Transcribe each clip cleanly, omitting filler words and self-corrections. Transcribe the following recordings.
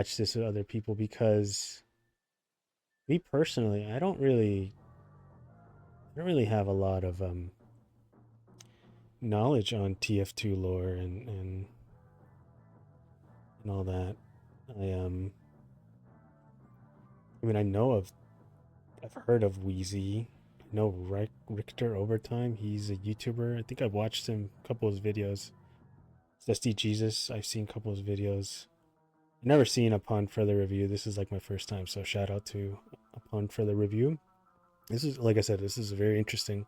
watch this with other people because me personally, I don't really have a lot of knowledge on TF2 lore and all that. I I mean, I've heard of Wheezy. I know Richter Overtime. He's a YouTuber. I think I've watched him a couple of his videos. SD Jesus. I've seen a couple of his videos. I've never seen Upon Further Review. This is like my first time, so shout out to Upon Further Review. This is, like I said, this is a very interesting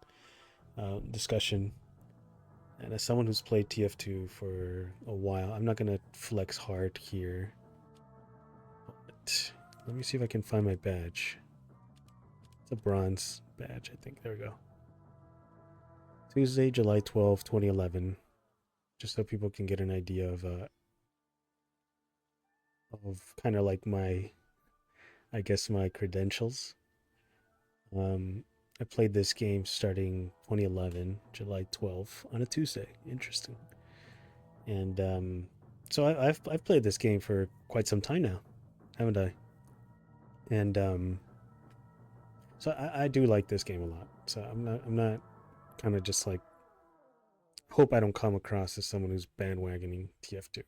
discussion. And as someone who's played TF2 for a while, I'm not gonna flex hard here. But let me see if I can find my badge. It's a bronze badge, I think. There we go. Tuesday, July 12th, 2011. Just so people can get an idea of kind of like I guess my credentials. Um, I played this game starting 2011, July 12th on a Tuesday. Interesting. And so I've played this game for quite some time now, haven't I? And so I do like this game a lot. So I'm not kind of just like hope I don't come across as someone who's bandwagoning TF2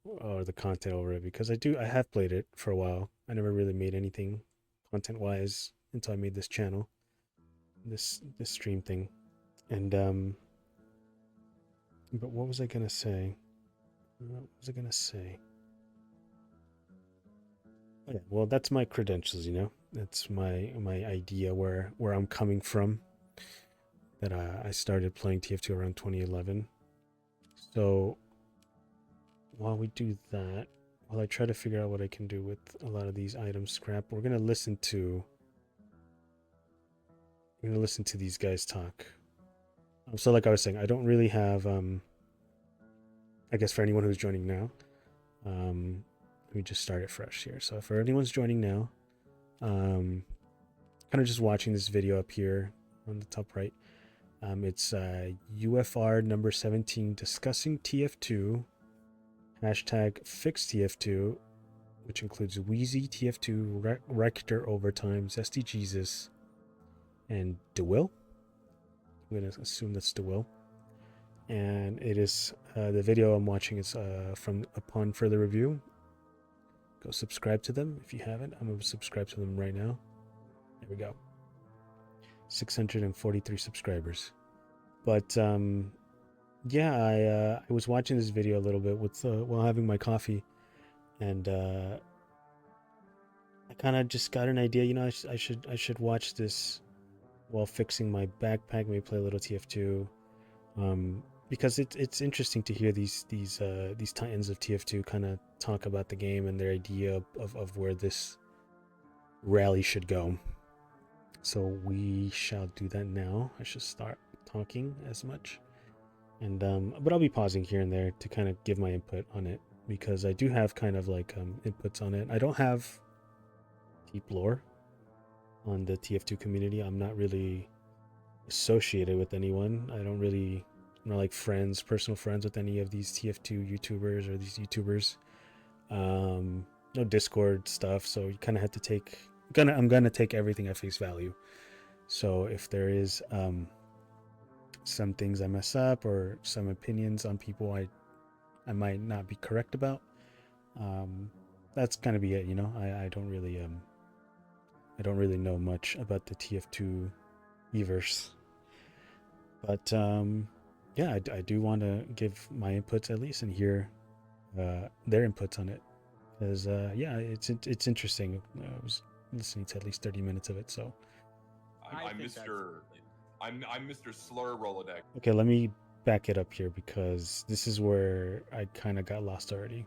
or the content over it, because I have played it for a while. I never really made anything content wise until I made this channel, this stream thing. And but what was I gonna say? What was I gonna say? Oh, yeah, well, that's my credentials. That's my idea where I'm coming from. That I started playing TF2 around 2011. So while we do that, while I try to figure out what I can do with a lot of these items scrap, we're gonna listen to these guys talk. So like I was saying, I don't really have I guess for anyone who's joining now, let me just start it fresh here. So for anyone's joining now, kind of just watching this video up here on the top right, it's UFR number 17 discussing TF2, hashtag fix TF2, which includes Wheezy, TF2, Rector Overtime, Zesty Jesus, and DeWill. I'm going to assume that's DeWill. And it is the video I'm watching is from Upon Further Review. Go subscribe to them if you haven't. I'm going to subscribe to them right now. There we go. 643 subscribers. But yeah, I was watching this video a little bit with while having my coffee, and I kind of just got an idea. I should watch this while fixing my backpack. Maybe play a little TF2, because it's interesting to hear these titans of TF2 kind of talk about the game and their idea of where this rally should go. So we shall do that now. I should start talking as much, and but I'll be pausing here and there to kind of give my input on it, because I do have kind of like inputs on it. I don't have deep lore on the TF2 community. I'm not really associated with anyone. I'm not like personal friends with any of these TF2 YouTubers or these YouTubers. No Discord stuff, so you kind of have to I'm gonna take everything at face value. So if there is some things I mess up or some opinions on people I might not be correct about, that's gonna be it. I don't really know much about the TF2 Everse, but yeah, I do want to give my inputs at least and hear their inputs on it, because yeah, it's interesting. I was listening to at least 30 minutes of it, so I'm Mr. I'm Mr. Slur Rolodex. okay, let me back it up here because this is where I kind of got lost already.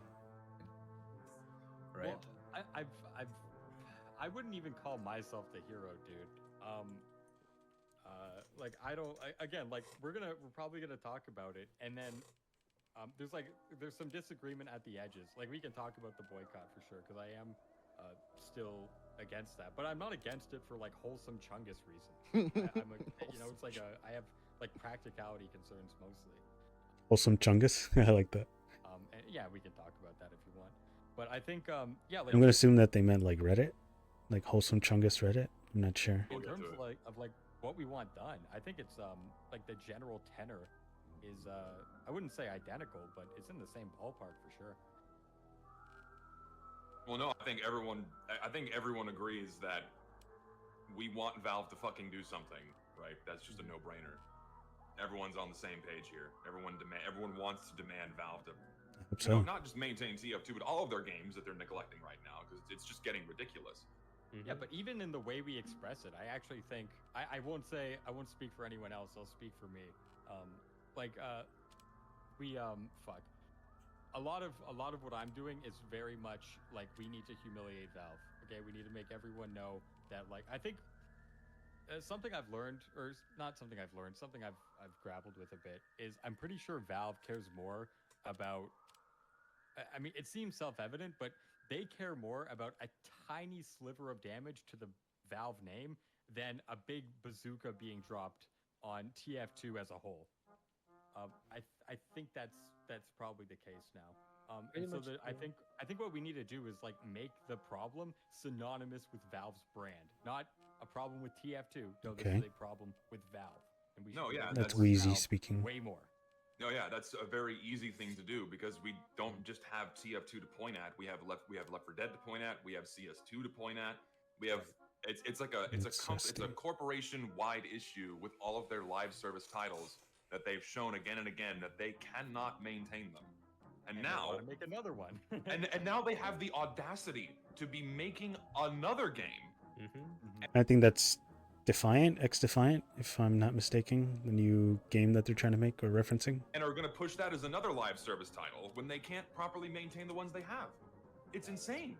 Right. Well, I wouldn't even call myself the hero, dude. Like again, like we're probably gonna talk about it, and then there's some disagreement at the edges. Like we can talk about the boycott for sure, because I am still against that, but I'm not against it for like wholesome Chungus reasons. It's like I have like practicality concerns mostly. Wholesome Chungus. I like that. And yeah, we can talk about that if you want. But I think yeah, like I'm gonna assume that they meant like Reddit, like wholesome chungus Reddit. I'm not sure. in We'll get terms to it. of like what we want done, I think it's like the general tenor is I wouldn't say identical, but it's in the same ballpark for sure. Well, no, I think everyone agrees that we want Valve to fucking do something, right? That's just a no-brainer. Everyone's on the same page here. Everyone wants to demand Valve to, I hope you know, so. not just maintain TF2, but all of their games that they're neglecting right now, because it's just getting ridiculous. Yeah, but even in the way we express it, I actually think I won't speak for anyone else. I'll speak for me. Like we fuck. A lot of what I'm doing is very much like we need to humiliate Valve. Okay, we need to make everyone know that like I think something I've learned, or not something I've learned, something I've grappled with a bit is I'm pretty sure Valve cares more about. I mean, it seems self-evident, but they care more about a tiny sliver of damage to the Valve name than a big bazooka being dropped on TF2 as a whole. I think that's probably the case now. Pretty And so much, I think what we need to do is like make the problem synonymous with Valve's brand, not a problem with TF2. No, this Okay. is a problem with Valve, and we No, should yeah, really That's support Wheezy Valve speaking. way more. No, yeah, that's a very easy thing to do because we don't just have TF2 to point at. We have Left 4 Dead to point at. We have CS2 to point at. We have it's like a corporation wide issue with all of their live service titles that they've shown again and again that they cannot maintain them. And they now want to make another one. and now they have the audacity to be making another game. I think that's Defiant, X Defiant, if I'm not mistaken, the new game that they're trying to make or referencing. And are going to push that as another live service title when they can't properly maintain the ones they have. It's insane.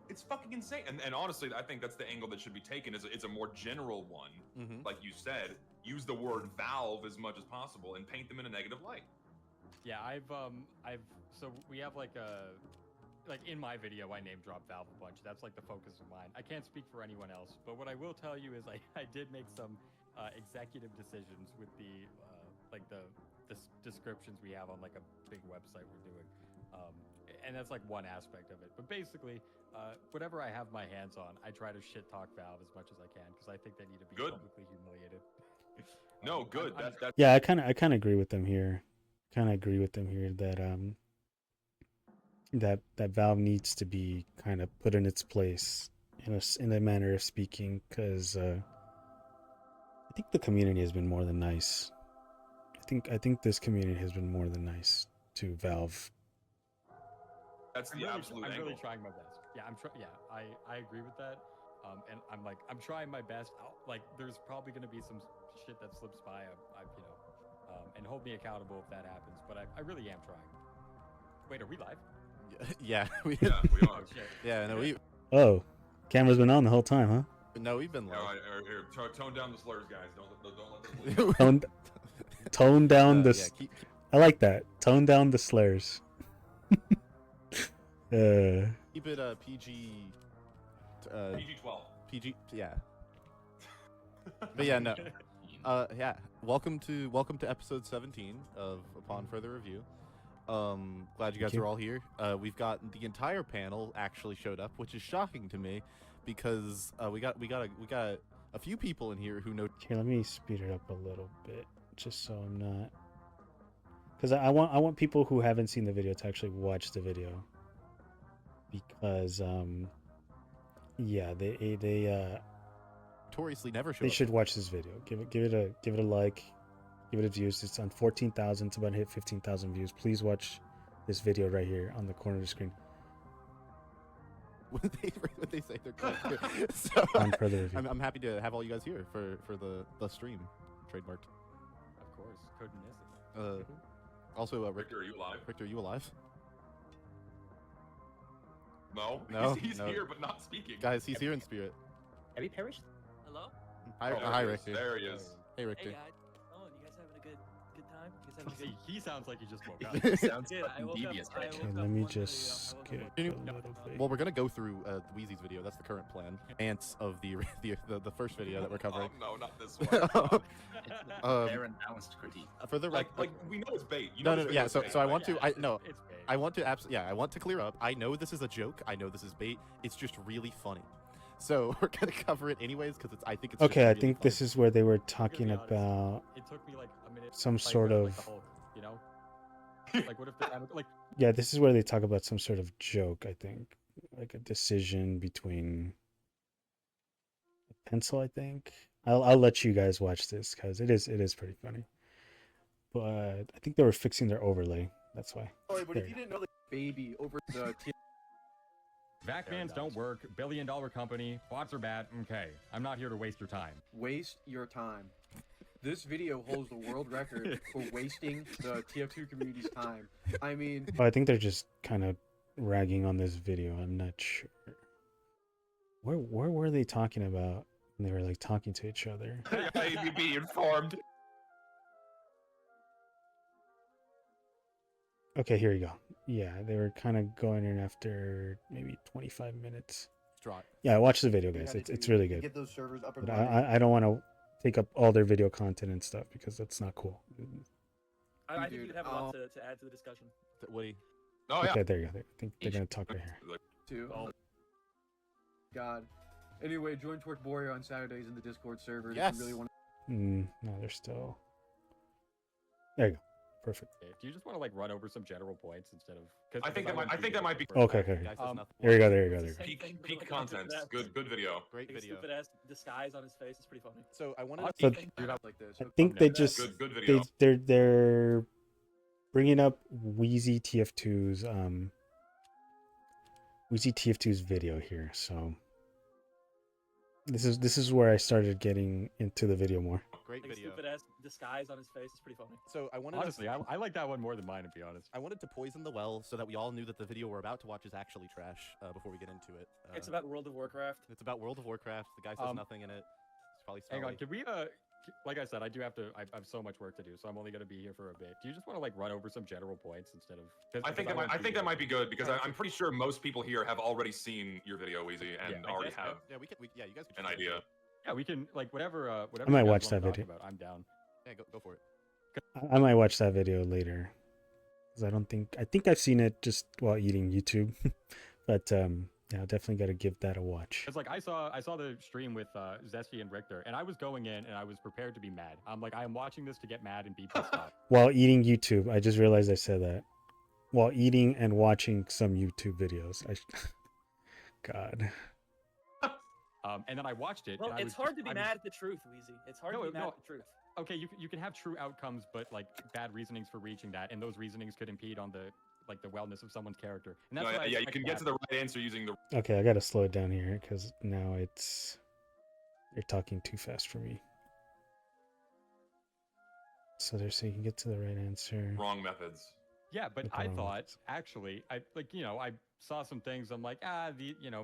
It's fucking insane. And honestly, I think that's the angle that should be taken. It's a more general one. Like you said, use the word Valve as much as possible and paint them in a negative light. Yeah, so we have like in my video I name drop Valve a bunch. That's like the focus of mine. I can't speak for anyone else, but what I will tell you is I did make some executive decisions with the descriptions we have on like a big website we're doing. And that's like one aspect of it. But basically, whatever I have my hands on, I try to shit talk Valve as much as I can because I think they need to be Good. publicly humiliated. No, good. That's Yeah, I kind of agree with them here. That Valve needs to be kind of put in its place in a manner of speaking, because I think the community has been more than nice. I think this community has been more than nice to Valve. that's the absolute I'm angle. really trying my best. Yeah, I agree with that. And I'm trying my best. There's probably going to be some shit that slips by. And hold me accountable if that happens. But I really am trying. Wait, are we live? Yeah, we Yeah, we Oh are. shit. yeah, no, Oh, camera's been on the whole time, huh? no, we've been All live. right, here, tone down the slurs, guys. Don't let them leak. Tone down the. yeah, keep, I like that. Tone down the slurs. keep it PG. PG-12. PG, yeah. But yeah, no. Yeah. Welcome to episode 17 of Upon Further Review. Glad you guys are all here. We've got the entire panel actually showed up, which is shocking to me, because we got a few people in here who know. Here, let me speed it up a little bit, just so I'm not. Because I want people who haven't seen the video to actually watch the video. Because yeah, they Notoriously never show they up. should watch this video. Give it a like, give it a views. It's on 14,000. It's about to hit 15,000 views. Please watch this video right here on the corner of the screen. When they say they're going to. So On further review. I'm happy to have all you guys here for the stream, trademarked. Of course, Codenicity. Also, Victor, are you alive? Victor, are you alive? No, No, he's no. here but not speaking. Guys, he's here in spirit. Have you perished? Hello? Hi, Oh, hi there he is. Richter. There he is. Hey, Richter. Hey, you guys having a good time? You guys He sounds like he just woke up. Sounds Yeah, I fucking woke up. devious I right woke now. Okay, up let me wondering, just I woke up get wondering a what little was bit. Well, we're gonna go through Wheezy's video. That's the current plan. Ants of the the first video that we're covering. Oh, no, not this one. Fair and balanced critique. For the like, record, we know it's bait. You No, know no, this yeah. video is So I bait, want right? to. I no. It's big. I want to I want to clear up. I know this is a joke. I know this is bait. It's just really funny. So we're gonna cover it anyways because I think it's Okay, I really think funny. this is where they were I'm gonna talking be honest, about It took me like a minute. some like, sort like of the Hulk, you know? Like what if the like yeah. This is where they talk about some sort of joke. I think like a decision between a pencil. I think I'll let you guys watch this because it is pretty funny. But I think they were fixing their overlay. That's why. Sorry, but There if you you didn't know the baby over the vac bans don't work, billion-dollar company, bots are bad. Okay, I'm not here to waste your time. waste your time. This video holds the world record for wasting the TF2 community's time. I mean, Oh, I think they're just kind of ragging on this video. I'm not sure. Where were they talking about when they were like talking to each other? I need to be informed. Okay, here you go. Yeah, they were kind of going in after maybe 25 minutes. Draw. Yeah, watch the video, we guys. gotta It's do- really good. Get those servers up and But running. I don't want to take up all their video content and stuff because that's not cool. I think Dude, you'd have a lot to add to the discussion. Woody. Oh yeah. Okay, there you go. I think they're gonna talk right here. too. Oh. God. Anyway, join Torch Warrior on Saturdays in the Discord server Yes. if you really want. No, they're still. There you go. Perfect. Okay, do you just want to like run over some general points instead of? Cause, I think that went might through be- the Okay, first okay. half. Guy says nothing. There you go. There you go. It's There you the go. same thing, but Peak like, content. that- Good video. Great Like a video. stupid ass disguise on his face. It's pretty funny. So I wanted Honestly, So- dude, Like this. I think they thumbnail. just Good video. they're bringing up Wheezy TF2's video here. So this is where I started getting into the video more. great Like a video. stupid ass disguise on his face. It's pretty funny. So I wanted Honestly, I like that one more than mine, to be honest. I wanted to poison the well so that we all knew that the video we're about to watch is actually trash before we get into it. It's about World of Warcraft. It's about World of Warcraft. The guy says Um, nothing in it. It's probably Hang on, Sally. can we like I said, I have so much work to do, so I'm only gonna be here for a bit. Do you just want to like run over some general points instead of? I think that might be good because I'm pretty sure most people here have already seen your video, Weezy, and Yeah, I already guess so. have Yeah, yeah, you guys could an just- idea. Yeah, we can like whatever. Whatever. might you guys watch wanna that talk video. About, I'm down. Yeah, go for it. I might watch that video later because I think I've seen it just while eating YouTube, but yeah, I definitely got to give that a watch. It's like I saw the stream with Zesty and Richter, and I was going in and I was prepared to be mad. I'm like, I am watching this to get mad and be pissed off. While eating YouTube, I just realized I said that. While eating and watching some YouTube videos. God. And then I watched it. Well, and I it's was hard just- to be I was- mad at the truth, Weezy. It's hard No, to be mad no. at the truth. Okay, you can have true outcomes, but like bad reasonings for reaching that, and those reasonings could impede on the wellness of someone's character. And that's No, what I yeah, you expect can get to happen. the right answer using the. Okay, I got to slow it down here because now they're talking too fast for me. So they're saying you can get to the right answer. Wrong methods. Yeah, but With the I wrong thought methods. actually, I saw some things. I'm like,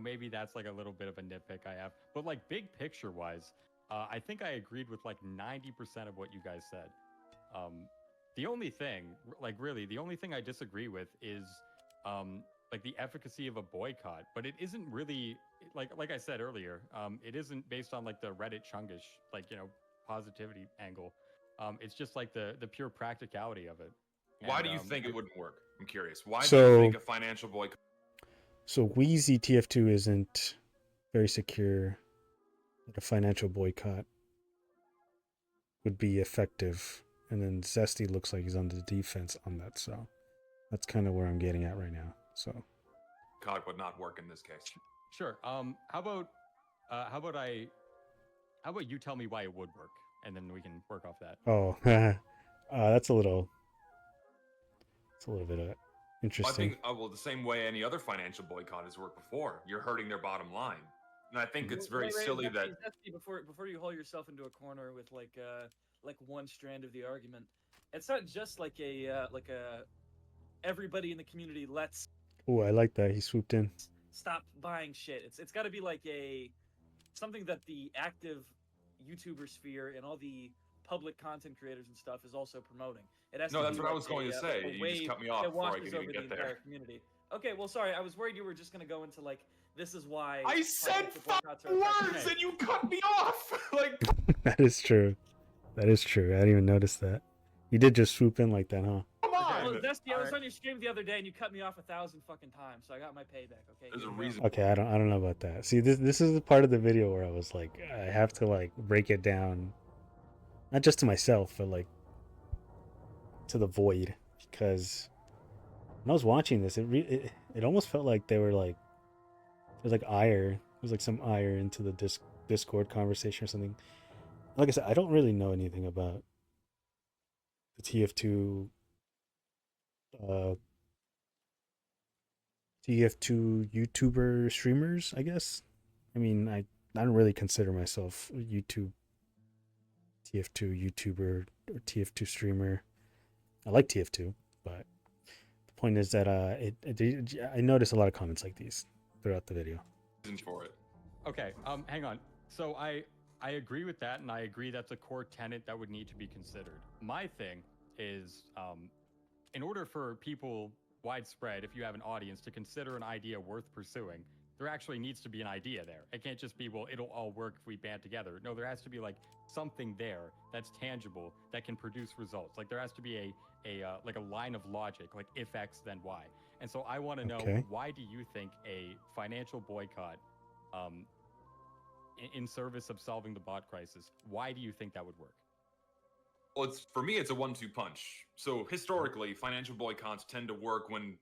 maybe that's like a little bit of a nitpick I have. But like big picture wise, I think I agreed with like 90% of what you guys said. The only thing, the only thing I disagree with is like the efficacy of a boycott. But it isn't really like I said earlier. It isn't based on like the Reddit chungish positivity angle. It's just like the pure practicality of it. Why And, do you think it wouldn't work? I'm curious. Why do So- you think a financial boycott? So Wheezy TF2 isn't very secure. Like a financial boycott would be effective. And then Zesty looks like he's on the defense on that. So that's kind of where I'm getting at right now. So Would not work in this case. Sure. How about you tell me why it would work, and then we can work off that. that's a little bit Well, I interesting. think the same way any other financial boycott has worked before. You're hurting their bottom line, and I think it's very silly that. Zesty, before you haul yourself into a corner with like one strand of the argument, it's not just like a everybody in the community let's Oh, I like that. He swooped in. stop buying shit. It's got to be like something that the active YouTuber sphere and all the public content creators and stuff is also promoting. It has No, to that's be what I like was going to say. a You just wave cut me off that before I washes could over even the get there. entire community. Okay, well, sorry, I was worried you were just gonna go into like this is why. I said financial 5 boycotts are effective. words and you cut me off. Like, That is true. That is true. I didn't even notice that. You did just swoop in like that, huh? come on. Well, Dusty, I was Alright. on your stream the other day and you cut me off 1,000 fucking times, so I got my payback. Okay. There's a here we go. reason. Okay, I don't know about that. See, this is the part of the video where I was like, I have to like break it down, not just to myself, but like to the void, because when I was watching this, it almost felt like they were like there's like ire. There's like some ire into the Discord conversation or something. Like I said, I don't really know anything about the TF2 TF2 YouTuber streamers, I guess. I mean, I don't really consider myself a TF2 YouTuber or TF2 streamer. I like TF2, but the point is that I noticed a lot of comments like these throughout the video. For it. Okay, hang on. So I agree with that, and I agree that's a core tenet that would need to be considered. My thing is, in order for people widespread, if you have an audience, to consider an idea worth pursuing, there actually needs to be an idea there. It can't just be, well, it'll all work if we band together. No, there has to be like something there that's tangible that can produce results. Like there has to be like a line of logic, like if X then Y. And so I want to know, Okay. why do you think a financial boycott, in service of solving the bot crisis, why do you think that would work? Well, for me, it's a 1-2 punch. So historically, financial boycotts tend to work when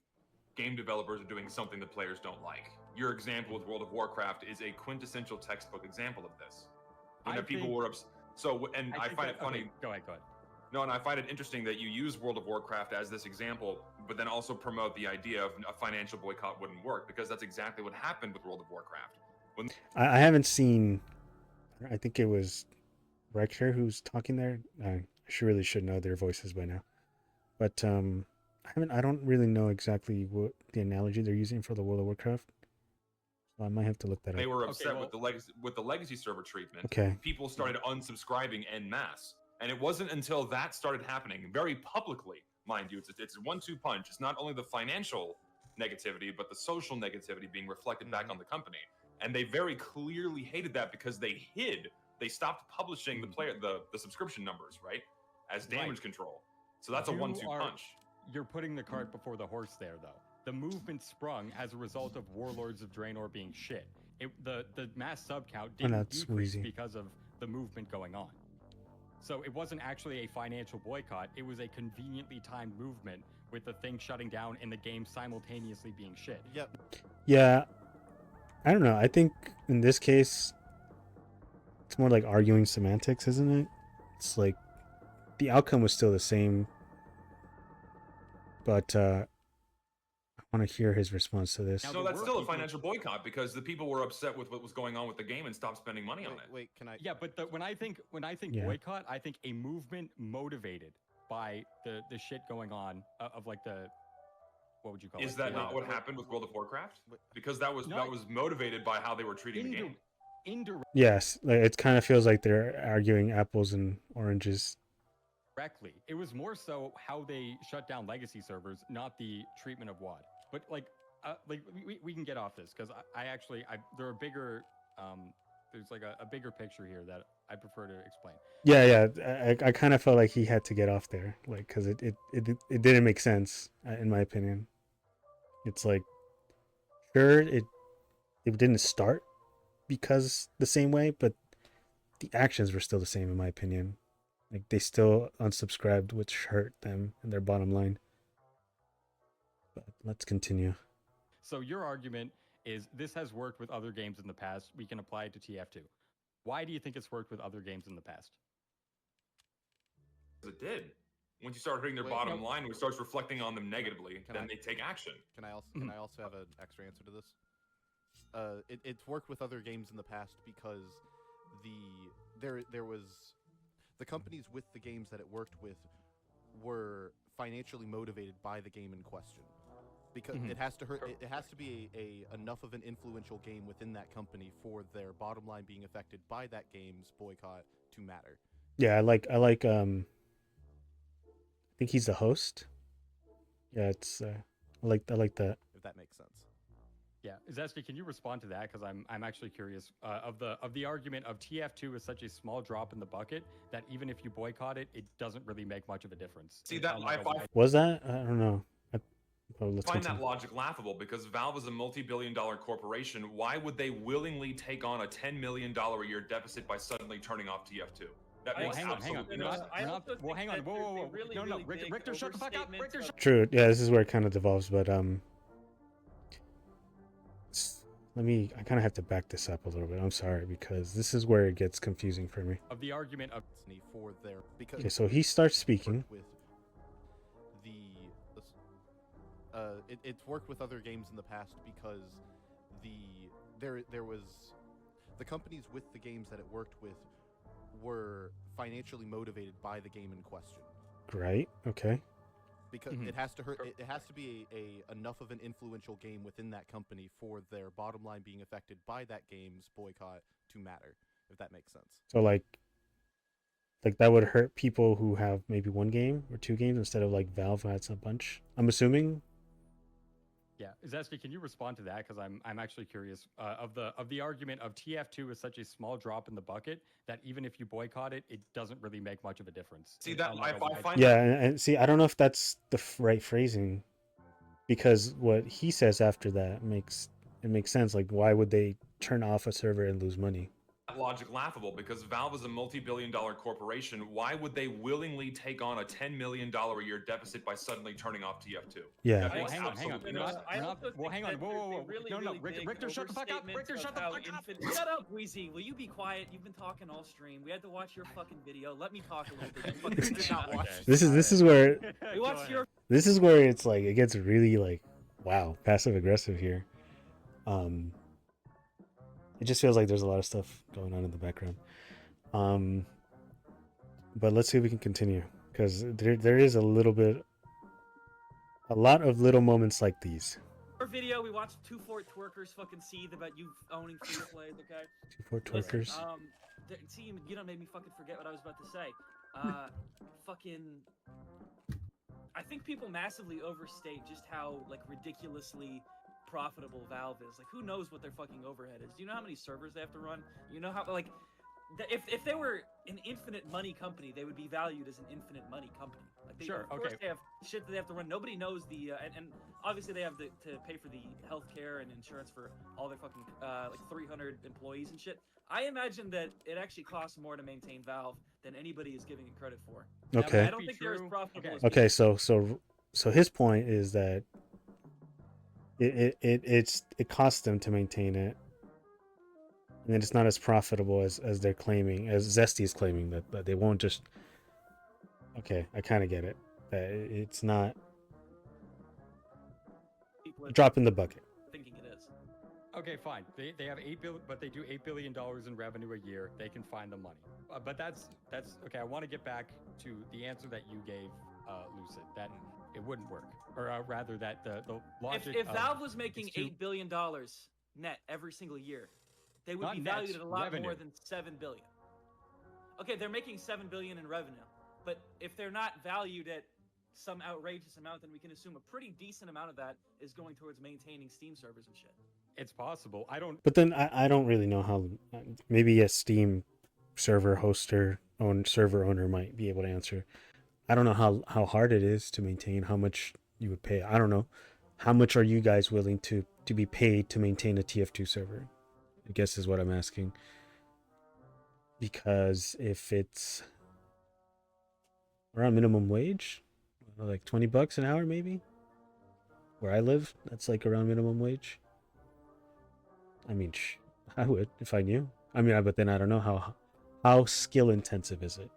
game developers are doing something that players don't like. Your example with World of Warcraft is a quintessential textbook example of this. When I the people think- were So, and I think find that- it funny. okay, go ahead. No, and I find it interesting that you use World of Warcraft as this example, but then also promote the idea of a financial boycott wouldn't work, because that's exactly what happened with World of Warcraft. I haven't seen. I think it was Rector who's talking there. I really should know their voices by now, but I don't really know exactly what the analogy they're using for the World of Warcraft. So I might have to look that They up. were upset well- with the legacy server treatment. Okay. People started unsubscribing en masse, and it wasn't until that started happening very publicly, mind you. It's a 1-2 punch. It's not only the financial negativity, but the social negativity being reflected back on the company. And they very clearly hated that because they stopped publishing the subscription numbers, right, as damage Right. control. So that's a You 1-2 are- punch. You're putting the cart before the horse there, though. The movement sprung as a result of Warlords of Draenor being shit. The mass sub count didn't that's decrease wheezy. because of the movement going on. So it wasn't actually a financial boycott. It was a conveniently timed movement with the thing shutting down and the game simultaneously being shit. Yep. Yeah, I don't know. I think in this case, it's more like arguing semantics, isn't it? It's like the outcome was still the same, but I want to hear his response to this. Now, No, there that's were still a people- financial boycott because the people were upset with what was going on with the game and stopped spending money on it. Wait, can I? Yeah, but when I think Yeah. boycott, I think a movement motivated by the shit going on of like the, what would you call it? Is that The, not what happened with World of Warcraft? Wait. Because that was No. motivated by how they were treating the game. Yes, like it kind of feels like they're arguing apples and oranges. Directly. It was more so how they shut down legacy servers, not the treatment of WAD. But like we can get off this because there are bigger there's like a bigger picture here that I prefer to explain. Yeah. I kind of felt like he had to get off there, like, because it didn't make sense in my opinion. It's like, sure, it didn't start because the same way, but the actions were still the same in my opinion. Like they still unsubscribed, which hurt them and their bottom line. But let's continue. So your argument is this has worked with other games in the past. We can apply it to TF2. Why do you think it's worked with other games in the past? It did. Once you start hitting their Wait, bottom no. line, it starts reflecting on them negatively, Can then I- they take action. Can I also Mhm. have an extra answer to this? It's worked with other games in the past because there was the companies with the games that it worked with were financially motivated by the game in question. Because Mhm. it has to hurt. It has to be a enough of an influential game within that company for their bottom line being affected by that game's boycott to matter. Yeah, I think he's the host. Yeah, it's I like that. if that makes sense. Yeah, Zesty, can you respond to that? Because I'm actually curious of the argument of TF2 is such a small drop in the bucket that even if you boycott it, it doesn't really make much of a difference. See that I Was that? I don't know. Let's find continue. that logic laughable because Valve is a multi-billion-dollar corporation. Why would they willingly take on a $10 million a year deficit by suddenly turning off TF2? That Well, makes hang on. absolutely We're no not- sense. we're not- well, hang on. Whoa, whoa, whoa. Really, No, really Richter, big Richter, shut the fuck up. overstatements Richter, of- shut True. Yeah, this is where it kind of devolves, but I kind of have to back this up a little bit. I'm sorry because this is where it gets confusing for me. of the argument of For their because Okay, so he starts speaking. with the it's worked with other games in the past because there was the companies with the games that it worked with were financially motivated by the game in question. Right. Okay. Because it has to hurt. It has to be a enough of an influential game within that company for their bottom line being affected by that game's boycott to matter. If that makes sense. So like that would hurt people who have maybe one game or two games instead of like Valve who has a bunch. I'm assuming. Yeah, Zesty, can you respond to that? Because I'm actually curious of the argument of TF2 is such a small drop in the bucket that even if you boycott it, it doesn't really make much of a difference. See It's that unlike a I wide- find Yeah, and see, I don't know if that's the right phrasing, because what he says after that makes sense. Like, why would they turn off a server and lose money? that logic laughable because Valve is a multi-billion-dollar corporation. Why would they willingly take on a $10 million a year deficit by suddenly turning off TF2? Yeah. That Well, makes hang on. absolutely We're no not- sense. we're not- well, hang on. Whoa, whoa, whoa. Really, No, really Richter, big Richter, shut the fuck up. overstatements Richter, of shut the how fuck up. Shut up, Wheezy. Will you be quiet? You've been talking all stream. We had to watch your fucking video. Let me talk a little bit. You fucking did not watch. Okay. This is where We watched your. it's like it gets really like, wow, passive aggressive here. It just feels like there's a lot of stuff going on in the background. But let's see if we can continue, because there is a lot of little moments like these. Our video, we watched two Fort Twerkers fucking seethe about you owning free to play. Okay. 2 4 Listen, twerkers. see, you don't make me fucking forget what I was about to say. Fucking. I think people massively overstate just how like ridiculously profitable Valve is. Like, who knows what their fucking overhead is? Do you know how many servers they have to run? You know how like, if they were an infinite money company, they would be valued as an infinite money company. Like, they, Sure, of course okay. they have shit that they have to run. Nobody knows the and obviously they have to pay for the healthcare and insurance for all their fucking like 300 employees and shit. I imagine that it actually costs more to maintain Valve than anybody is giving it credit for. Okay. I don't think they're as profitable. Okay. As Okay, so his point is that it costs them to maintain it, and then it's not as profitable as they're claiming, as Zesty is claiming, that they won't just. Okay, I kind of get it. That it's not people a drop in the bucket. thinking it is. Okay, fine. They have but they do $8 billion in revenue a year. They can find the money. But that's okay. I want to get back to the answer that you gave, Lucid. That it wouldn't work, or rather that the logic. If of Valve was making it's too- $8 billion net every single year, they would Not be net, valued at a lot more revenue. than $7 billion. Okay, they're making $7 billion in revenue, but if they're not valued at some outrageous amount, then we can assume a pretty decent amount of that is going towards maintaining Steam servers and shit. It's possible. I don't. But then I don't really know how. Maybe a Steam server owner might be able to answer. I don't know how hard it is to maintain, how much you would pay. I don't know. How much are you guys willing to be paid to maintain a TF2 server? I guess is what I'm asking. Because if it's around minimum wage, like $20 an hour maybe, where I live, that's like around minimum wage. I mean, I would if I knew. I mean, but then I don't know how skill intensive is it.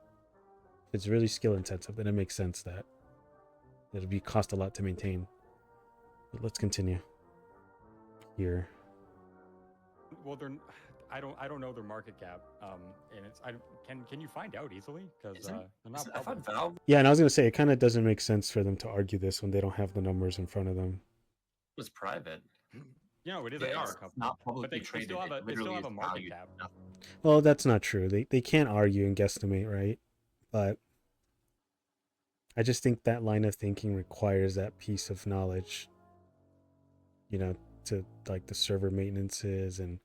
If it's really skill intensive, then it makes sense that it'll be cost a lot to maintain. But let's continue here. Well, I don't know their market cap. And it's can you find out easily? Because they're not I thought public. Valve Yeah, and I was gonna say it kind of doesn't make sense for them to argue this when they don't have the numbers in front of them. was private. You know, it is They a are. private company. Not But publicly they traded. still have It a literally market is valued cap. nothing. Well, that's not true. They can't argue and guesstimate, right? but I just think that line of thinking requires that piece of knowledge, to like the server maintenances and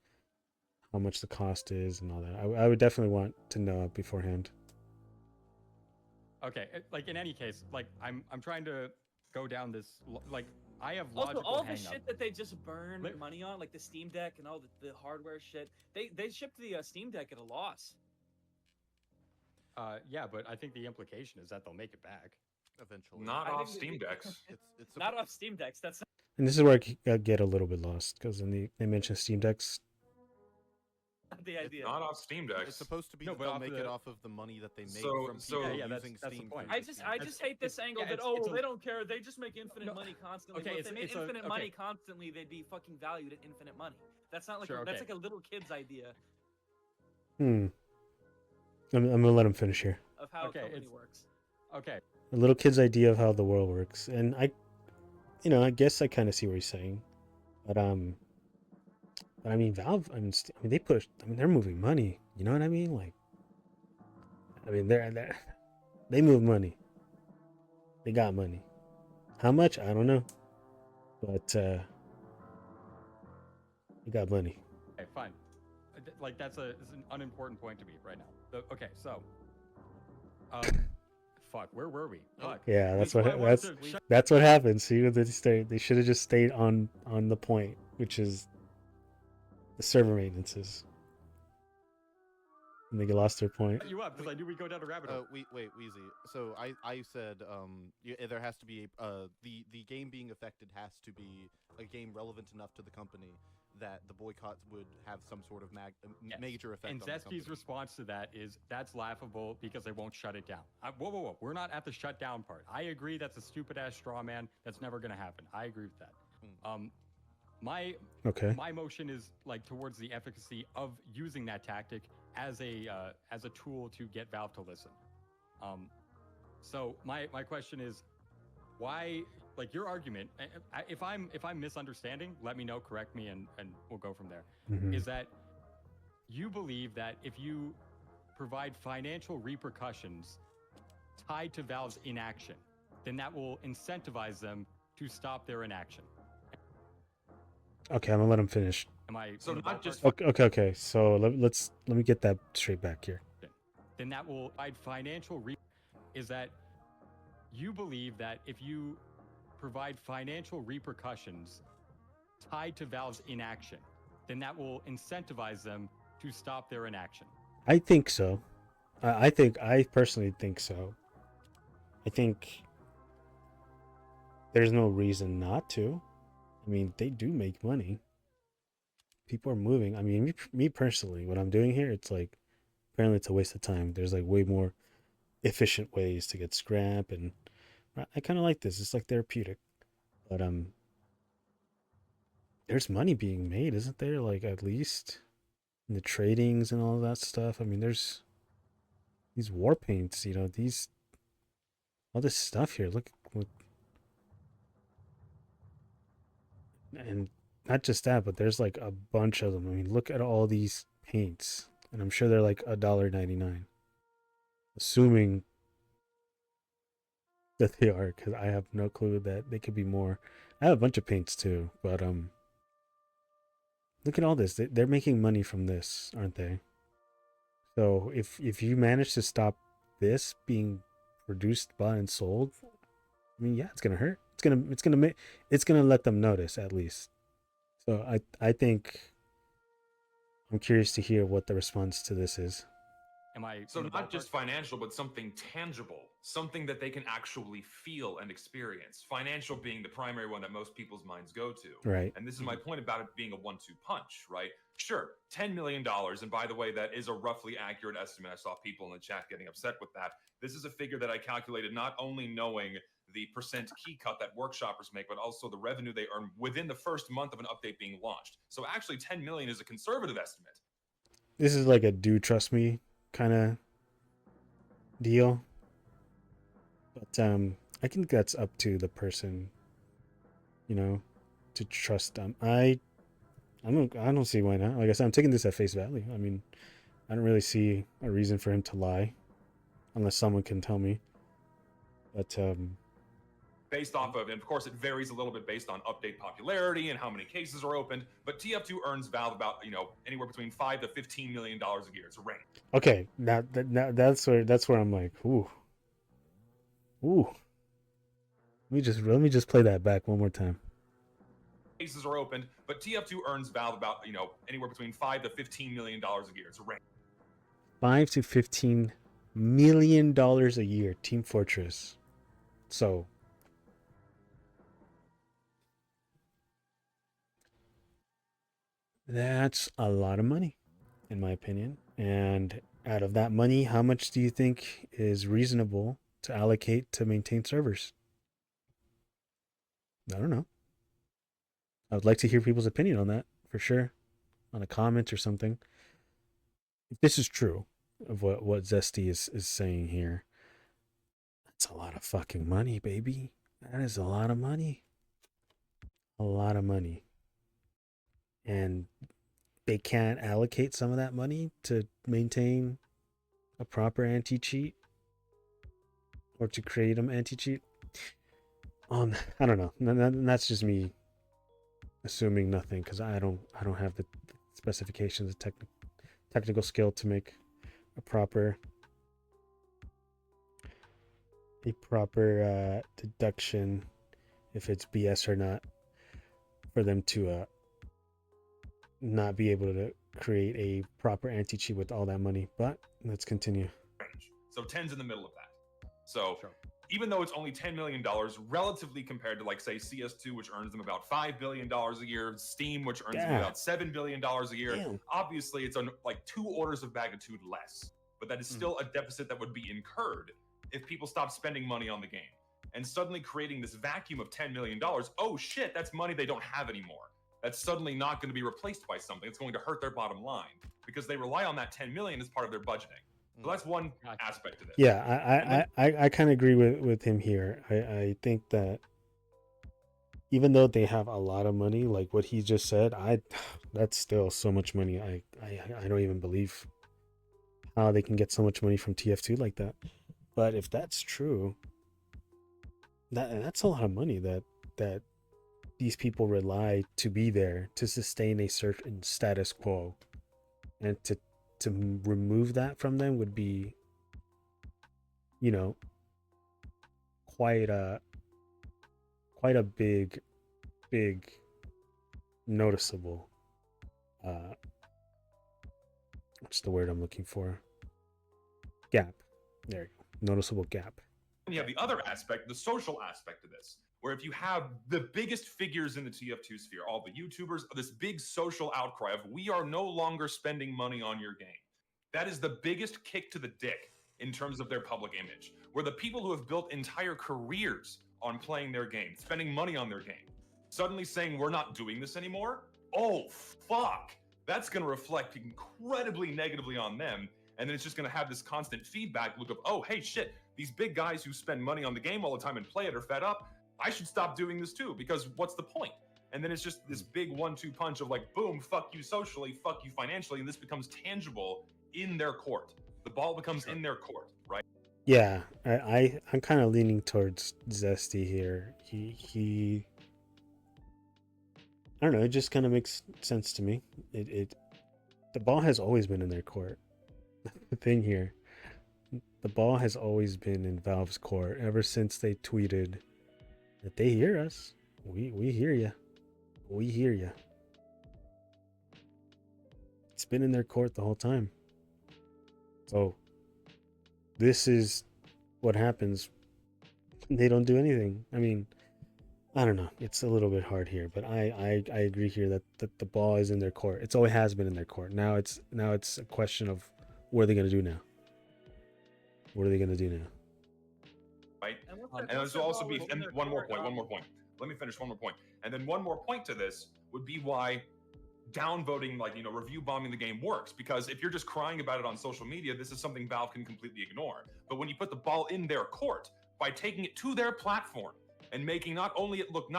how much the cost is and all that. I would definitely want to know beforehand. Okay, like in any case, like I'm trying to go down this like I have Also, logical all the hang-up. shit that they just burn money on, like the Steam Deck and all the hardware shit, they shipped the Steam Deck at a loss. Yeah, but I think the implication is that they'll make it back eventually. Not I off think Steam Decks. It's Not off Steam Decks. That's And this is where I get a little bit lost, because then they mention Steam Decks. not the idea. Not off Steam Decks. It's supposed to be No, that but they'll off make the- it off of the money that they make So- from so- people Yeah, that's- using that's the Steam. point. for I the just Steam. hate this angle that it's they don't care. They just make infinite No. money constantly. Okay, Well, if they made it's a- infinite money okay. constantly, they'd be fucking valued at infinite money. That's not like Sure, that's okay. like a little kid's idea I'm gonna let him finish here. of how Okay, a company it's- works. Okay, A little kid's idea of how the world works, and I guess I kind of see what he's saying, but I mean, Valve. I mean, they push. I mean, they're moving money. You know what I mean? Like, I mean, they move money. They got money. How much? I don't know, but they got money. okay, fine. Like that's an unimportant point to me right now. Okay, so, fuck, where were we? Fuck. Yeah, This is why I wanted to that's what happens. See, they should have just stayed on the point, which is the server maintenances. And they lost their point. shut you up because I knew we'd go down a rabbit hole. Wait, Wheezy. So I said there has to be the game being affected has to be a game relevant enough to the company that the boycott would have some sort of Yes. major effect And on the Zesky's company. response to that is that's laughable because they won't shut it down. Whoa. We're not at the shutdown part. I agree that's a stupid ass straw man. That's never going to happen. I agree with that. Okay. My motion is like towards the efficacy of using that tactic as a tool to get Valve to listen. So my question is, why? Like your argument, if I'm misunderstanding, let me know, correct me, and we'll go from there. Mhm. Is that you believe that if you provide financial repercussions tied to Valve's inaction, then that will incentivize them to stop their inaction. Okay, I'm gonna let him finish. Am I? So in the not just ballpark? Okay. So let me get that straight back here. Then that will provide financial is that you believe that if you provide financial repercussions tied to Valve's inaction, then that will incentivize them to stop their inaction. I think so. I personally think so. I think there's no reason not to. I mean, they do make money. People are moving. I mean, me personally, what I'm doing here, it's like, apparently it's a waste of time. There's like way more efficient ways to get scrap, and I kind of like this. It's like therapeutic. But there's money being made, isn't there? Like, at least in the tradings and all that stuff. I mean, there's these war paints, all this stuff here. Look, and not just that, but there's like a bunch of them. I mean, look at all these paints, and I'm sure they're like $1.99, assuming that they are, because I have no clue that they could be more. I have a bunch of paints too, but look at all this. They're making money from this, aren't they? So if you manage to stop this being produced, bought, and sold, I mean, yeah, it's gonna hurt. It's gonna let them notice at least. So I think I'm curious to hear what the response to this is. Am I? So in the not just ballpark? financial, but something tangible, something that they can actually feel and experience. Financial being the primary one that most people's minds go to. Right. And this is my point about it being a 1-2 punch, right? Sure, $10 million. And by the way, that is a roughly accurate estimate. I saw people in the chat getting upset with that. This is a figure that I calculated not only knowing the percent key cut that workshoppers make, but also the revenue they earn within the first month of an update being launched. So actually 10 million is a conservative estimate. This is like a do trust me kind of deal. But I think that's up to the person, to trust them. I don't see why not. Like I said, I'm taking this at face value. I mean, I don't really see a reason for him to lie. unless someone can tell me. But based off of, and of course it varies a little bit based on update popularity and how many cases are opened, but TF2 earns Valve about, anywhere between $5 to $15 million a year. It's a range. okay, now that's where I'm like, ooh. Let me just play that back one more time. Cases are opened, but TF2 earns Valve about, anywhere between $5 to $15 million a year. It's a range. $5 to $15 million a year, Team Fortress. So that's a lot of money, in my opinion. And out of that money, how much do you think is reasonable to allocate to maintain servers? I don't know. I would like to hear people's opinion on that, for sure, on a comment or something. If this is true of what Zesty is saying here, that's a lot of fucking money, baby. That is a lot of money. A lot of money. And they can't allocate some of that money to maintain a proper anti-cheat or to create an anti-cheat. I don't know. That's just me assuming nothing, because I don't have the specifications, the technical skill to make a proper deduction if it's BS or not, for them to not be able to create a proper anti-cheat with all that money. But let's continue. So 10's in the middle of that. So even though it's only $10 million relatively compared to, like, say, CS2, which earns them about $5 billion a year, Steam, which earns them about $7 billion a year, obviously it's on like 2 orders of magnitude less. But that is still a deficit that would be incurred if people stop spending money on the game. And suddenly creating this vacuum of $10 million, oh shit, that's money they don't have anymore. That's suddenly not going to be replaced by something. It's going to hurt their bottom line because they rely on that $10 million as part of their budgeting. So that's one aspect of this. Yeah, I kind of agree with him here. I think that even though they have a lot of money, like what he just said, that's still so much money. I don't even believe how they can get so much money from TF2 like that. But if that's true, that's a lot of money that these people rely to be there to sustain a certain status quo, and to remove that from them would be, quite a big noticeable, what's the word I'm looking for? Gap. There you go. Noticeable gap. And you have the other aspect, the social aspect of this, where if you have the biggest figures in the TF2 sphere, all the YouTubers, this big social outcry of we are no longer spending money on your game. That is the biggest kick to the dick in terms of their public image, where the people who have built entire careers on playing their game, spending money on their game, suddenly saying we're not doing this anymore, oh fuck, that's going to reflect incredibly negatively on them. And then it's just going to have this constant feedback loop of, oh, hey, shit, these big guys who spend money on the game all the time and play it are fed up. I should stop doing this too, because what's the point? And then it's just this big 1-2 punch of like, boom, fuck you socially, fuck you financially. And this becomes tangible in their court. The ball becomes in their court, right? Yeah, I'm kind of leaning towards Zesty here. He I don't know, it just kind of makes sense to me. The ball has always been in their court. The thing here, the ball has always been in Valve's court ever since they tweeted that they hear us. We hear you. We hear you. It's been in their court the whole time. So this is what happens when they don't do anything. I mean, I don't know. It's a little bit hard here, but I agree here that the ball is in their court. It's always has been in their court. Now it's a question of what are they going to do now? What are they going to do now? Right? And there's also be one more point. Let me finish one more point. And then one more point to this would be why downvoting, like, review bombing the game works. Because if you're just crying about it on social media, this is something Valve can completely ignore. But when you put the ball in their court by taking it to their platform and making it not only look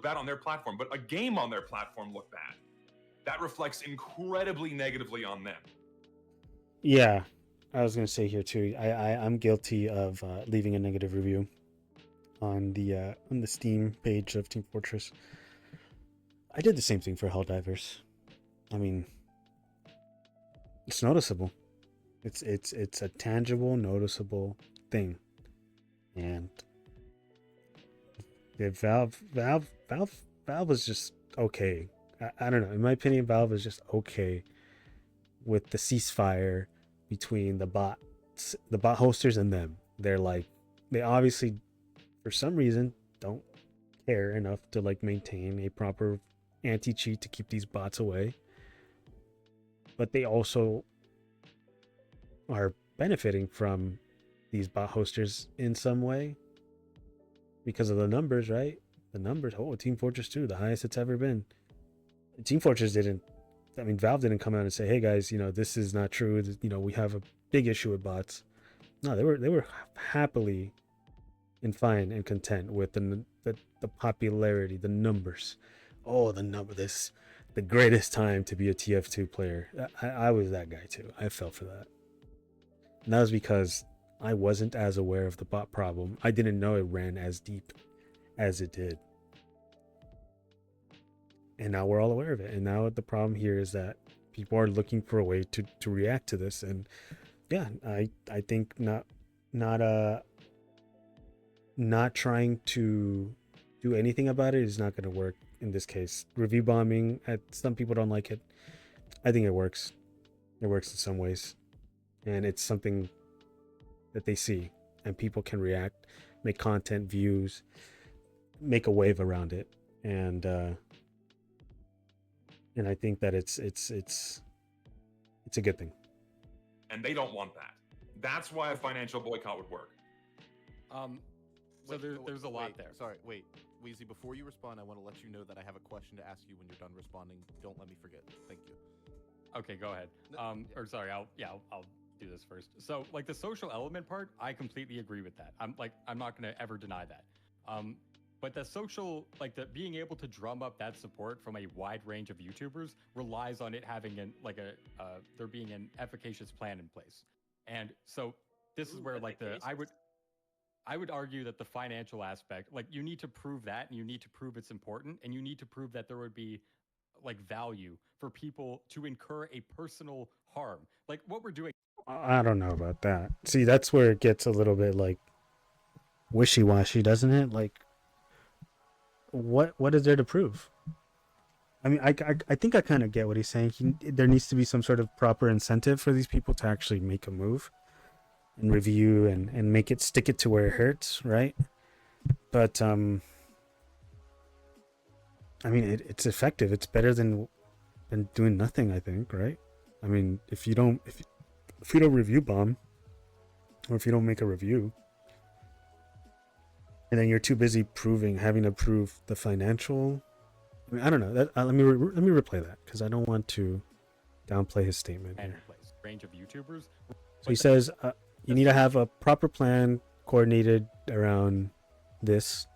bad on their platform, but a game on their platform look bad, that reflects incredibly negatively on them. Yeah, I was gonna say here too. I'm guilty of leaving a negative review on the Steam page of Team Fortress. I did the same thing for Helldivers. I mean, it's noticeable. It's a tangible, noticeable thing, and the Valve was just okay. I don't know. In my opinion, Valve is just okay with the ceasefire between the bot hosters and them. They obviously, for some reason, don't care enough to like maintain a proper anti-cheat to keep these bots away. But they also are benefiting from these bot hosters in some way because of the numbers, right? The numbers. Oh, Team Fortress 2, the highest it's ever been. Team Fortress Valve didn't come out and say, "Hey guys, this is not true. We have a big issue with bots." No, they were happily and fine and content with the popularity, the numbers. Oh, the greatest time to be a TF2 player. I was that guy too. I fell for that. And that was because I wasn't as aware of the bot problem. I didn't know it ran as deep as it did. And now we're all aware of it. And now the problem here is that people are looking for a way to react to this. And yeah, I think not trying to do anything about it is not going to work in this case. Review bombing, some people don't like it. I think it works. It works in some ways. And it's something that they see and people can react, make content, views, make a wave around it. And I think that it's a good thing. And they don't want that. That's why a financial boycott would work. So there's a lot there. Sorry, wait. Wheezy, before you respond, I want to let you know that I have a question to ask you when you're done responding. Don't let me forget. Thank you. Okay, go ahead. Or sorry, I'll do this first. So like the social element part, I completely agree with that. I'm not gonna ever deny that. But the social, like the being able to drum up that support from a wide range of YouTubers relies on it having there being an efficacious plan in place. And so this is where like I would argue that the financial aspect, like you need to prove that, and you need to prove it's important, and you need to prove that there would be like value for people to incur a personal harm. Like what we're doing. I don't know about that. See, that's where it gets a little bit like wishy-washy, doesn't it? Like what is there to prove? I mean, I think I kind of get what he's saying. There needs to be some sort of proper incentive for these people to actually make a move and review and stick it to where it hurts, right? But I mean, it's effective. It's better than doing nothing, I think, right? I mean, if you don't review bomb, or if you don't make a review, and then you're too busy having to prove the financial. I mean, I don't know. Let me replay that because I don't want to downplay his statement here. Range of YouTubers. So he says you need to have a proper plan coordinated around this.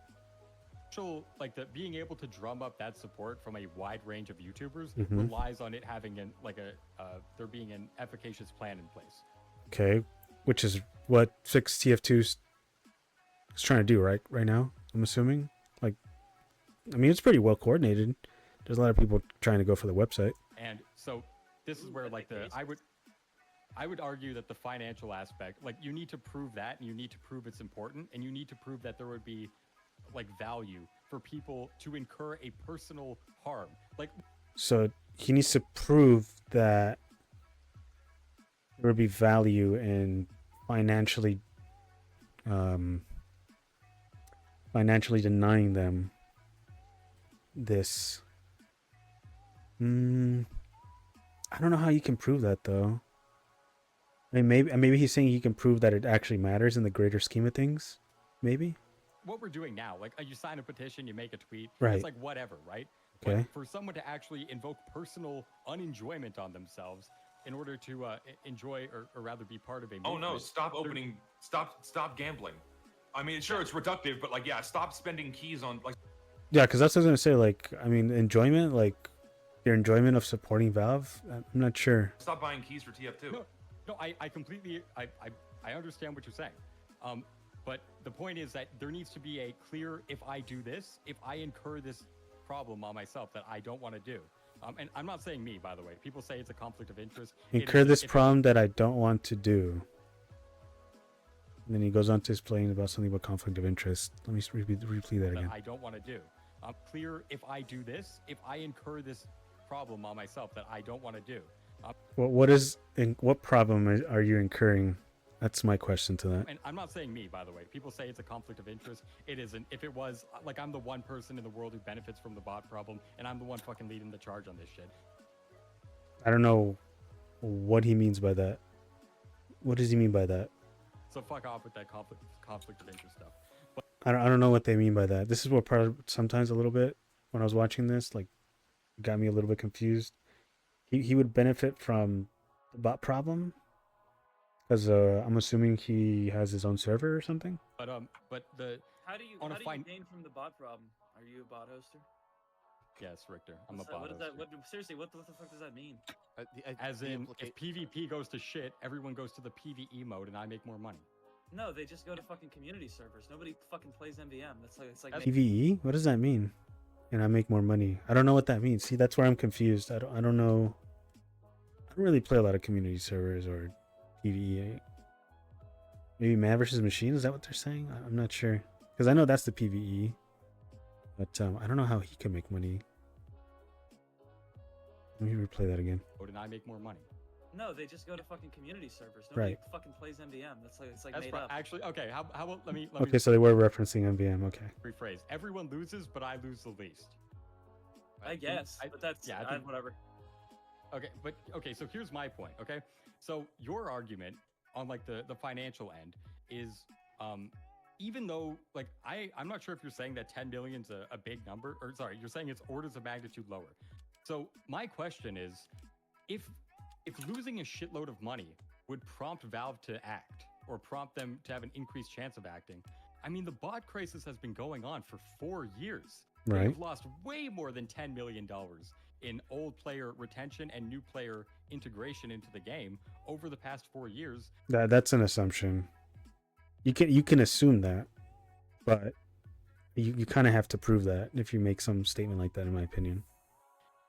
Like being able to drum up that support from a wide range of YouTubers Mhm. relies on it having there being an efficacious plan in place. Okay, which is what Fix TF2's is trying to do right now. I'm assuming. Like, I mean, it's pretty well coordinated. There's a lot of people trying to go for the website. And so this is where like I would argue that the financial aspect, like you need to prove that, and you need to prove it's important, and you need to prove that there would be like value for people to incur a personal harm. Like, so he needs to prove that there would be value in financially denying them this. I don't know how you can prove that though. I mean, maybe he's saying he can prove that it actually matters in the greater scheme of things. Maybe. What we're doing now, like you sign a petition, you make a tweet, right? It's like whatever, right? Okay. But for someone to actually invoke personal unenjoyment on themselves in order to enjoy or rather be part of a movement. Oh no! Stop gambling. I mean, sure, it's reductive, but like, yeah, stop spending keys on like. Yeah, because that's what I was gonna say. Like, I mean, enjoyment, like your enjoyment of supporting Valve. I'm not sure. Stop buying keys for TF2. No, I completely I understand what you're saying. But the point is that there needs to be a clear, if I do this, if I incur this problem on myself that I don't want to do. And I'm not saying me, by the way. People say it's a conflict of interest. Incur this problem that I don't want to do. And then he goes on to explain about something about conflict of interest. Let me replay that again. I don't want to do. Clear, if I do this, if I incur this problem on myself that I don't want to do. Well, what problem are you incurring? That's my question to that. And I'm not saying me, by the way. People say it's a conflict of interest. It isn't. If it was, like, I'm the one person in the world who benefits from the bot problem, and I'm the one fucking leading the charge on this shit. I don't know what he means by that. What does he mean by that? So fuck off with that conflict of interest stuff. But I don't know what they mean by that. This is what sometimes a little bit when I was watching this, like, got me a little bit confused. He would benefit from the bot problem because I'm assuming he has his own server or something. But the How do you gain from the bot problem? Are you a bot hoster? Yes, Richter. I'm What's a bot. What does that? Seriously, what the fuck does that mean? As in, if PvP goes to shit, everyone goes to the PvE mode, and I make more money. No, they just go to fucking community servers. Nobody fucking plays MVM. It's like PvE? What does that mean? And I make more money. I don't know what that means. See, that's where I'm confused. I don't know. I don't really play a lot of community servers or PvE. Maybe man versus machine? Is that what they're saying? I'm not sure. Because I know that's the PvE. But I don't know how he can make money. Let me replay that again. And I make more money. No, they just go to fucking community servers. Nobody fucking plays MVM. That's made up. Actually, okay. How about let me. Okay, so they were referencing MVM. Okay. Rephrase. Everyone loses, but I lose the least. I guess, but that's whatever. Okay, but okay. So here's my point. Okay, so your argument on like the financial end is, even though like I'm not sure if you're saying that 10 million's a big number, or sorry, you're saying it's orders of magnitude lower. So my question is, if losing a shitload of money would prompt Valve to act or prompt them to have an increased chance of acting, I mean, the bot crisis has been going on for 4 years. Right. They've lost way more than $10 million in old player retention and new player integration into the game over the past 4 years. That's an assumption. You can assume that, but you kind of have to prove that if you make some statement like that, in my opinion.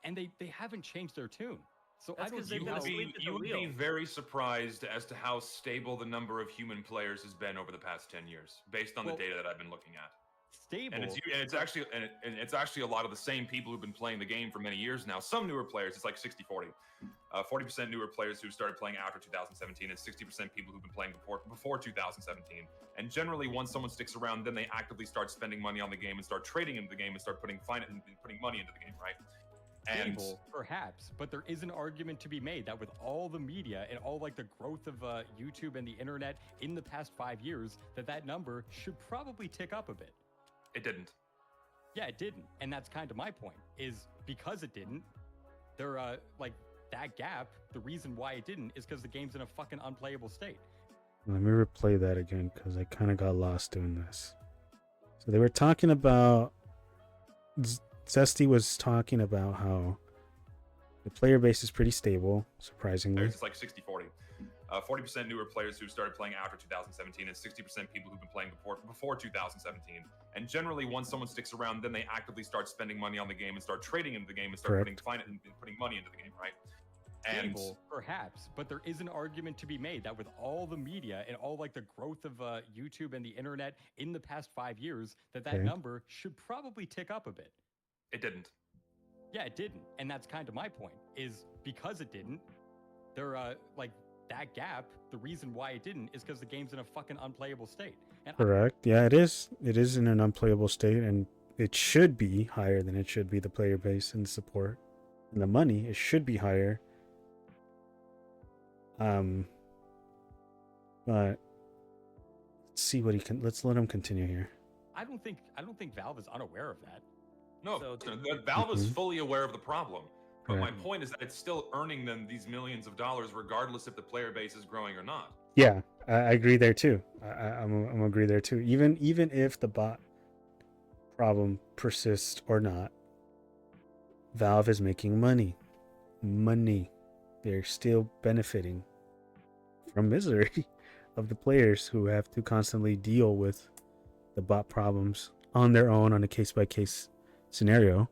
And they haven't changed their tune. So That's I don't. You would be very surprised as to how stable the number of human players has been over the past 10 years, based on the data that I've been looking at. Stable. And it's actually a lot of the same people who've been playing the game for many years now. Some newer players, it's like 60-40. 40% newer players who started playing after 2017, and 60% people who've been playing before 2017. And generally, once someone sticks around, then they actively start spending money on the game and start trading into the game and start putting money into the game, right? Stable, perhaps, but there is an argument to be made that with all the media and all like the growth of YouTube and the internet in the past 5 years, that number should probably tick up a bit. It didn't. Yeah, it didn't, and that's kind of my point. Is because it didn't, there like that gap. The reason why it didn't is because the game's in a fucking unplayable state. Let me replay that again because I kind of got lost doing this. So they were talking about. Zesty was talking about how the player base is pretty stable, surprisingly. It's like 60-40. 40% newer players who started playing after 2017, and 60% people who've been playing before 2017. And generally, once someone sticks around, then they actively start spending money on the game and start trading into the game and start putting money into the game, right? And stable, perhaps, but there is an argument to be made that with all the media and all like the growth of YouTube and the internet in the past 5 years, that number should probably tick up a bit. It didn't. Yeah, it didn't, and that's kind of my point. Is because it didn't, there like that gap. The reason why it didn't is because the game's in a fucking unplayable state. And correct. Yeah, it is. It is in an unplayable state, and it should be higher than it should be. The player base and support and the money, it should be higher. But let's see what he can. Let's let him continue here. I don't think Valve is unaware of that. No, Valve is fully aware of the problem. But my point is that it's still earning them these millions of dollars, regardless if the player base is growing or not. Yeah, I agree there too. I'm agree there too. Even if the bot problem persists or not, Valve is making money. They're still benefiting. from misery of the players who have to constantly deal with the bot problems on their own on a case by case scenario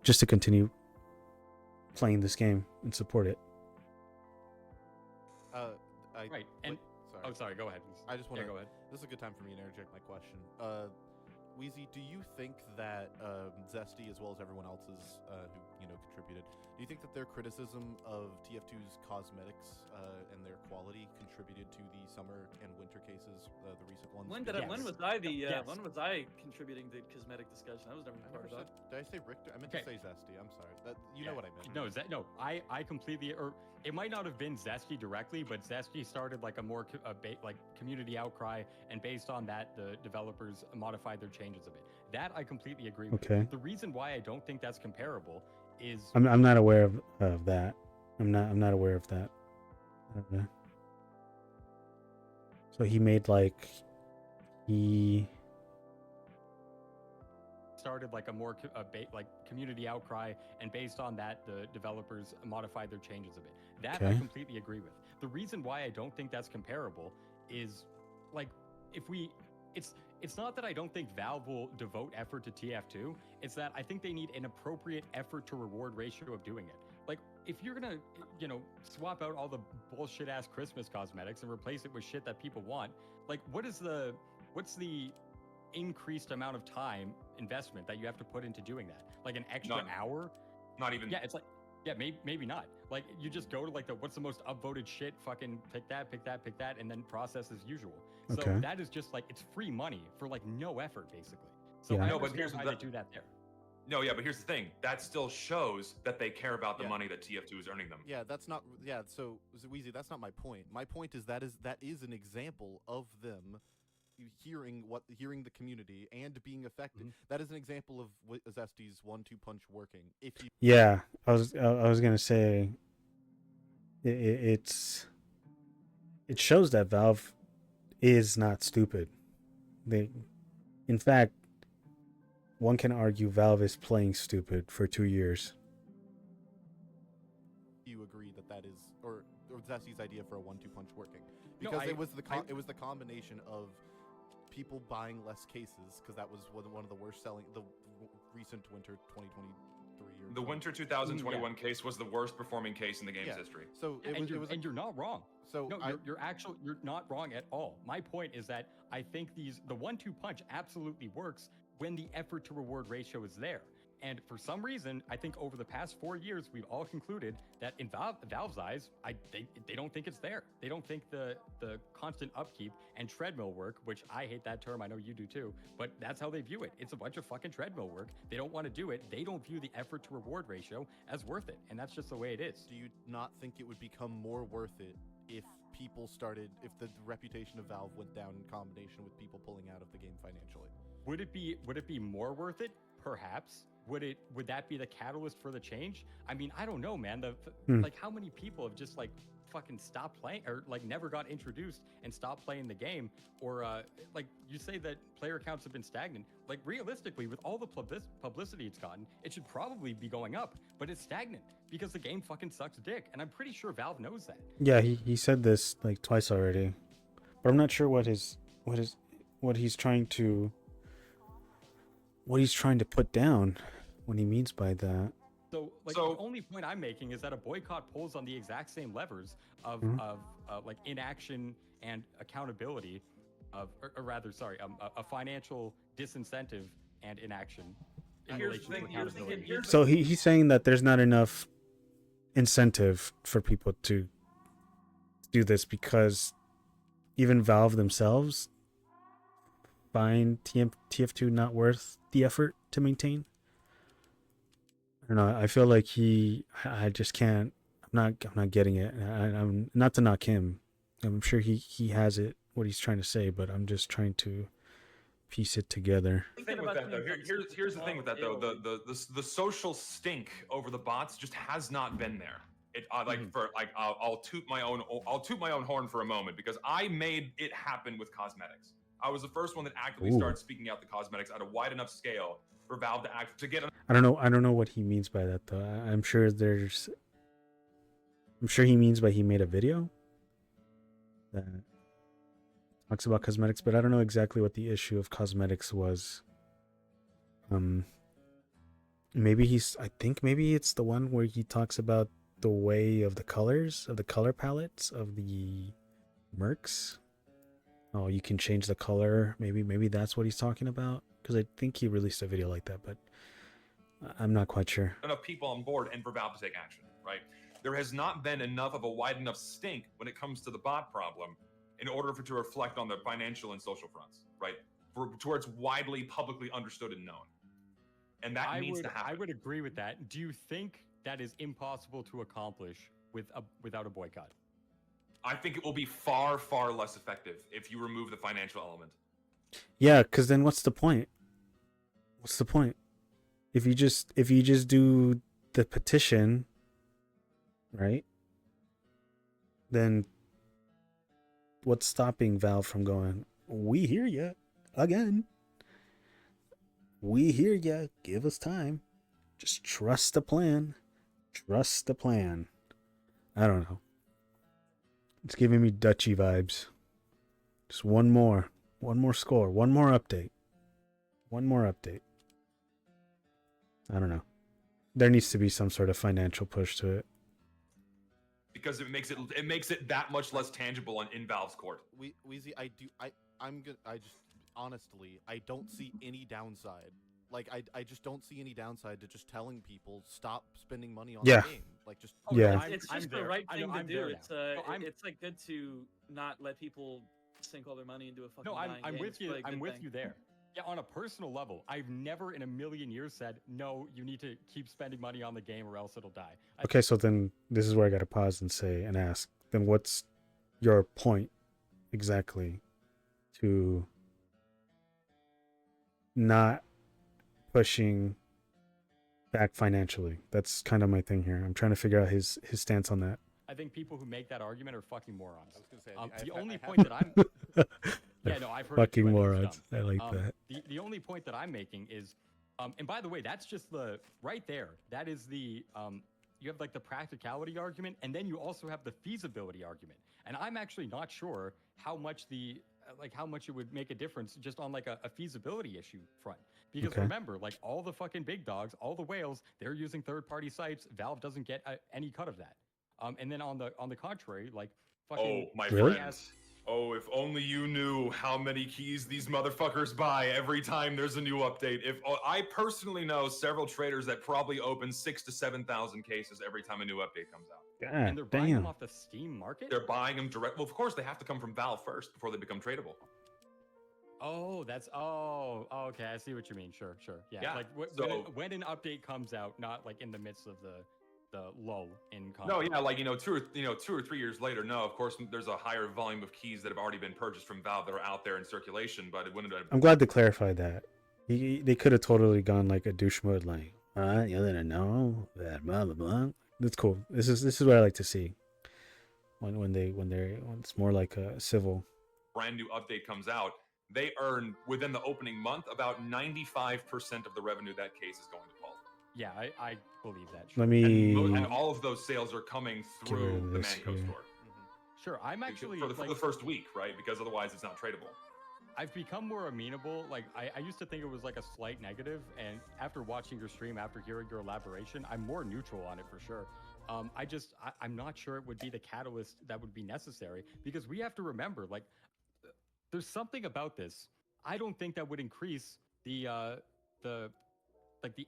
just to continue playing this game and support it. Right, and sorry. oh, sorry, go ahead. I just want to go ahead. This is a good time for me to interject my question. Wheezy, do you think that Zesty, as well as everyone else's who contributed, do you think that their criticism of TF2's cosmetics and their quality contributed to the summer and winter cases, the recent ones? When Yes. when was I contributing to cosmetic discussion? I was never part of that. Did I say Richter? I meant to say Zesty. I'm sorry. You know what I meant. No, I completely, or it might not have been Zesty directly, but Zesty started like a more like community outcry, and based on that, the developers modified their changes a bit. That I completely agree with. Okay. The reason why I don't think that's comparable is I'm not aware of that. I'm not aware of that. So he made he started like a more like community outcry, and based on that, the developers modified their changes a bit. That I Okay. completely agree with. The reason why I don't think that's comparable is like it's not that I don't think Valve will devote effort to TF2. It's that I think they need an appropriate effort to reward ratio of doing it. Like, if you're gonna, swap out all the bullshit ass Christmas cosmetics and replace it with shit that people want, like, what's the increased amount of time investment that you have to put into doing that? Like an extra hour? Not even. Yeah, it's like, yeah, maybe not. Like, you just go to like what's the most upvoted shit, fucking pick that, and then process as usual. So Okay. that is just like, it's free money for like no effort, basically. So Yeah. I No, but understand here's why the- they do that there. No, yeah, but here's the thing. That still shows that they care about the Yeah. money that TF2 is earning them. Yeah, that's not. Yeah, so Weezy, that's not my point. My point is that is an example of them hearing the community and being affected. That is an example of Zesty's 1-2 punch working. If you Yeah, I was gonna say it shows that Valve is not stupid. In fact, one can argue Valve is playing stupid for 2 years. you agree that is or Zesty's idea for a 1-2 punch working, No, because I- it was the combination of people buying less cases, because that was one of the worst selling, the recent winter 2023 or The winter 2021 case was the worst performing case in the game's history. So And you're not wrong. So No, you're not wrong at all. My point is that I think the 1-2 punch absolutely works when the effort to reward ratio is there. And for some reason, I think over the past 4 years, we've all concluded that in Valve's eyes, they don't think it's there. They don't think the constant upkeep and treadmill work, which I hate that term, I know you do too, but that's how they view it. It's a bunch of fucking treadmill work. They don't want to do it. They don't view the effort to reward ratio as worth it. And that's just the way it is. do you not think it would become more worth it if the reputation of Valve went down in combination with people pulling out of the game financially? Would it be more worth it? Perhaps. Would that be the catalyst for the change? I mean, I don't know, man. Like, how many people have just like fucking stopped playing, or like never got introduced and stopped playing the game? Or like, you say that player counts have been stagnant. Like, realistically, with all the publicity it's gotten, it should probably be going up, but it's stagnant because the game fucking sucks dick, and I'm pretty sure Valve knows that. Yeah, he said this like twice already, but I'm not sure what he's trying to put down, what he means by that. So, like, So- the only point I'm making is that a boycott pulls on the exact same levers of like inaction and accountability, or rather, sorry, a financial disincentive and inaction in Here's relation the to thing, here's the thing, accountability. here's- So he's saying that there's not enough incentive for people to do this because even Valve themselves find TF2 not worth the effort to maintain. I don't know. I feel like I just can't. I'm not getting it. I'm not to knock him. I'm sure he has it, what he's trying to say, but I'm just trying to piece it together. The thing with that though, here's the thing with that though, the social stink over the bots just has not been there. I'll toot my own horn for a moment, because I made it happen with cosmetics. I was the first one that actively started speaking out the cosmetics at a wide enough scale for Valve to get. I don't know what he means by that though. I'm sure he means by he made a video. that talks about cosmetics, but I don't know exactly what the issue of cosmetics was. Maybe I think maybe it's the one where he talks about the way of the colors, of the color palettes of the mercs. Oh, you can change the color. Maybe that's what he's talking about. Because I think he released a video like that, but I'm not quite sure. Enough people on board and for Valve to take action, right? There has not been enough of a wide enough stink when it comes to the bot problem in order for it to reflect on the financial and social fronts, right? To where it's widely publicly understood and known. And that needs to happen. I would agree with that. Do you think that is impossible to accomplish without a boycott? I think it will be far, far less effective if you remove the financial element. Yeah, because then what's the point? What's the point? If you just do the petition, right? Then what's stopping Valve from going, we hear ya again. We hear ya. Give us time. Just trust the plan. Trust the plan. I don't know. It's giving me Dutchy vibes. Just one more score, one more update. One more update. I don't know. There needs to be some sort of financial push to it. Because it makes it that much less tangible in Valve's court. Weezy, I just honestly, I don't see any downside. Like, I just don't see any downside to just telling people stop spending money on the game. Like, just It's just the right thing to do. It's like good to not let people sink all their money into a fucking. No, I'm with you. I'm with thing. you there. Yeah, on a personal level, I've never in a million years said, no, you need to keep spending money on the game or else it'll die. Okay, so then this is where I got to pause and say and ask, then what's your point exactly to not pushing back financially? That's kind of my thing here. I'm trying to figure out his stance on that. I think people who make that argument are fucking morons. I was gonna say, the only point that I'm yeah, no, I've heard fucking it too, morons. I like that. The only point that I'm making is, and by the way, that's just the right there. That is the you have like the practicality argument, and then you also have the feasibility argument. And I'm actually not sure how much how much it would make a difference just on like a feasibility issue front. Because remember, like all the fucking big dogs, all the whales, they're using third-party sites. Valve doesn't get any cut of that. And then on the contrary, like fucking friends. Oh, if only you knew how many keys these motherfuckers buy every time there's a new update. If I personally know several traders that probably open 6,000 to 7,000 cases every time a new update comes out. God, and they're buying them off the Steam market? They're buying them direct. Well, of course, they have to come from Valve first before they become tradable. Oh, okay. I see what you mean. Sure. Yeah. Like when an update comes out, not like in the midst of the lull in content. No, yeah, like 2 or 3 years later. No, of course, there's a higher volume of keys that have already been purchased from Valve that are out there in circulation. But it wouldn't have. I'm glad to clarify that. They could have totally gone like a douche mode, like, you didn't know that, blah blah blah. That's cool. This is what I like to see. When it's more like a civil. Brand new update comes out, they earn within the opening month about 95% of the revenue that case is going to pull. Yeah, I believe that. Let me. And all of those sales are coming through the Manco store. Sure, I'm actually for the first week, right? Because otherwise it's not tradable. I've become more amenable. Like I used to think it was like a slight negative, and after watching your stream, after hearing your elaboration, I'm more neutral on it for sure. I'm not sure it would be the catalyst that would be necessary, because we have to remember, like, there's something about this. I don't think that would increase the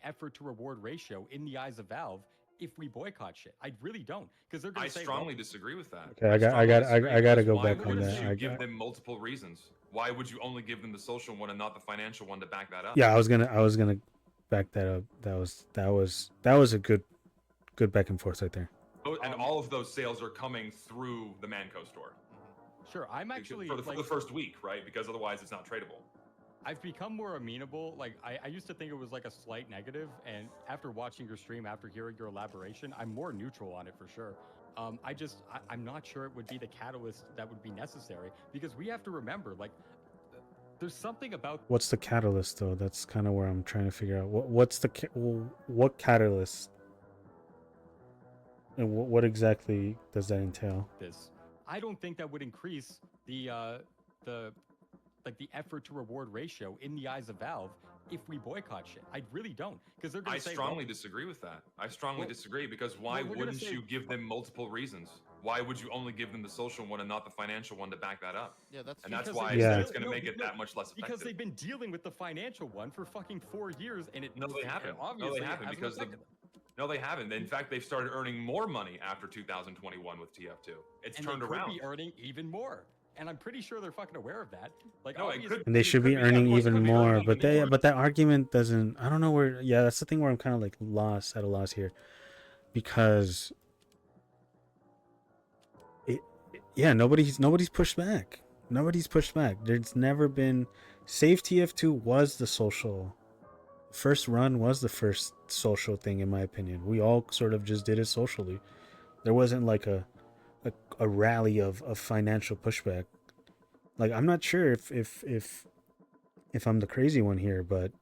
effort to reward ratio in the eyes of Valve if we boycott shit. I really don't, because they're going to say. I strongly disagree with that. Okay, I got to go back on that. Why would you give them multiple reasons? Why would you only give them the social one and not the financial one to back that up? Yeah, I was gonna back that up. That was a good back and forth right there. And all of those sales are coming through the Manco store. Sure, I'm actually for the first week, right? Because otherwise it's not tradable. I've become more amenable. Like I used to think it was like a slight negative, and after watching your stream, after hearing your elaboration, I'm more neutral on it for sure. I'm not sure it would be the catalyst that would be necessary, because we have to remember, like, there's something about. What's the catalyst though? That's kind of where I'm trying to figure out what catalyst, and what exactly does that entail? I don't think that would increase the effort to reward ratio in the eyes of Valve if we boycott shit. I really don't, because they're going I to say. strongly disagree with that. I strongly disagree because why wouldn't you give them multiple reasons? Why would you only give them the social one and not the financial one to back that up? Yeah, And that's because why Yeah. it's going to make it that much less effective. Because they've been dealing with the financial one for fucking 4 years, and it No, they haven't. Obviously, No, they haven't because no, they haven't. In fact, they've started earning more money after 2021 with TF2. It's turned around. They could be earning even more, and I'm pretty sure they're fucking aware of that. Like, No, it could, And they should be earning even more, but that argument doesn't. I don't know where. Yeah, that's the thing where I'm kind of like at a loss here, because nobody's pushed back. Nobody's pushed back. There's never been. Save TF2 was the social. First run was the first social thing, in my opinion. We all sort of just did it socially. There wasn't like a rally of financial pushback. Like, I'm not sure if I'm the crazy one here, but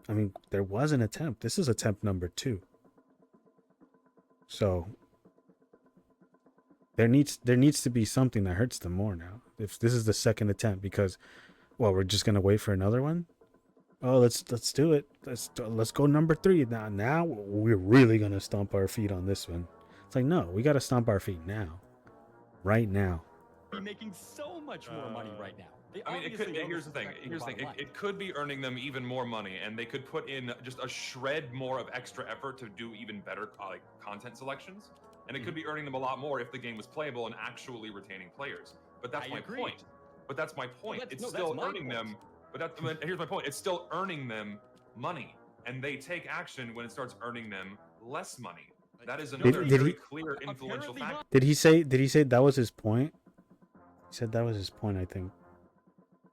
I mean, there was an attempt. This is attempt number 2. So there needs to be something that hurts them more now. If this is the second attempt, because, well, we're just gonna wait for another one. Oh, let's do it. Let's go number 3 now. Now we're really gonna stomp our feet on this one. It's like, no, we gotta stomp our feet now, right now. Be making so much more money right now. I mean, here's the thing. It could be earning them even more money, and they could put in just a shred more of extra effort to do even better like content selections, and it could be earning them a lot more if the game was playable and actually retaining players. But that's my point. But that's my point. It's still earning them. But here's my point. It's still earning them money, and they take action when it starts earning them less money. That is another very clear influential factor. Did he say that was his point? He said that was his point, I think.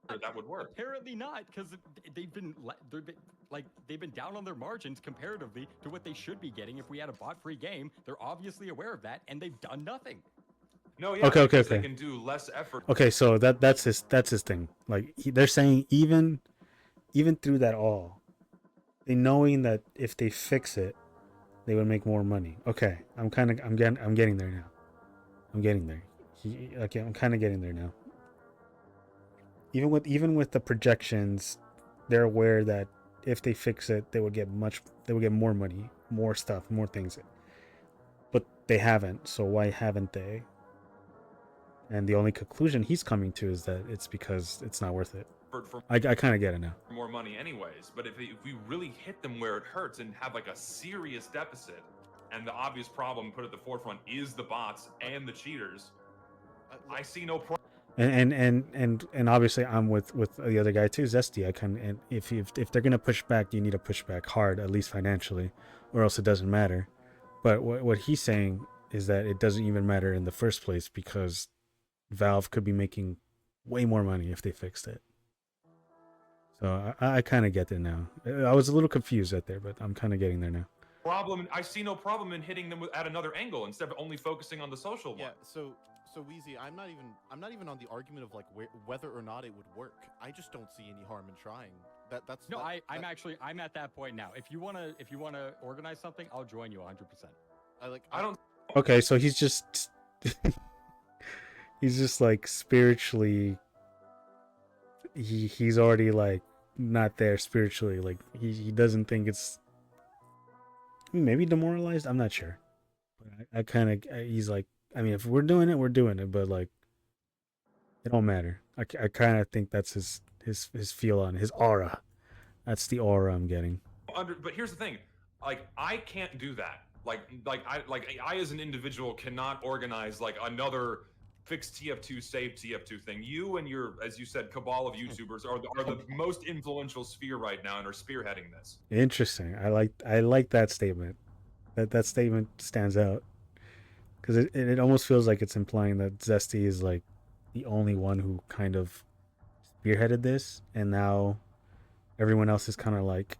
That would work. Apparently not, because they've been down on their margins comparatively to what they should be getting if we had a bot-free game. They're obviously aware of that, and they've done nothing. No, yeah, okay. They can do less effort. Okay, so that's his thing. Like, they're saying even through that all, they knowing that if they fix it, they would make more money. Okay, I'm getting there now. I'm getting there. I'm kind of getting there now. Even with the projections, they're aware that if they fix it, they would get more money, more stuff, more things. But they haven't. So why haven't they? And the only conclusion he's coming to is that it's because it's not worth it. I kind of get it now. More money anyways, but if we really hit them where it hurts and have like a serious deficit, and the obvious problem put at the forefront is the bots and the cheaters, I see no problem. And obviously I'm with the other guy too, Zesty. And if they're gonna push back, you need to push back hard, at least financially, or else it doesn't matter. But what he's saying is that it doesn't even matter in the first place because Valve could be making way more money if they fixed it. So I kind of get it now. I was a little confused out there, but I'm kind of getting there now. I see no problem in hitting them at another angle instead of only focusing on the social one. Yeah, so Weezy, I'm not even on the argument of like whether or not it would work. I just don't see any harm in trying. I'm at that point now. If you wanna organize something, I'll join you 100%. I don't. Okay, so he's just he's just like spiritually. He's already like not there spiritually. Like he doesn't think it's. Maybe demoralized. I'm not sure. I kind of. He's like. I mean, if we're doing it, we're doing it. But like, it don't matter. I kind of think that's his feel on his aura. That's the aura I'm getting. But here's the thing. Like, I can't do that. I as an individual cannot organize like another fix TF2, save TF2 thing. You and your, as you said, cabal of YouTubers are the most influential sphere right now and are spearheading this. Interesting. I like that statement. That statement stands out. Because it almost feels like it's implying that Zesty is like the only one who kind of spearheaded this, and now everyone else is kind of like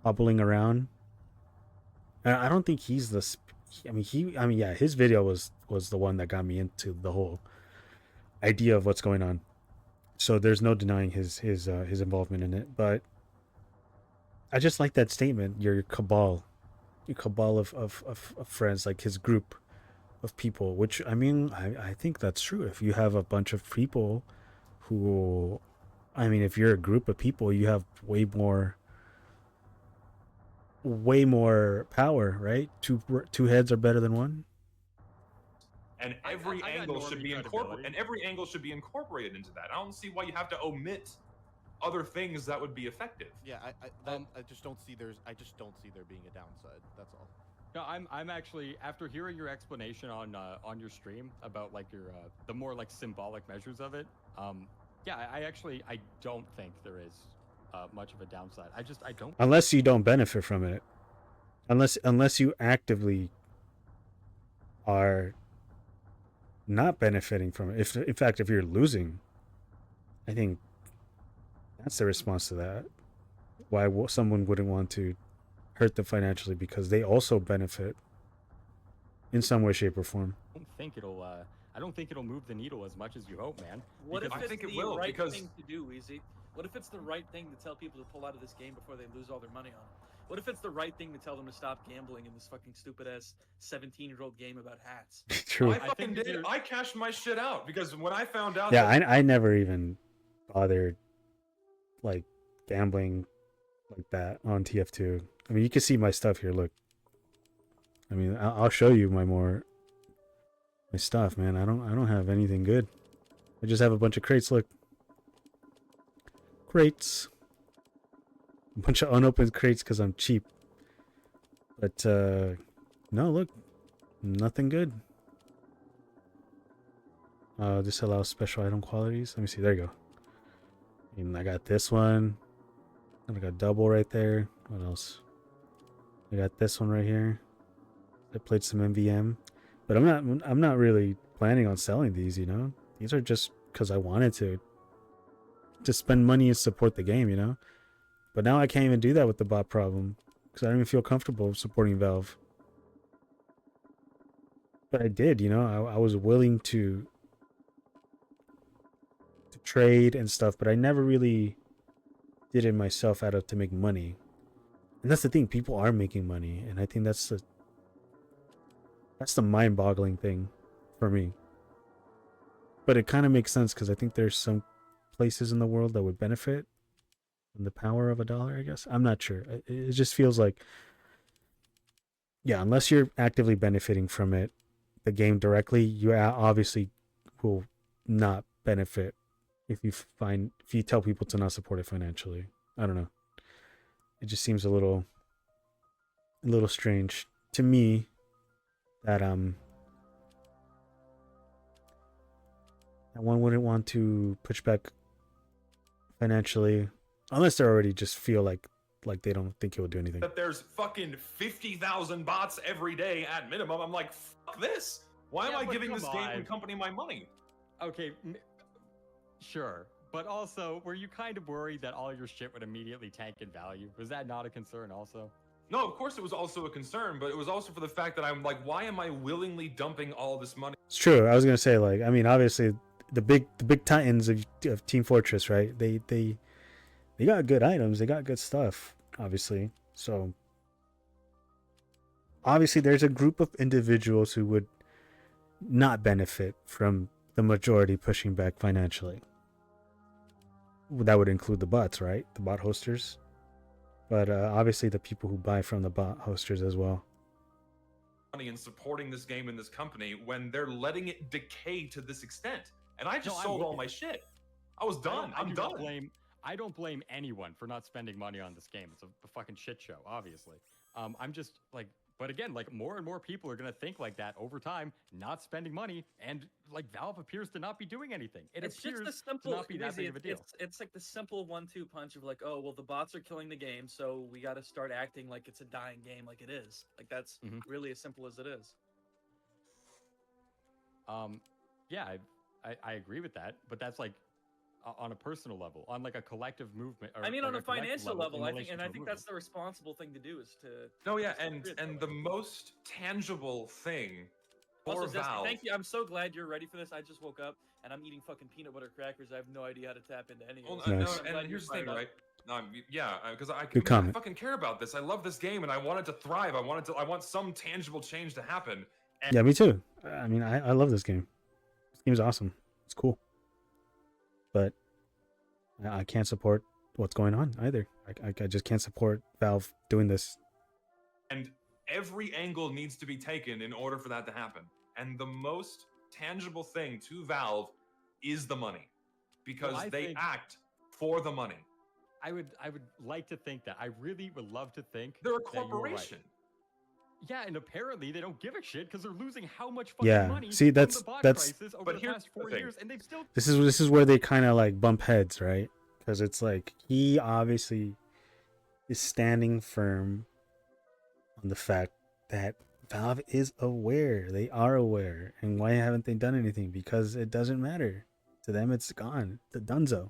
hobbling around. And I don't think he's the. Yeah, his video was the one that got me into the whole idea of what's going on. So there's no denying his involvement in it. But I just like that statement. Your cabal of friends, like his group. of people, which I mean, I think that's true. If you have a bunch of people who, I mean, if you're a group of people, you have way more power, right? Two heads are better than one. And I got angle should normie be credibility. every angle should be incorporated into that. I don't see why you have to omit other things that would be effective. Yeah, I just don't see there being a downside. That's all. No, I'm actually, after hearing your explanation on your stream about like your the more like symbolic measures of it, yeah, I don't think there is much of a downside. I don't. Unless you don't benefit from it, unless you actively are not benefiting from it. If in fact if you're losing, I think that's the response to that. Why someone wouldn't want to hurt them financially because they also benefit in some way, shape, or form. I don't think it'll move the needle as much as you hope, man. What if Because I it's think it the will, right because- thing to do, Easy? What if it's the right thing to tell people to pull out of this game before they lose all their money on it? What if it's the right thing to tell them to stop gambling in this fucking stupid ass 17-year-old game about hats? True. I fucking think did. I cashed my shit out because when I found out. Yeah, that, I never even bothered like gambling like that on TF2. I mean, you can see my stuff here. Look, I mean, I'll show you my stuff, man. I don't have anything good. I just have a bunch of crates. Look, crates, a bunch of unopened crates because I'm cheap. But no, look, nothing good. This allows special item qualities. Let me see. There you go. And I got this one. And I got double right there. What else? I got this one right here. I played some MVM, but I'm not really planning on selling these. You know, these are just because I wanted to spend money and support the game. You know, but now I can't even do that with the bot problem because I don't even feel comfortable supporting Valve. But I did. You know, I was willing to trade and stuff, but I never really did it myself out of to make money. And that's the thing, people are making money, and I think that's the mind-boggling thing for me. But it kind of makes sense because I think there's some places in the world that would benefit from the power of a dollar, I guess. I'm not sure. It just feels like, yeah, unless you're actively benefiting from it, the game directly, you obviously will not benefit if you tell people to not support it financially. I don't know. It just seems a little strange to me that one wouldn't want to push back financially unless they already just feel like they don't think it will do anything. that there's fucking 50,000 bots every day at minimum. I'm like, fuck this. Why am Yeah, I but giving this come game on. and company my money? Okay, sure. But also, were you kind of worried that all your shit would immediately tank in value? Was that not a concern also? No, of course it was also a concern, but it was also for the fact that I'm like, why am I willingly dumping all this money? It's true. I was gonna say, like, I mean, obviously the big titans of Team Fortress, right? They got good items, they got good stuff, obviously. So obviously there's a group of individuals who would not benefit from the majority pushing back financially. That would include the bots, right? The bot hosters. But obviously the people who buy from the bot hosters as well. Money and supporting this game and this company when they're letting it decay to this extent. And I just No, I'm sold with all you. my shit. I was done. I'm done. I don't blame anyone for not spending money on this game. It's a fucking shit show, obviously. I'm just like, but again, like more and more people are gonna think like that over time, not spending money, and like Valve appears to not be doing anything. It's just appears the simple, to not be that Weezy, big of a deal. it's like the simple 1-2 punch of like, oh well, the bots are killing the game, so we got to start acting like it's a dying game, like it is. Like that's really as simple as it is. Yeah, I agree with that, but that's like on a personal level, on like a collective movement. Or, I mean, like on a collective financial level, in I think, relation and to I a think movement. that's the responsible thing to do is to. No, yeah, to and support it that the way. most tangible thing for Also, Zesty, Valve. thank you. I'm so glad you're ready for this. I just woke up and I'm eating fucking peanut butter crackers. I have no idea how to tap into any of Well, this. Nice. I'm no, glad and you're here's the thing, fired up. right? Yeah, because I Good comment. fucking care about this. I love this game, and I want it to thrive. I want some tangible change to happen. Yeah, me too. I mean, I love this game. This game's awesome. It's cool. But I can't support what's going on either. I just can't support Valve doing this. And every angle needs to be taken in order for that to happen. And the most tangible thing to Valve is the money, because they act for the money. I would like to think that. I really would love to think they're a that you were right. corporation. Yeah, and apparently they don't give a shit because they're losing how much fucking money See, from that's the bot that's prices over the past 4 thing. years, and they've still. This is where they kind of like bump heads, right? Because it's like he obviously is standing firm on the fact that Valve is aware. They are aware. And why haven't they done anything? Because it doesn't matter. To them, it's gone. The dunzo.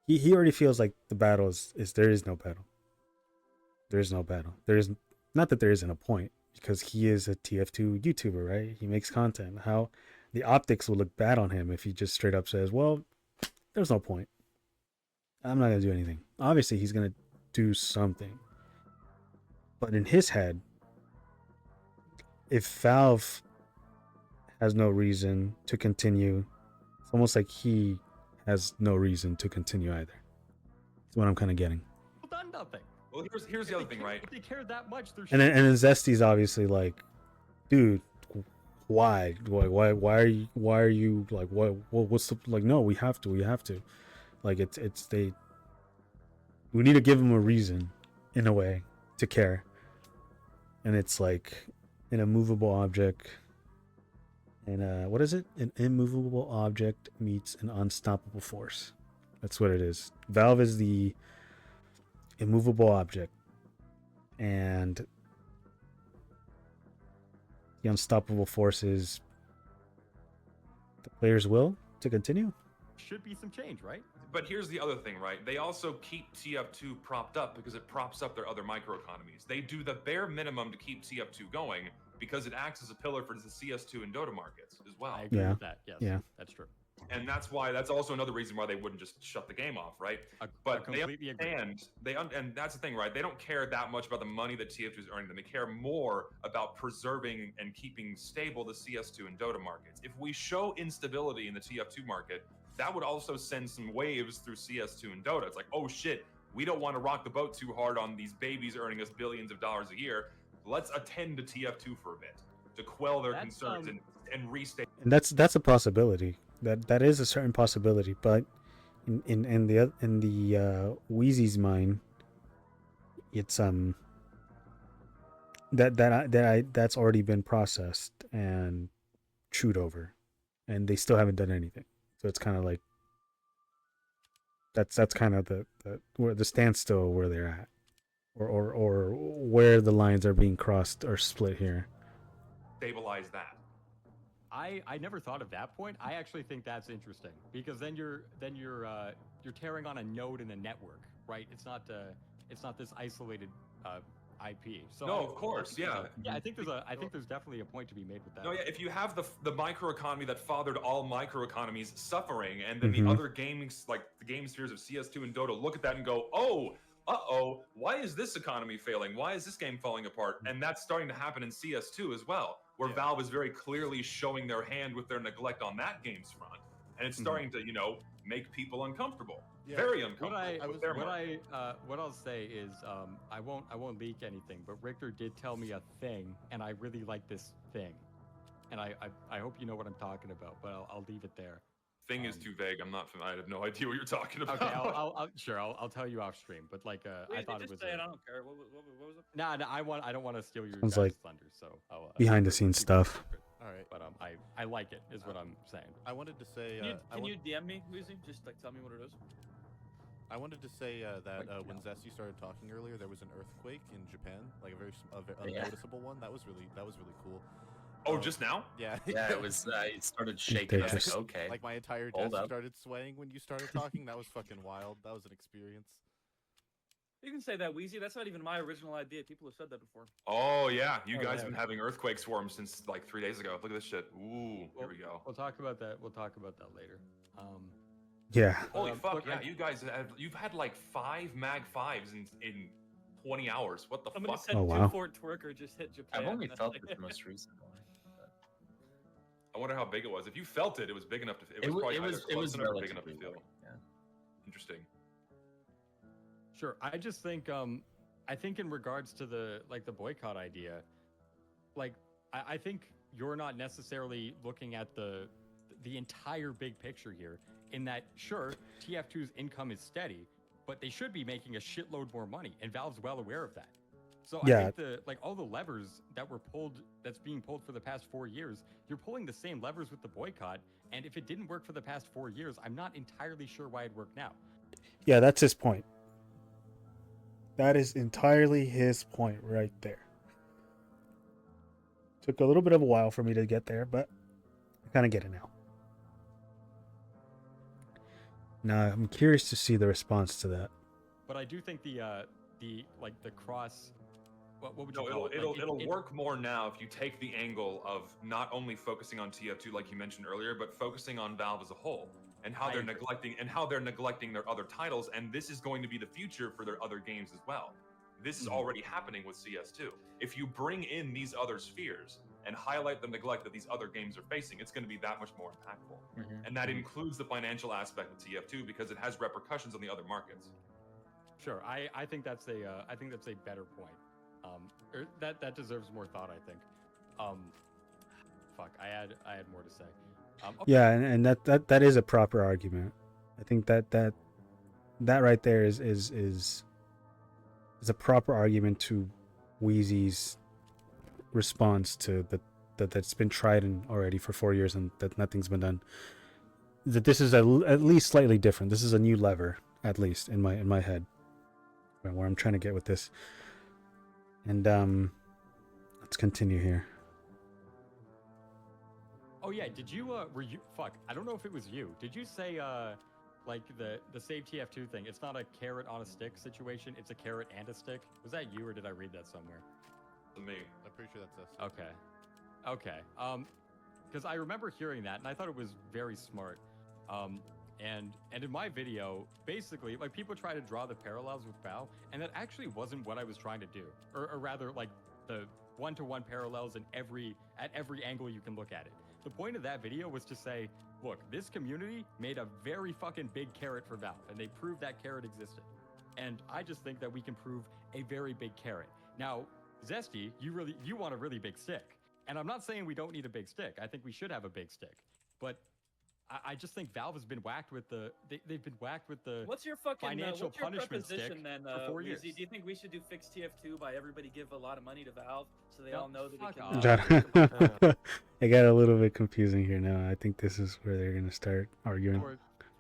He already feels like the battle is there is no battle. There is no battle. There is not that there isn't a point, because he is a TF2 YouTuber, right? He makes content. How the optics will look bad on him if he just straight up says, well, there's no point. I'm not going to do anything. Obviously, he's going to do something. But in his head, if Valve has no reason to continue, it's almost like he has no reason to continue either. That's what I'm kind of getting. Done nothing. Well, here's the other thing, right? If they care that much, they're. And then Zesty's obviously like, dude, why are you like, what's the, like, no, we have to, like, we need to give him a reason in a way to care. And it's like an immovable object, and what is it? An immovable object meets an unstoppable force. That's what it is. Valve is the immovable object, and the unstoppable force is the player's will to continue. Should be some change, right? But here's the other thing, right? They also keep TF2 propped up because it props up their other microeconomies. They do the bare minimum to keep TF2 going because it acts as a pillar for the CS2 and Dota markets as well. I agree with that. Yes, that's true. And that's also another reason why they wouldn't just shut the game off, right? But they understand, and that's the thing, right? They don't care that much about the money that TF2 is earning them. They care more about preserving and keeping stable the CS2 and Dota markets. If we show instability in the TF2 market, that would also send some waves through CS2 and Dota. It's like, oh shit, we don't want to rock the boat too hard on these babies earning us billions of dollars a year. Let's attend to TF2 for a bit to quell their concerns and restate. And that's a possibility. That is a certain possibility, but in the Wheezy's mind, it's that's already been processed and chewed over, and they still haven't done anything. So it's kind of like that's kind of the where the standstill where they're at, or where the lines are being crossed or split here. Stabilize that. I never thought of that point. I actually think that's interesting because then you're tearing on a node in the network, right? It's not this isolated IP. So no, of course, yeah. Yeah, I think there's definitely a point to be made with that. No, yeah, if you have the microeconomy that fathered all microeconomies suffering, and then the other gaming, like the game spheres of CS2 and Dota, look at that and go, why is this economy failing? Why is this game falling apart? And that's starting to happen in CS2 as well, where Valve is very clearly showing their hand with their neglect on that game's front, and it's starting to, make people uncomfortable. Yeah. Very uncomfortable. What I'll say is, I won't leak anything, but Richter did tell me a thing, and I really like this thing, and I hope you know what I'm talking about, but I'll leave it there. Thing is too vague. I have no idea what you're talking about. Okay, I'll tell you off stream, but like I thought it was. Say it, I don't care. What was it? Nah, I don't want to steal your guys' like thunder, so I'll, behind the scenes stuff. All right, but I like it is what I'm saying. I wanted to say. Can you DM me, Wheezy? Just like tell me what it is. I wanted to say that when Zesty started talking earlier, there was an earthquake in Japan, like a very noticeable one. That was really cool. Oh, just now? Yeah. Yeah, it was. It started shaking. I was like, okay. Like my entire desk started swaying when you started talking. That was fucking wild. That was an experience. You can say that, Wheezy. That's not even my original idea. People have said that before. Oh yeah, you guys have been having earthquake swarms since like 3 days ago. Look at this shit. Ooh, here we go. We'll talk about that. We'll talk about that later. Yeah. Holy fuck! Yeah, you've had like 5 Mag 5s in 20 hours. What the Somebody fuck? said Oh, wow. Fort Twerker just hit Japan. I've only That's felt like- it the most recent one. but I wonder how big it was. If you felt it, it was big enough to. It was wa- probably it either was close enough or big enough to relatively feel. light, yeah. Interesting. Sure. I just think I think in regards to the boycott idea, like I think you're not necessarily looking at the entire big picture here. In that, sure, TF2's income is steady, but they should be making a shitload more money, and Valve's well aware of that. So Yeah. I think all the levers that were pulled, that's being pulled for the past 4 years, you're pulling the same levers with the boycott. And if it didn't work for the past 4 years, I'm not entirely sure why it worked now. Yeah, that's his point. That is entirely his point right there. Took a little bit of a while for me to get there, but I kind of get it now. Now I'm curious to see the response to that. But I do think the cross. What would you No, call it? it'll work more now if you take the angle of not only focusing on TF2 like you mentioned earlier, but focusing on Valve as a whole and how I they're agree. neglecting their other titles, and this is going to be the future for their other games as well. This is already happening with CS2. If you bring in these other spheres and highlight the neglect that these other games are facing, it's going to be that much more impactful. And that includes the financial aspect of TF2 because it has repercussions on the other markets. Sure, I think that's a better point. That deserves more thought. I think. Fuck, I had more to say. Okay. Yeah, and that is a proper argument. I think that right there is a proper argument to Wheezy's response to that's been tried already for 4 years and that nothing's been done. That this is at least slightly different. This is a new lever, at least in my head, where I'm trying to get with this. And let's continue here. Oh yeah, did you were you fuck? I don't know if it was you. Did you say like the save TF2 thing? It's not a carrot on a stick situation. It's a carrot and a stick. Was that you or did I read that somewhere? To me, I'm pretty sure that's us. Okay. Because I remember hearing that and I thought it was very smart. And in my video, basically, like people try to draw the parallels with Val, and that actually wasn't what I was trying to do, or rather, like the one-to-one parallels at every angle you can look at it. The point of that video was to say, look, this community made a very fucking big carrot for Valve, and they proved that carrot existed. And I just think that we can prove a very big carrot. Now, Zesty, you want a really big stick. And I'm not saying we don't need a big stick. I think we should have a big stick. But I just think Valve has been whacked with they've been whacked with the What's your fucking financial what's your punishment stick proposition then, for 4 years. Weezy? Do you think we should do fix TF2 by everybody give a lot of money to Valve so they all know that fuck it can? off. It got a little bit confusing here now. I think this is where they're gonna start arguing.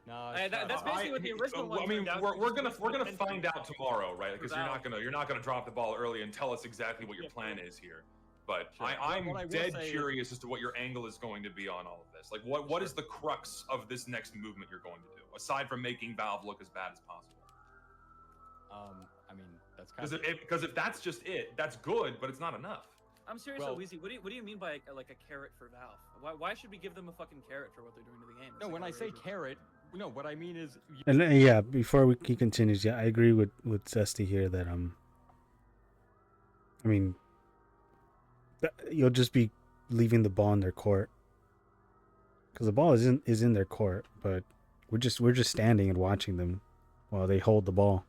No, That's basically what the original one I mean, turned out we're to. gonna Just find out tomorrow, right? Because you're not gonna drop the ball early and tell us exactly what your plan is here. But Sure. I'm What I will dead say- curious as to what your angle is going to be on all of this. Like, what is the crux of this next movement you're going to do, aside from making Valve look as bad as possible? I mean, that's kind of Because if that's just it, that's good, but it's not enough. I'm serious, Well- though, Weezy. What do you mean by like a carrot for Valve? Why should we give them a fucking carrot for what they're doing to the game? It's no. like When I say outrageous. carrot, no, what I mean is And yeah, before he continues, yeah, I agree with Zesty here that I mean, you'll just be leaving the ball in their court because the ball is in their court, but we're just standing and watching them while they hold the ball.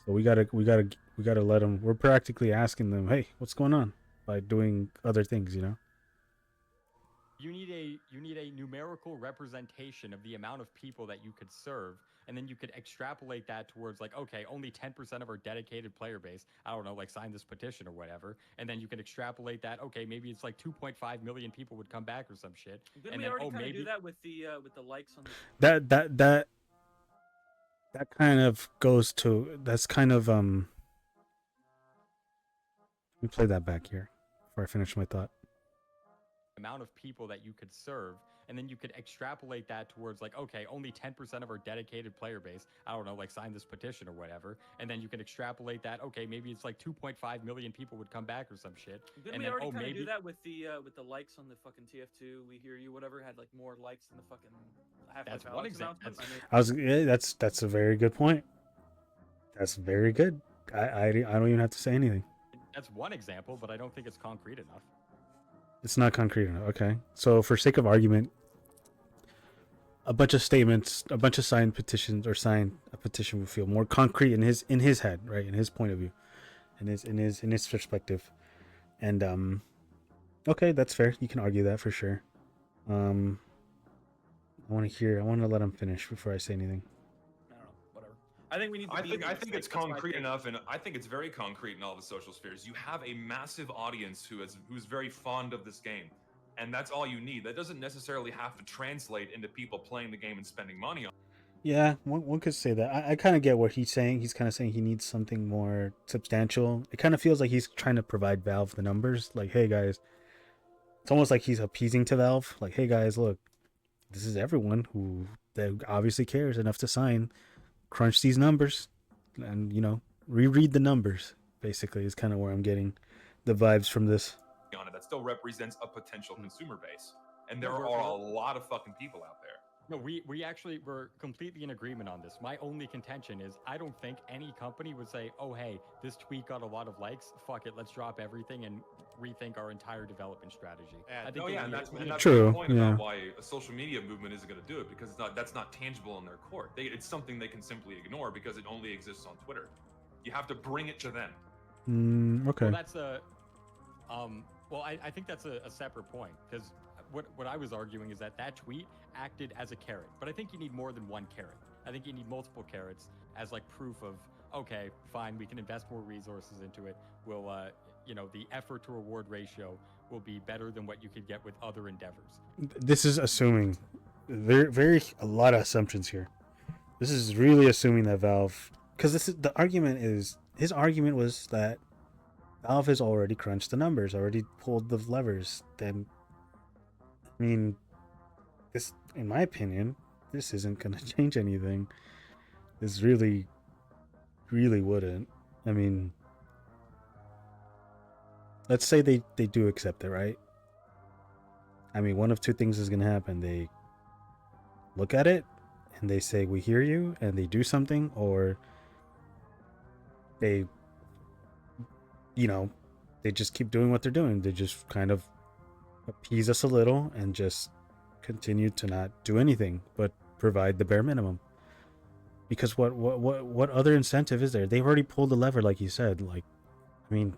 So we gotta let them. We're practically asking them, hey, what's going on, by doing other things, you know. you need a numerical representation of the amount of people that you could serve, and then you could extrapolate that towards like, okay, only 10% of our dedicated player base, I don't know, like sign this petition or whatever, and then you can extrapolate that, okay, maybe it's like 2.5 million people would come back or some shit. Didn't and we then, already oh, kind of maybe do that with the likes on the? That kind of goes to, that's kind of let me play that back here before I finish my thought. amount of people that you could serve, and then you could extrapolate that towards like, okay, only 10% of our dedicated player base, I don't know, like sign this petition or whatever, and then you can extrapolate that, okay, maybe it's like 2.5 million people would come back or some shit. Didn't and we then, already oh, kind of maybe do that with the likes on the fucking TF2? We hear you, whatever, had like more likes than the fucking Half-Life That's one Alex example. announcement? I mean, That's a very good point. That's very good. I don't even have to say anything. That's one example, but I don't think it's concrete enough. It's not concrete enough. Okay. So for sake of argument, a bunch of statements, a bunch of signed petitions or sign a petition would feel more concrete in his head, right? In his point of view, in his perspective. And okay, that's fair. You can argue that for sure. I want to let him finish before I say anything. I don't know, whatever. I think we need to I think it's concrete enough, and I think it's very concrete in all the social spheres. You have a massive audience who's very fond of this game, and that's all you need. That doesn't necessarily have to translate into people playing the game and spending money on it. Yeah, one could say that. I kind of get what he's saying. He's kind of saying he needs something more substantial. It kind of feels like he's trying to provide Valve the numbers. Like, hey guys, it's almost like he's appeasing to Valve. Like, hey guys, look, this is everyone who that obviously cares enough to sign. Crunch these numbers, and reread the numbers. Basically, is kind of where I'm getting the vibes from this. On it, that still represents a potential consumer base, and there are a lot of fucking people out there. No, we actually were completely in agreement on this. My only contention is I don't think any company would say, oh, hey, this tweet got a lot of likes. Fuck it, let's drop everything and rethink our entire development strategy. I think that's true. The point about why a social media movement isn't going to do it, because that's not tangible in their court. It's something they can simply ignore because it only exists on Twitter. You have to bring it to them. Okay. Well, that's I think that's a separate point, because what I was arguing is that tweet acted as a carrot, but I think you need more than one carrot. I think you need multiple carrots as like proof of, okay, fine, we can invest more resources into it. We'll, the effort to reward ratio will be better than what you could get with other endeavors. This is assuming a lot of assumptions here. This is really assuming that Valve, because his argument was that Valve has already crunched the numbers, already pulled the levers. Then, I mean, this, in my opinion, this isn't going to change anything. This really, really wouldn't. I mean, let's say they do accept it, right? I mean, one of two things is going to happen. They look at it and they say, we hear you, and they do something, or they just keep doing what they're doing. They just kind of appease us a little and just continue to not do anything but provide the bare minimum. Because what other incentive is there? They've already pulled the lever, like you said. Like, I mean,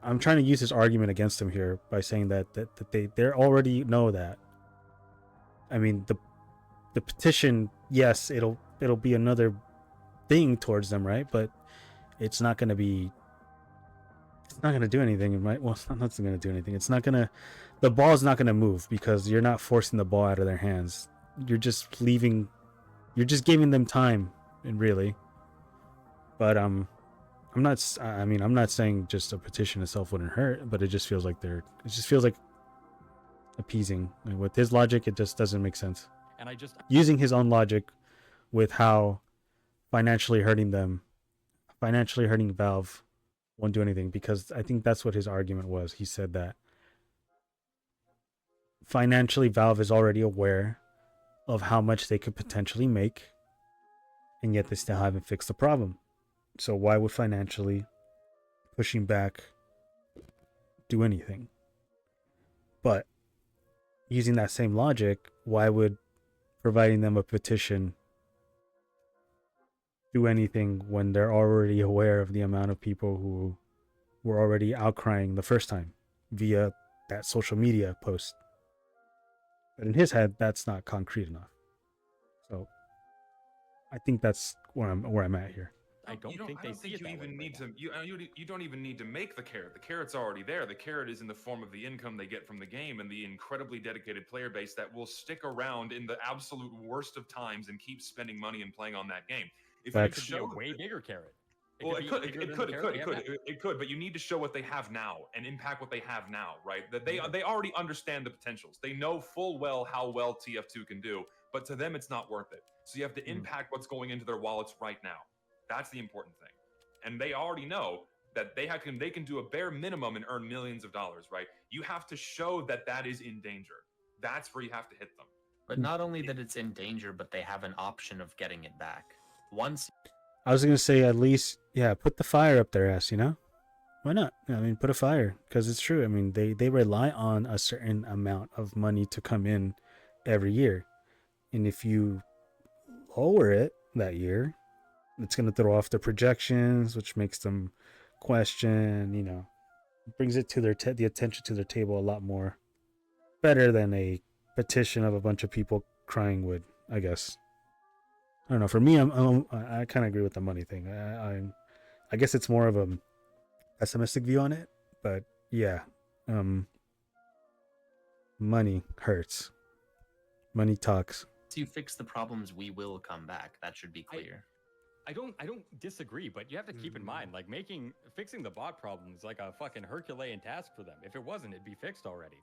I'm trying to use this argument against them here by saying that they already know that. I mean, the petition, yes, it'll be another thing towards them, right? But it's not going to do anything, right? Well, it's not going to do anything. The ball's not going to move because you're not forcing the ball out of their hands. You're just giving them time, and really. But I'm not saying just a petition itself wouldn't hurt, but it just feels like appeasing. And with his logic, it just doesn't make sense. And using his own logic with how financially hurting Valve won't do anything, because I think that's what his argument was. He said that financially Valve is already aware of how much they could potentially make, and yet they still haven't fixed the problem. So why would financially pushing back do anything? But using that same logic, why would providing them a petition do anything when they're already aware of the amount of people who were already outcrying the first time via that social media post? But in his head, that's not concrete enough. So I think that's where I'm at here. I don't think you even need to. You don't even need to make the carrot. The carrot's already there. The carrot is in the form of the income they get from the game and the incredibly dedicated player base that will stick around in the absolute worst of times and keep spending money and playing on that game. If it could be a way bigger carrot. Well, it could, but you need to show what they have now and impact what they have now, right? That they already understand the potentials. They know full well how well TF2 can do, but to them it's not worth it. So you have to impact what's going into their wallets right now. That's the important thing. And they already know that they can do a bare minimum and earn millions of dollars, right? You have to show that is in danger. That's where you have to hit them. But not only that it's in danger, but they have an option of getting it back. I was going to say, at least yeah, put the fire up their ass, Why not? I mean, put a fire, because it's true. I mean, they rely on a certain amount of money to come in every year. And if you lower it that year, it's going to throw off the projections, which makes them question, brings it to the attention to their table a lot more better than a petition of a bunch of people crying would, I guess. I don't know. For me, I kind of agree with the money thing. I guess it's more of a pessimistic view on it, but yeah, money hurts. Money talks. If you fix the problems, we will come back. That should be clear. I don't disagree, but you have to keep in mind, like fixing the bot problem is like a fucking Herculean task for them. If it wasn't, it'd be fixed already.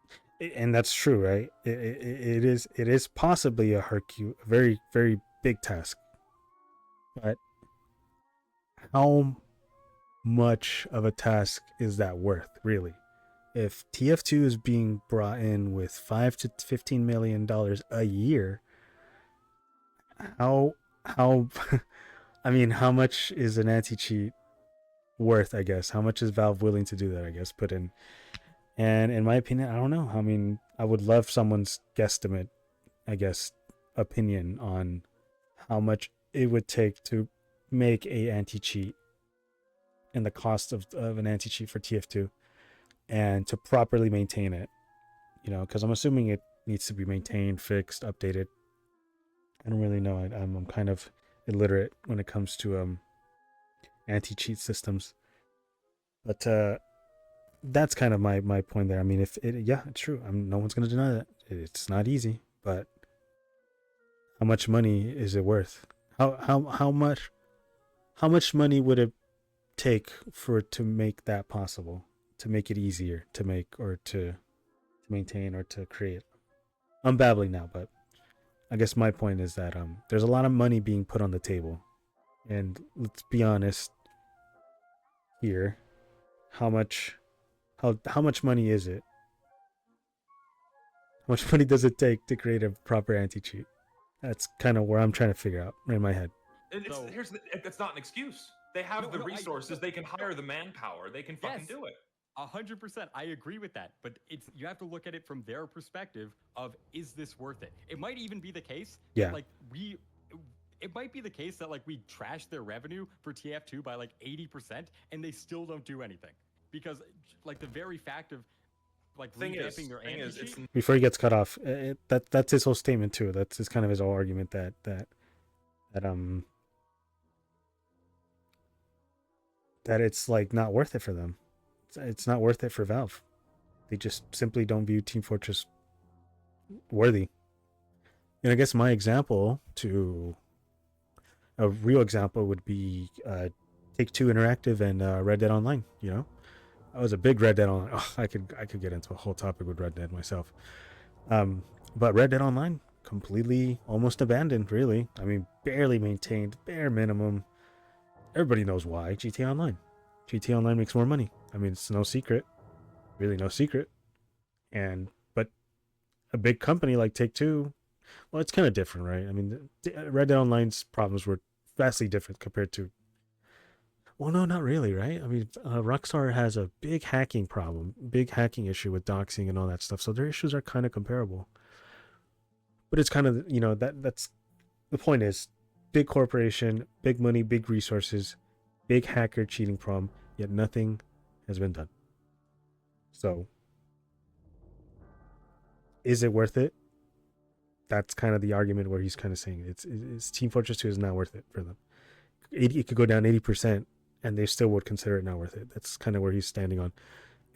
And that's true, right? It is possibly a very, very big task. But how much of a task is that worth, really? If TF2 is being brought in with $5 to $15 million a year, how I mean, how much is an anti-cheat worth, I guess? How much is Valve willing to do that, I guess, put in? And in my opinion, I don't know. I mean, I would love someone's guesstimate, I guess, opinion on how much it would take to make a anti-cheat and the cost of an anti-cheat for TF2 and to properly maintain it, because I'm assuming it needs to be maintained, fixed, updated. I don't really know. I'm kind of illiterate when it comes to anti-cheat systems, but that's kind of my point there. I mean, it's true. No one's going to deny that it's not easy, but how much money is it worth? How much money would it take to make that possible, to make it easier to make or to maintain or to create? I'm babbling now, but I guess my point is that there's a lot of money being put on the table, and let's be honest here. How much money is it? How much money does it take to create a proper anti-cheat? That's kind of where I'm trying to figure out in my head. And it's not an excuse. They have the resources. They can hire the manpower. They can fucking do it. 100%. I agree with that, but you have to look at it from their perspective of, is this worth it? It might even be the case. Yeah. That, it might be the case that we trash their revenue for TF2 by 80%, and they still don't do anything because the very fact of revamping their anti-cheat. Before he gets cut off, that's his whole statement too. That's his kind of his whole argument that it's not worth it for them. It's not worth it for Valve. They just simply don't view Team Fortress worthy. And I guess my example, a real example, would be Take-Two Interactive and Red Dead Online. I was a big Red Dead Online. I could get into a whole topic with Red Dead myself. But Red Dead Online completely almost abandoned, really. I mean, barely maintained, bare minimum. Everybody knows why. GTA Online makes more money. I mean, it's no secret. Really no secret. But a big company like Take-Two, well, it's kind of different, right? I mean, Red Dead Online's problems were vastly different compared to... Well, no, not really, right? I mean, Rockstar has a big hacking problem, big hacking issue with doxing and all that stuff. So their issues are kind of comparable. But it's kind of, that's... The point is, big corporation, big money, big resources, big hacker cheating problem, yet nothing has been done. So, is it worth it? That's kind of the argument where he's kind of saying it's Team Fortress 2 is not worth it for them. It could go down 80%, and they still would consider it not worth it. That's kind of where he's standing on.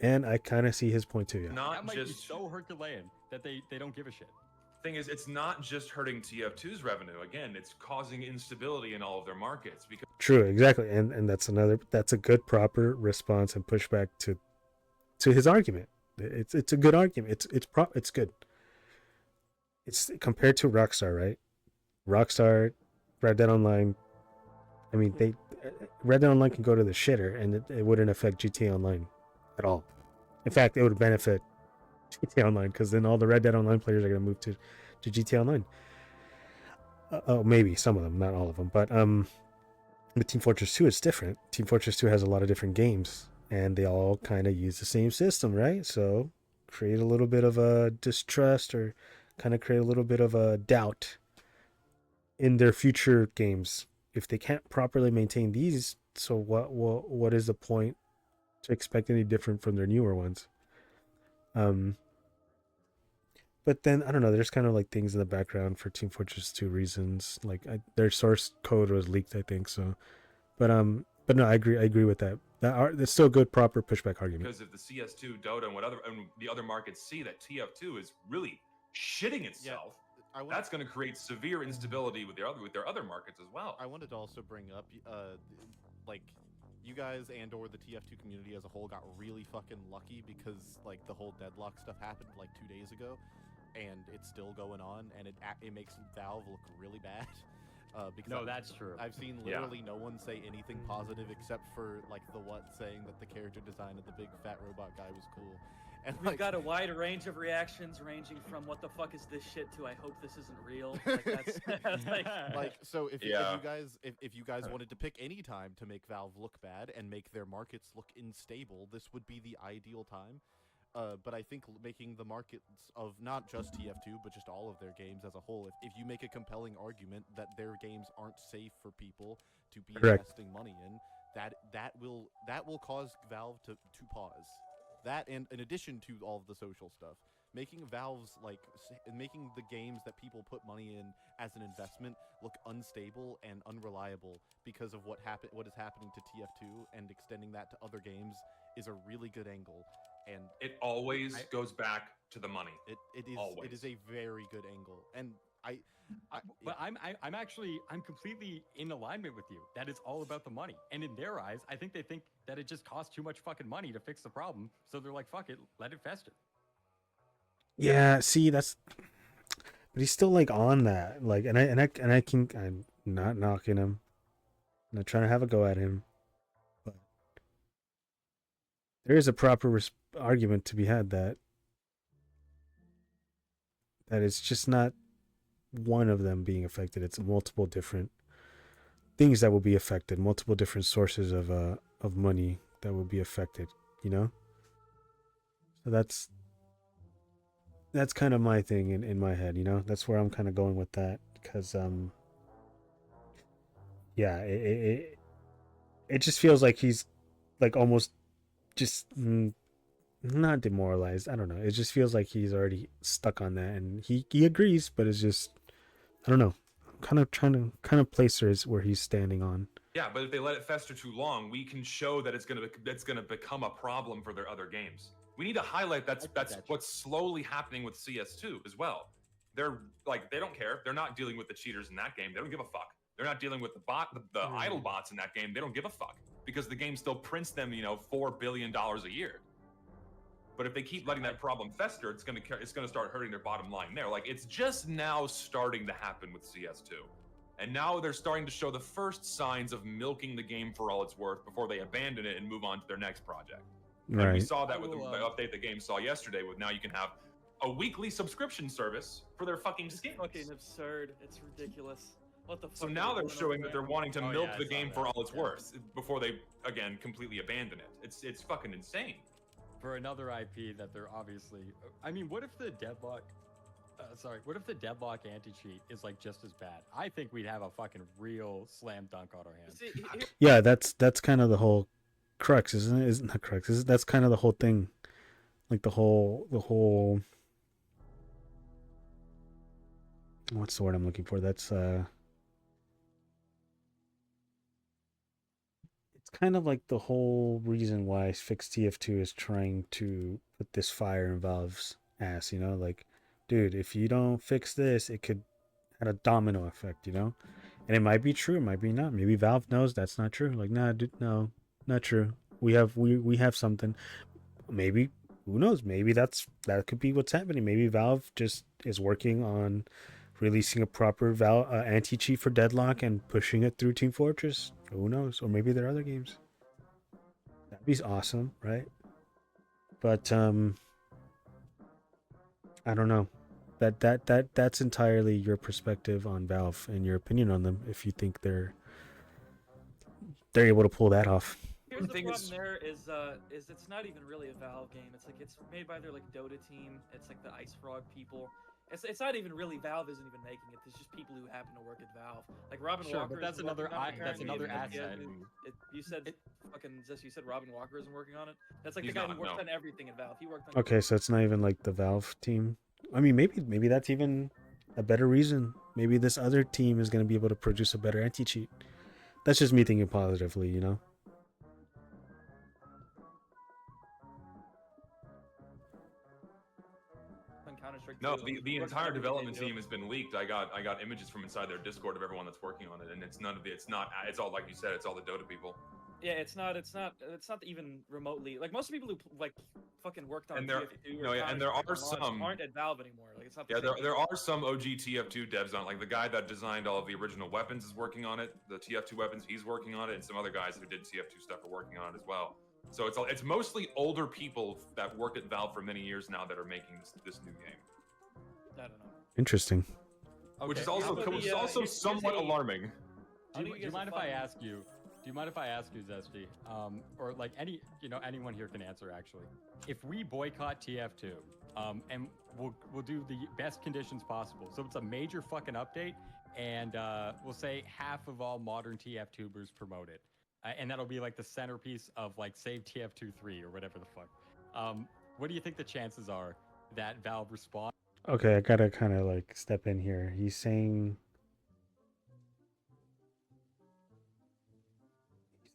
And I kind of see his point too, yeah. That might be so Herculean that they don't give a shit. Thing is, it's not just hurting TF2's revenue. Again, it's causing instability in all of their markets. Because true, exactly, and that's a good proper response and pushback to his argument. It's a good argument. It's good. It's compared to Rockstar, right? Rockstar, Red Dead Online. I mean, Red Dead Online can go to the shitter, and it wouldn't affect GTA Online at all. In fact, it would benefit GTA Online, because then all the Red Dead Online players are going to move to GTA Online. Maybe some of them, not all of them, but But Team Fortress 2 is different. Team Fortress 2 has a lot of different games, and they all kind of use the same system, right? So create a little bit of a distrust, or kind of create a little bit of a doubt in their future games. If they can't properly maintain these, so what is the point to expect any different from their newer ones? But then I don't know. There's kind of like things in the background for Team Fortress 2 reasons. Like their source code was leaked, I think. So, but no, I agree. I agree with that. That's still a good, proper pushback argument. Because if the CS2, Dota, and the other markets see that TF2 is really shitting itself, that's going to create severe instability with their other markets as well. I wanted to also bring up, like, you guys and/or the TF2 community as a whole got really fucking lucky because like the whole deadlock stuff happened like 2 days ago, and it's still going on, and it makes Valve look really bad. Because No, that's true. I've seen literally no one say anything positive except for like the saying that the character design of the big fat robot guy was cool. And We've got a wide range of reactions, ranging from "What the fuck is this shit?" to "I hope this isn't real." Like that's like so. If you guys wanted to pick any time to make Valve look bad and make their markets look unstable, this would be the ideal time. But I think making the markets of not just TF2 but just all of their games as a whole, if you make a compelling argument that their games aren't safe for people to be investing money in, that will cause Valve to pause. That, and in addition to all of the social stuff, making making the games that people put money in as an investment look unstable and unreliable because of what is happening to TF2, and extending that to other games is a really good angle. And it always goes back to the money. It is a very good angle, and I'm completely in alignment with you. That it's all about the money. And in their eyes, I think they think that it just costs too much fucking money to fix the problem. So they're like, fuck it, let it fester. Yeah, see, but he's still like on that. Like, I'm not knocking him. I'm not trying to have a go at him. But there is a proper argument to be had that it's just not one of them being affected. It's multiple different things that will be affected, multiple different sources of money that will be affected, you know? So that's kind of my thing in my head, you know? That's where I'm kind of going with that, because yeah, it just feels like he's like almost just not demoralized. I don't know. It just feels like he's already stuck on that, and he agrees, but it's just, I don't know. I'm kind of trying to place where he's standing on. Yeah, but if they let it fester too long, we can show that it's gonna become a problem for their other games. We need to highlight that's what's slowly happening with CS2 as well. They're like, they don't care. They're not dealing with the cheaters in that game. They don't give a fuck. They're not dealing with the idle bots in that game. They don't give a fuck, because the game still prints them, $4 billion a year. But if they keep letting that problem fester, it's gonna start hurting their bottom line there. Like, it's just now starting to happen with CS2. And now they're starting to show the first signs of milking the game for all it's worth before they abandon it and move on to their next project. Right. And we saw that with the update the game saw yesterday, with now you can have a weekly subscription service for their fucking skins. fucking absurd. It's ridiculous. What the fuck? So now they're showing that they're wanting to milk the game for all it's Yeah. worth before they, again, completely abandon it. It's fucking insane. For another IP that they're obviously... I mean, what if the deadlock... what if the deadlock anti-cheat is like just as bad? I think we'd have a fucking real slam dunk on our hands. Yeah, that's kind of the whole crux, isn't it? Isn't that crux? That's kind of the whole thing. Like the whole what's the word I'm looking for? That's it's kind of like the whole reason why Fix TF2 is trying to put this fire in Valve's ass, you know? Like, dude, if you don't fix this, it could have a domino effect, you know? And it might be true, it might be not. Maybe Valve knows that's not true. Like, nah, dude, no, not true. We have something. Maybe, who knows? Maybe that could be what's happening. Maybe Valve just is working on releasing a proper anti-cheat for Deadlock and pushing it through Team Fortress. Who knows? Or maybe there are other games. That'd be awesome, right? But I don't know. That's entirely your perspective on Valve and your opinion on them. If you think they're they're able to pull that off. Here's The the thing problem is- there is it's not even really a Valve game. It's like it's made by their like Dota team. It's like the Ice Frog people. It's not even really Valve isn't even making it. It's just people who happen to work at Valve. Like Robin Sure, Walker. but that's is another working on it that's apparently, another and, yeah, asset. you said fucking Zess, you said Robin Walker isn't working on it. That's like He's the guy not, who worked no. on everything at Valve. He worked on. Okay, so it's not even like the Valve team. I mean, maybe that's even a better reason. Maybe this other team is going to be able to produce a better anti-cheat. That's just me thinking positively, you know? on Counter-Strike No, 2. the He worked on entire everything development they do. team has been leaked. I got images from inside their Discord of everyone that's working on it, and it's none of the. It's not. It's all like you said. It's all the Dota people. Yeah, it's not even remotely like most people who like fucking worked on And there- TF2 no, or yeah, and there Counter-Strike are or launch some- aren't at Valve anymore. Like it's not. The Yeah, same there are some OG TF2 devs on it. Like the guy that designed all of the original weapons is working on it. The TF2 weapons, he's working on it, and some other guys who did TF2 stuff are working on it as well. So it's mostly older people that worked at Valve for many years now that are making this new game, I don't know. Interesting. which is Okay, also how about which is the, also here's somewhat a- alarming. I'll Do give you guys a mind if I fun- ask you? Do you mind if I ask you, Zesty? Or like anyone here can answer actually. If we boycott TF2, and we'll do the best conditions possible. So it's a major fucking update, and we'll say half of all modern TF tubers promote it, and that'll be like the centerpiece of like save TF2 3 or whatever the fuck. What do you think the chances are that Valve responds? Okay, I gotta kind of like step in here. He's saying,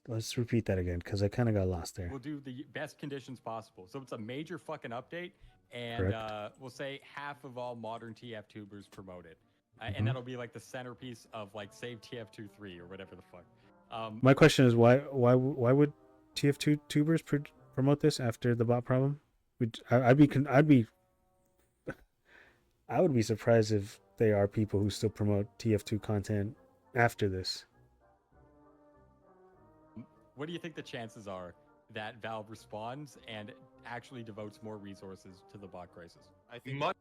let's repeat that again because I kind of got lost there. We'll do the best conditions possible. So it's a major fucking update, and Correct. we'll say half of all modern TF tubers promote it, Mhm. and that'll be like the centerpiece of like save TF2 3 or whatever the fuck. My question is why would TF2 tubers promote this after the bot problem? I would be surprised if there are people who still promote TF2 content after this. What do you think the chances are that Valve responds and actually devotes more resources to the bot crisis? I think Much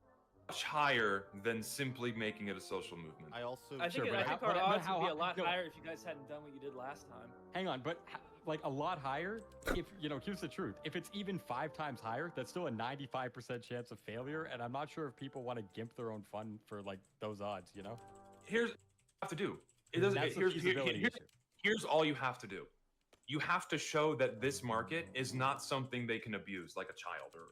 higher than simply making it a social movement. I also I think, Sure, I but think how- our but odds how would be a high- lot no. higher if you guys hadn't done what you did last time. Hang on, but like a lot higher. If here's the truth: if it's even 5 times higher, that's still a 95% chance of failure, and I'm not sure if people want to gimp their own fun for like those odds. You know, Here's what you have to do. It doesn't. that's the Here's, feasibility issue. here's all you have to do. You have to show that this market is not something they can abuse, like a child or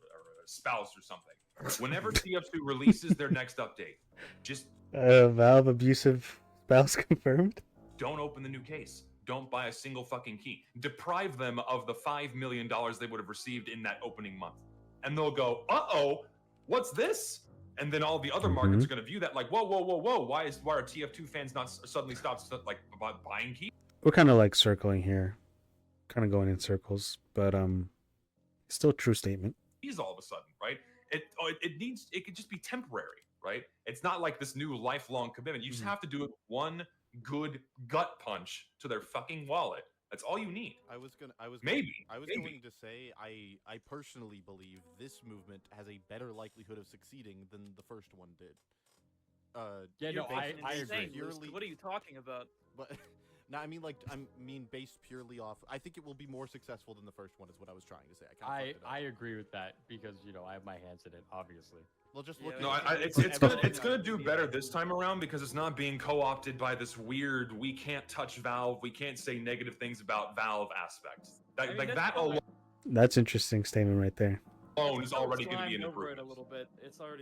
a spouse or something. Whenever TF2 releases their next update, just Valve abusive spouse confirmed. don't open the new case. Don't buy a single fucking key. Deprive them of the $5 million they would have received in that opening month. And they'll go, uh-oh, what's this? And then all the other markets are going to view that like, whoa, whoa, whoa, whoa. Why are TF2 fans not suddenly stopped like buying keys? We're kind of like circling here, kind of going in circles, but still true statement. All of a sudden, right? It could just be temporary, right? It's not like this new lifelong commitment. You just have to do it one good gut punch to their fucking wallet. That's all you need. I was Maybe. going to say I personally believe this movement has a better likelihood of succeeding than the first one did. Yeah, You're no, I fucking agree. insane, Lucy. Purely- What are you talking about? But no, I mean based purely off. I think it will be more successful than the first one. Is what I was trying to say. I agree with that because I have my hands in it, obviously. Well, just Yeah, look. No, at it's gonna do better this time around because it's not being co-opted by this weird we can't touch Valve, we can't say negative things about Valve aspect. I mean, Like that's that fine. That's interesting statement right there. alone It's is already going to be slimed an over it improvement. a little bit.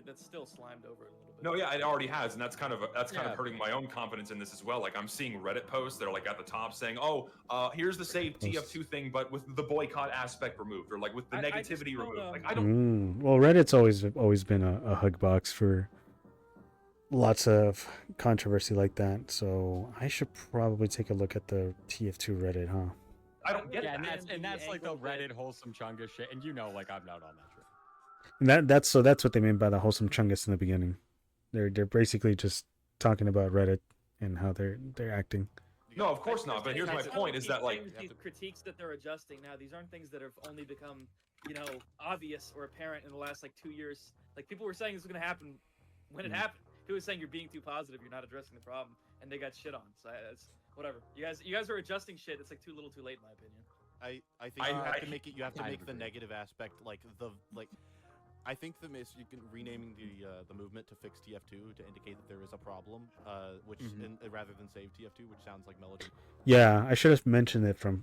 That's still slimed over it a little bit. No, yeah, it already has, and that's kind of Yeah. hurting my own confidence in this as well. Like I'm seeing Reddit posts that are like at the top saying, "Oh, here's the save TF2 thing, but with the boycott aspect removed, or like with the I just negativity don't, removed." Like I don't. Well, Reddit's always been a hug box for lots of controversy like that. So I should probably take a look at the TF2 Reddit, huh? I don't get Yeah, that. and that's like the angle that- Reddit wholesome chunga shit, and like I'm not on that shit. And that's what they mean by the wholesome chungus in the beginning. They're basically just talking about Reddit and how they're acting. No, of course not. But here's my point: is that like these critiques that they're adjusting now, these aren't things that have only become, obvious or apparent in the last like 2 years. Like people were saying this was gonna happen when it happened. People were saying you're being too positive, you're not addressing the problem, and they got shit on. So Whatever. You guys are adjusting shit. It's like too little, too late, in my opinion. I think you have to make it. You have to make the negative aspect like the like. I think you can renaming the movement to fix TF2 to indicate that there is a problem, which rather than save TF2, which sounds like melody. Yeah, I should have mentioned it from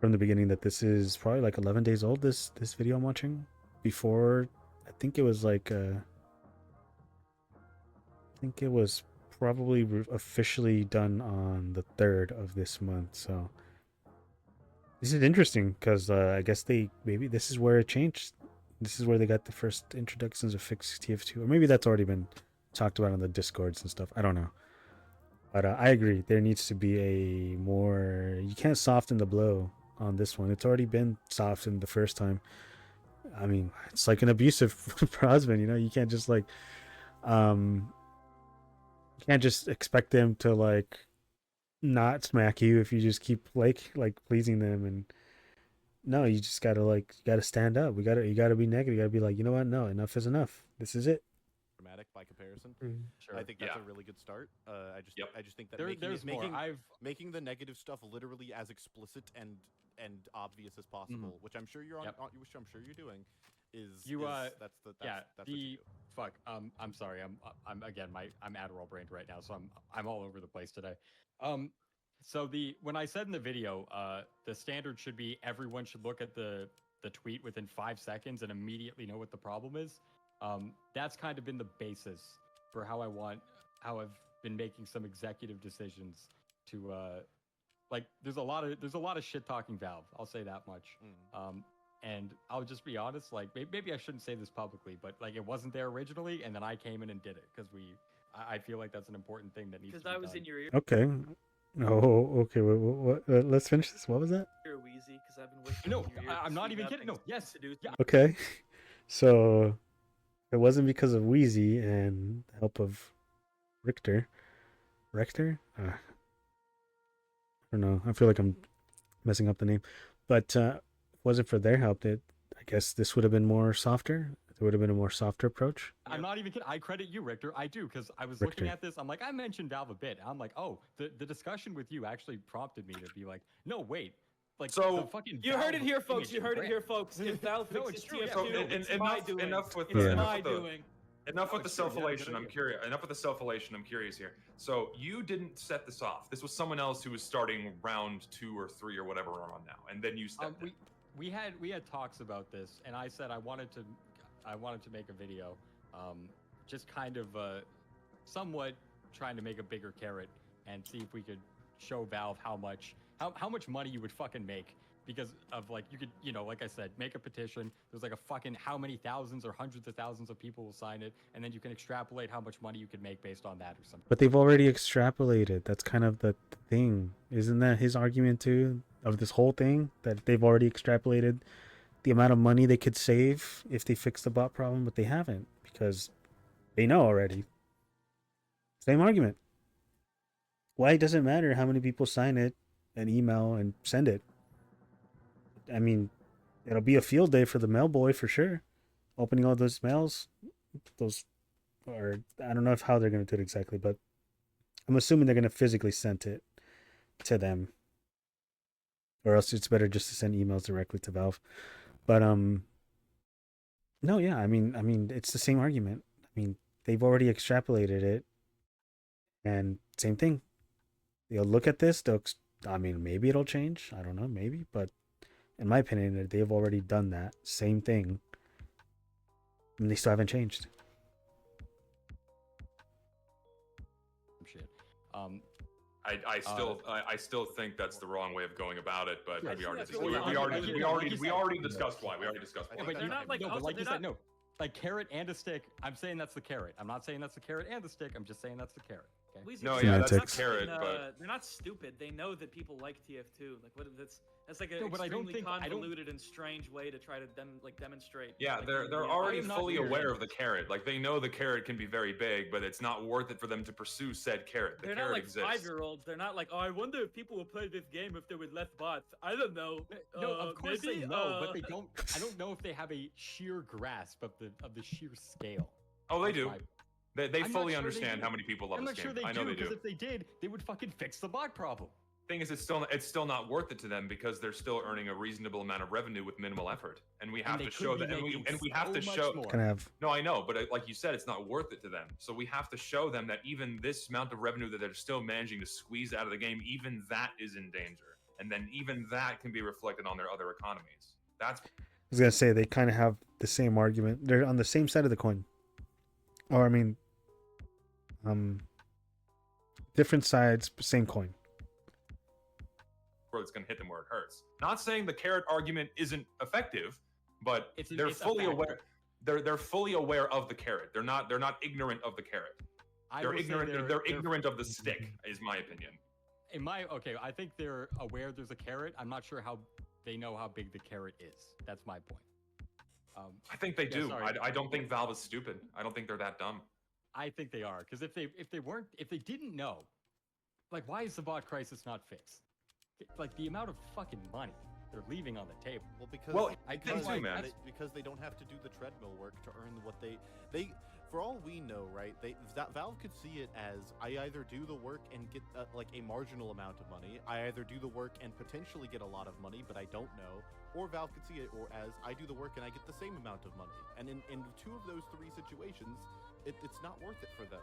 the beginning that this is probably like 11 days old. This video I'm watching. Before, I think it was like I think it was probably officially done on the 3rd of this month. So this is interesting because I guess maybe this is where it changed. This is where they got the first introductions of fixed TF2, or maybe that's already been talked about on the Discords and stuff. I don't know, but I agree. There needs to be a more. You can't soften the blow on this one. It's already been softened the first time. I mean, it's like an abusive husband. You know, you can't just like, you can't just expect them to like not smack you if you just keep like pleasing them. And no, you just gotta stand up. You gotta be negative. You gotta be like, you know what? No, enough is enough. This is it. Dramatic by comparison. Sure. I think that's a really good start. I just think that making the negative stuff literally as explicit and obvious as possible, which I'm sure you're which I'm sure you're doing, that's what you do. Fuck. I'm sorry. I'm again. I'm Adderall brained right now, so I'm all over the place today. So when I said in the video, the standard should be everyone should look at the tweet within 5 seconds and immediately know what the problem is. That's kind of been the basis for how I've been making some executive decisions to like. There's a lot of shit talking Valve. I'll say that much. And I'll just be honest, like maybe I shouldn't say this publicly, but like it wasn't there originally, and then I came in and did it because I feel like that's an important thing that needs to be done. Because I was in your ear. Okay. Oh, okay. What, let's finish this. What was that? You're wheezy because I've been whispering. No, in your ear I'm not to even see kidding. No, nothing yes. to do. Yeah. Okay. So it wasn't because of Wheezy and the help of Richter. I don't know. I feel like I'm messing up the name. But if it wasn't for their help, I guess this would have been more softer. There would have been a more softer approach. I'm not even kidding. I credit you, Richter. I do, because I was Richter. looking at this. I'm like, I mentioned Valve a bit. I'm like, oh, the discussion with you actually prompted me to be like, no, wait. Like, So, the fucking You Valve heard it here, folks. image You heard it brand. here, folks. If Valve No, fixes it's true, TF2, yeah. it's my doing. enough with It's the my enough with the doing. enough with the it's true, yeah, self-elation. good I'm idea. curious. Enough with the self-elation. I'm curious here. So you didn't set this off. This was someone else who was starting round 2 or 3 or whatever we're on now, and then you stepped in. We had talks about this, and I said I wanted to make a video, just kind of somewhat trying to make a bigger carrot and see if we could show Valve how much money you would fucking make, because of like, you could, you know, like I said, make a petition. There's like a fucking how many thousands or hundreds of thousands of people will sign it, and then you can extrapolate how much money you could make based on that or something. But they've already extrapolated. That's kind of the thing. Isn't that his argument too of this whole thing? That they've already extrapolated the amount of money they could save if they fix the bot problem, but they haven't because they know already. Same argument. Why does it matter how many people sign it, an email, and send it? I mean, it'll be a field day for the mail boy for sure. Opening all those mails, or I don't know how they're going to do it exactly, but I'm assuming they're going to physically send it to them, or else it's better just to send emails directly to Valve. But no, yeah, I mean, it's the same argument. I mean, they've already extrapolated it, and same thing. They'll look at this. I mean, maybe it'll change. I don't know, maybe, but in my opinion, they've already done that same thing, and they still haven't changed. Shit. I still think that's the wrong way of going about it, but Yeah, we already yeah, we already discussed why. We already discussed why. Yeah, but They're not like, no, but also, like you they're said, not- no. Like carrot and a stick. I'm saying that's the carrot. I'm not saying that's the carrot and the stick. I'm just saying that's the carrot. Okay. Weezy, No, they're yeah, not that's the fucking, carrot, but- they're not stupid. They know that people like TF2. Like, what? That's like an No, but I don't extremely think- I don't- convoluted and strange way to try to demonstrate. Yeah, like, they're the- already I am not fully here. aware of the carrot. Like they know the carrot can be very big, but it's not worth it for them to pursue said carrot. The They're carrot not like exists. 5-year-olds. They're not like, oh, I wonder if people will play this game if there was less bots. I don't know. No, of course maybe, they know, but they don't. I don't know if they have a sheer grasp of the sheer scale. Oh, they That's do. my- They I'm not fully sure they understand do. how many people love I'm this not sure game. they I know do, they because do. if they did, they would fucking fix the bot problem. Thing is, it's still not worth it to them because they're still earning a reasonable amount of revenue with minimal effort, and we have they to could show be that, and we making have to so much show. more. Kind of. No, I know, but like you said, it's not worth it to them. So we have to show them that even this amount of revenue that they're still managing to squeeze out of the game, even that is in danger, and then even that can be reflected on their other economies. That's. I was gonna say they kind of have the same argument. They're on the same side of the coin, or I mean, different sides, same coin. It's going to hit them where it hurts. Not saying the carrot argument isn't effective, but they're it's a fully factor. aware. They're fully aware of the carrot. They're not ignorant of the carrot. They're ignorant. They're ignorant of the stick, is my opinion. I think they're aware there's a carrot. I'm not sure how they know how big the carrot is. That's my point. I think they do. sorry. I don't think Valve is stupid. I don't think they're that dumb. I think they are, because if they didn't know, like, why is the bot crisis not fixed? Like, the amount of fucking money they're leaving on the table. Well, I because, think too, man. because they don't have to do the treadmill work to earn what they for all we know, right? That Valve could see it as, I either do the work and get like a marginal amount of money, I either do the work and potentially get a lot of money, but I don't know, or Valve could see it or as, I do the work and I get the same amount of money. And in two of those three situations, it's not worth it for them.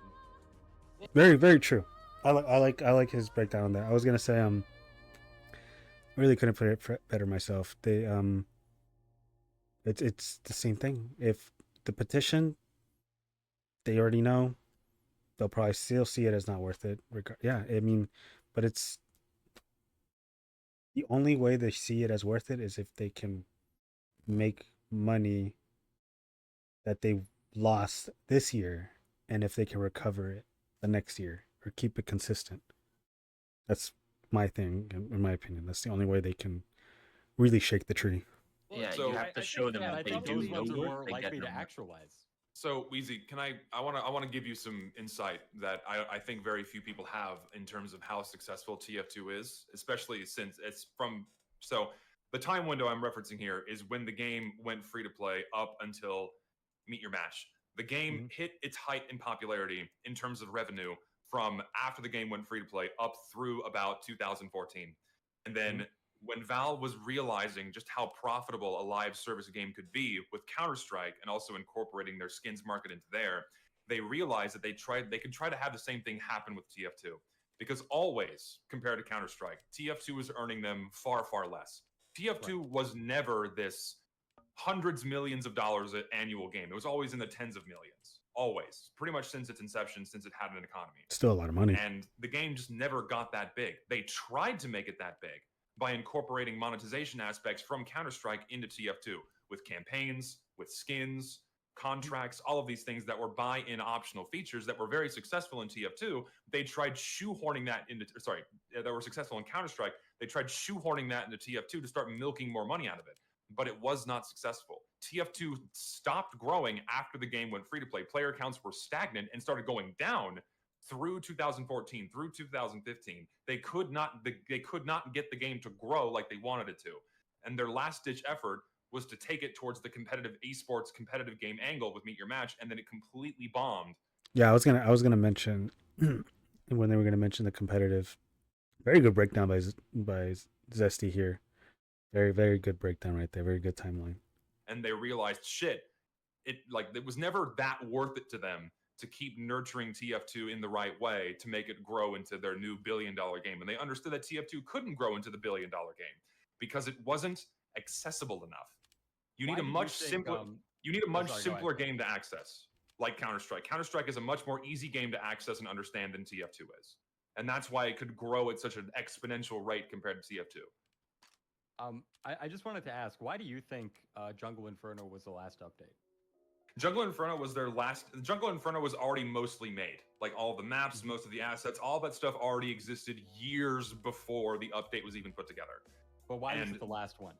Very, very true. I like his breakdown on that. I was gonna say I really couldn't put it better myself. They it's the same thing. If the petition, they already know, they'll probably still see it as not worth it. Yeah, I mean, but it's the only way they see it as worth it is if they can make money that they lost this year, and if they can recover it the next year or keep it consistent. That's my thing, in my opinion. That's the only way they can really shake the tree. Yeah, So- you have to show them I that they thought do those know ones are work, more they get likely to their money. actualize. So, Weezy, I want to give you some insight that I think very few people have in terms of how successful TF2 is, especially since it's from. So, the time window I'm referencing here is when the game went free to play up until Meet Your Match. The game hit its height in popularity in terms of revenue from after the game went free to play up through about 2014. And then when Valve was realizing just how profitable a live service game could be with Counter-Strike and also incorporating their skins market into there, they realized that they could try to have the same thing happen with TF2. Because always, compared to Counter-Strike, TF2 was earning them far, far less. TF2 was never this hundreds millions of dollars annual game. It was always in the tens of millions. Always. Pretty much since its inception, since it had an economy. Still a lot of money. And the game just never got that big. They tried to make it that big by incorporating monetization aspects from Counter-Strike into TF2 with campaigns, with skins, contracts, all of these things that were buy-in optional features that were very successful in TF2. They tried shoehorning that into, that were successful in Counter-Strike. They tried shoehorning that into TF2 to start milking more money out of it. But it was not successful. TF2 stopped growing after the game went free to play. Player counts were stagnant and started going down through 2014, through 2015. They could not get the game to grow like they wanted it to. And their last ditch effort was to take it towards the competitive esports competitive game angle with Meet Your Match, and then it completely bombed. Yeah, I was gonna mention when they were gonna mention the competitive. Very good breakdown by Zesty here. Very, very good breakdown right there. Very good timeline. And they realized, shit, it was never that worth it to them to keep nurturing TF2 in the right way to make it grow into their new billion-dollar game. And they understood that TF2 couldn't grow into the billion-dollar game because it wasn't accessible enough. You need a much simpler. You need a much simpler game to access, like Counter-Strike. Counter-Strike is a much more easy game to access and understand than TF2 is, and that's why it could grow at such an exponential rate compared to TF2. I just wanted to ask, why do you think Jungle Inferno was the last update? Jungle Inferno was their last. Jungle Inferno was already mostly made. Like all the maps, most of the assets, all that stuff already existed years before the update was even put together. But why is it the last one?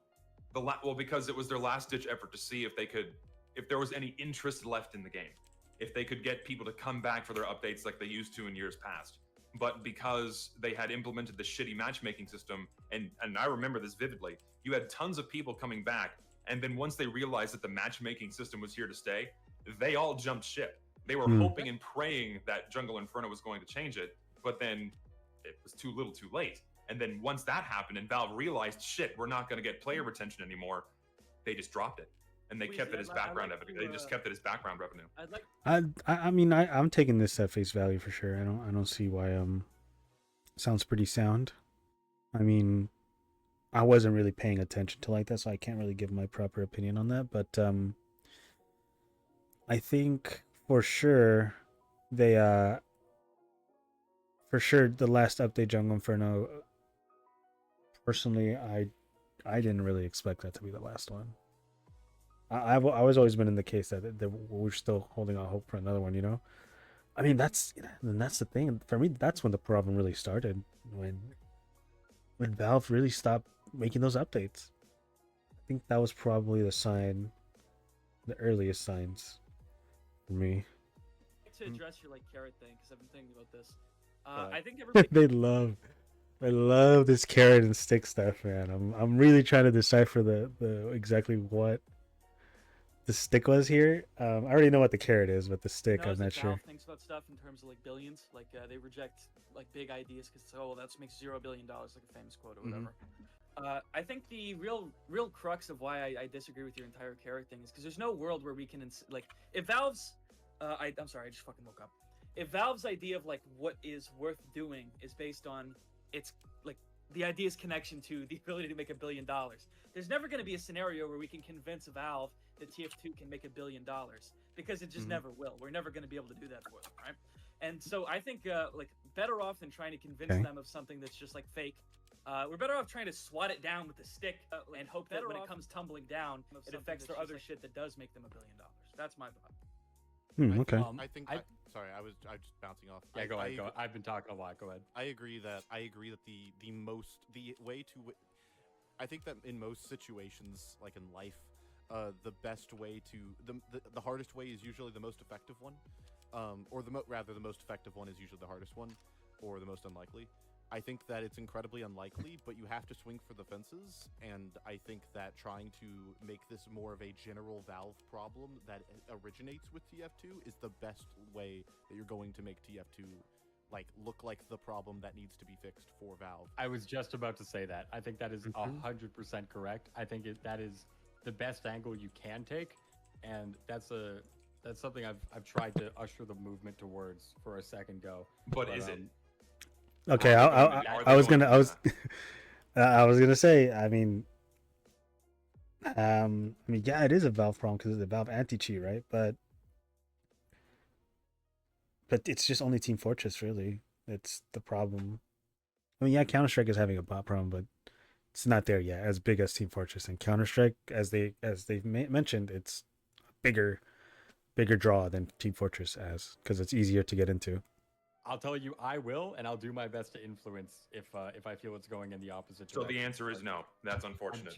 Well, because it was their last ditch effort to see if there was any interest left in the game, if they could get people to come back for their updates like they used to in years past. But because they had implemented the shitty matchmaking system, and I remember this vividly, you had tons of people coming back, and then once they realized that the matchmaking system was here to stay, they all jumped ship. They were hoping and praying that Jungle Inferno was going to change it, but then it was too little too late. And then once that happened and Valve realized, shit, we're not going to get player retention anymore, they just dropped it. And they kept it as background revenue. They just kept it as background revenue. I mean, I'm taking this at face value for sure. I don't see why sounds pretty sound. I mean, I wasn't really paying attention to like that, so I can't really give my proper opinion on that. But I think for sure they for sure the last update, Jungle Inferno. Personally, I didn't really expect that to be the last one. I was always been in the case that we're still holding out hope for another one. You know, I mean that's the thing for me. That's when the problem really started, when Valve really stopped making those updates. I think that was probably the earliest signs for me. To address your like carrot thing, because I've been thinking about this. I think everybody. I love this carrot and stick stuff, man. I'm really trying to decipher the exactly what the stick was here. I already know what the carrot is, but the stick, I'm not sure. Valve thinks about stuff in terms of like billions. Like they reject like big ideas because that makes $0 billion, like a famous quote or whatever. I think the real crux of why I disagree with your entire carrot thing is because there's no world where we can like if Valve's I'm sorry, I just fucking woke up. If Valve's idea of like what is worth doing is based on its like the idea's connection to the ability to make $1 billion, there's never going to be a scenario where we can convince Valve that TF2 can make $1 billion because it just never will. We're never going to be able to do that for them, right? And so I think like better off than trying to convince them of something that's just like fake. We're better off trying to swat it down with a stick and hope that when it comes tumbling down, it affects their other shit that does make them $1 billion. That's my thought. Okay. I think. Sorry, I was just bouncing off. Yeah, go ahead. I've been talking a lot. Go ahead. I agree that the way to. I think that in most situations, like in life, the best way to the hardest way is usually the most effective one, or rather the most effective one is usually the hardest one, or the most unlikely. I think that it's incredibly unlikely, but you have to swing for the fences, and I think that trying to make this more of a general Valve problem that originates with TF2 is the best way that you're going to make TF2 like look like the problem that needs to be fixed for Valve. I was just about to say that. I think that is 100% correct. I think that is the best angle you can take, and that's something I've tried to usher the movement towards for a second go. But is it? Okay, I was gonna say. I mean, yeah, it is a Valve problem because it's a Valve anti-cheat, right? But it's just only Team Fortress, really. It's the problem. I mean, yeah, Counter-Strike is having a bot problem, but it's not there yet as big as Team Fortress. And Counter-Strike, as they've mentioned, it's a bigger draw than Team Fortress because it's easier to get into. I'll tell you, I will, and I'll do my best to influence if I feel it's going in the opposite direction. So the answer is no. That's unfortunate.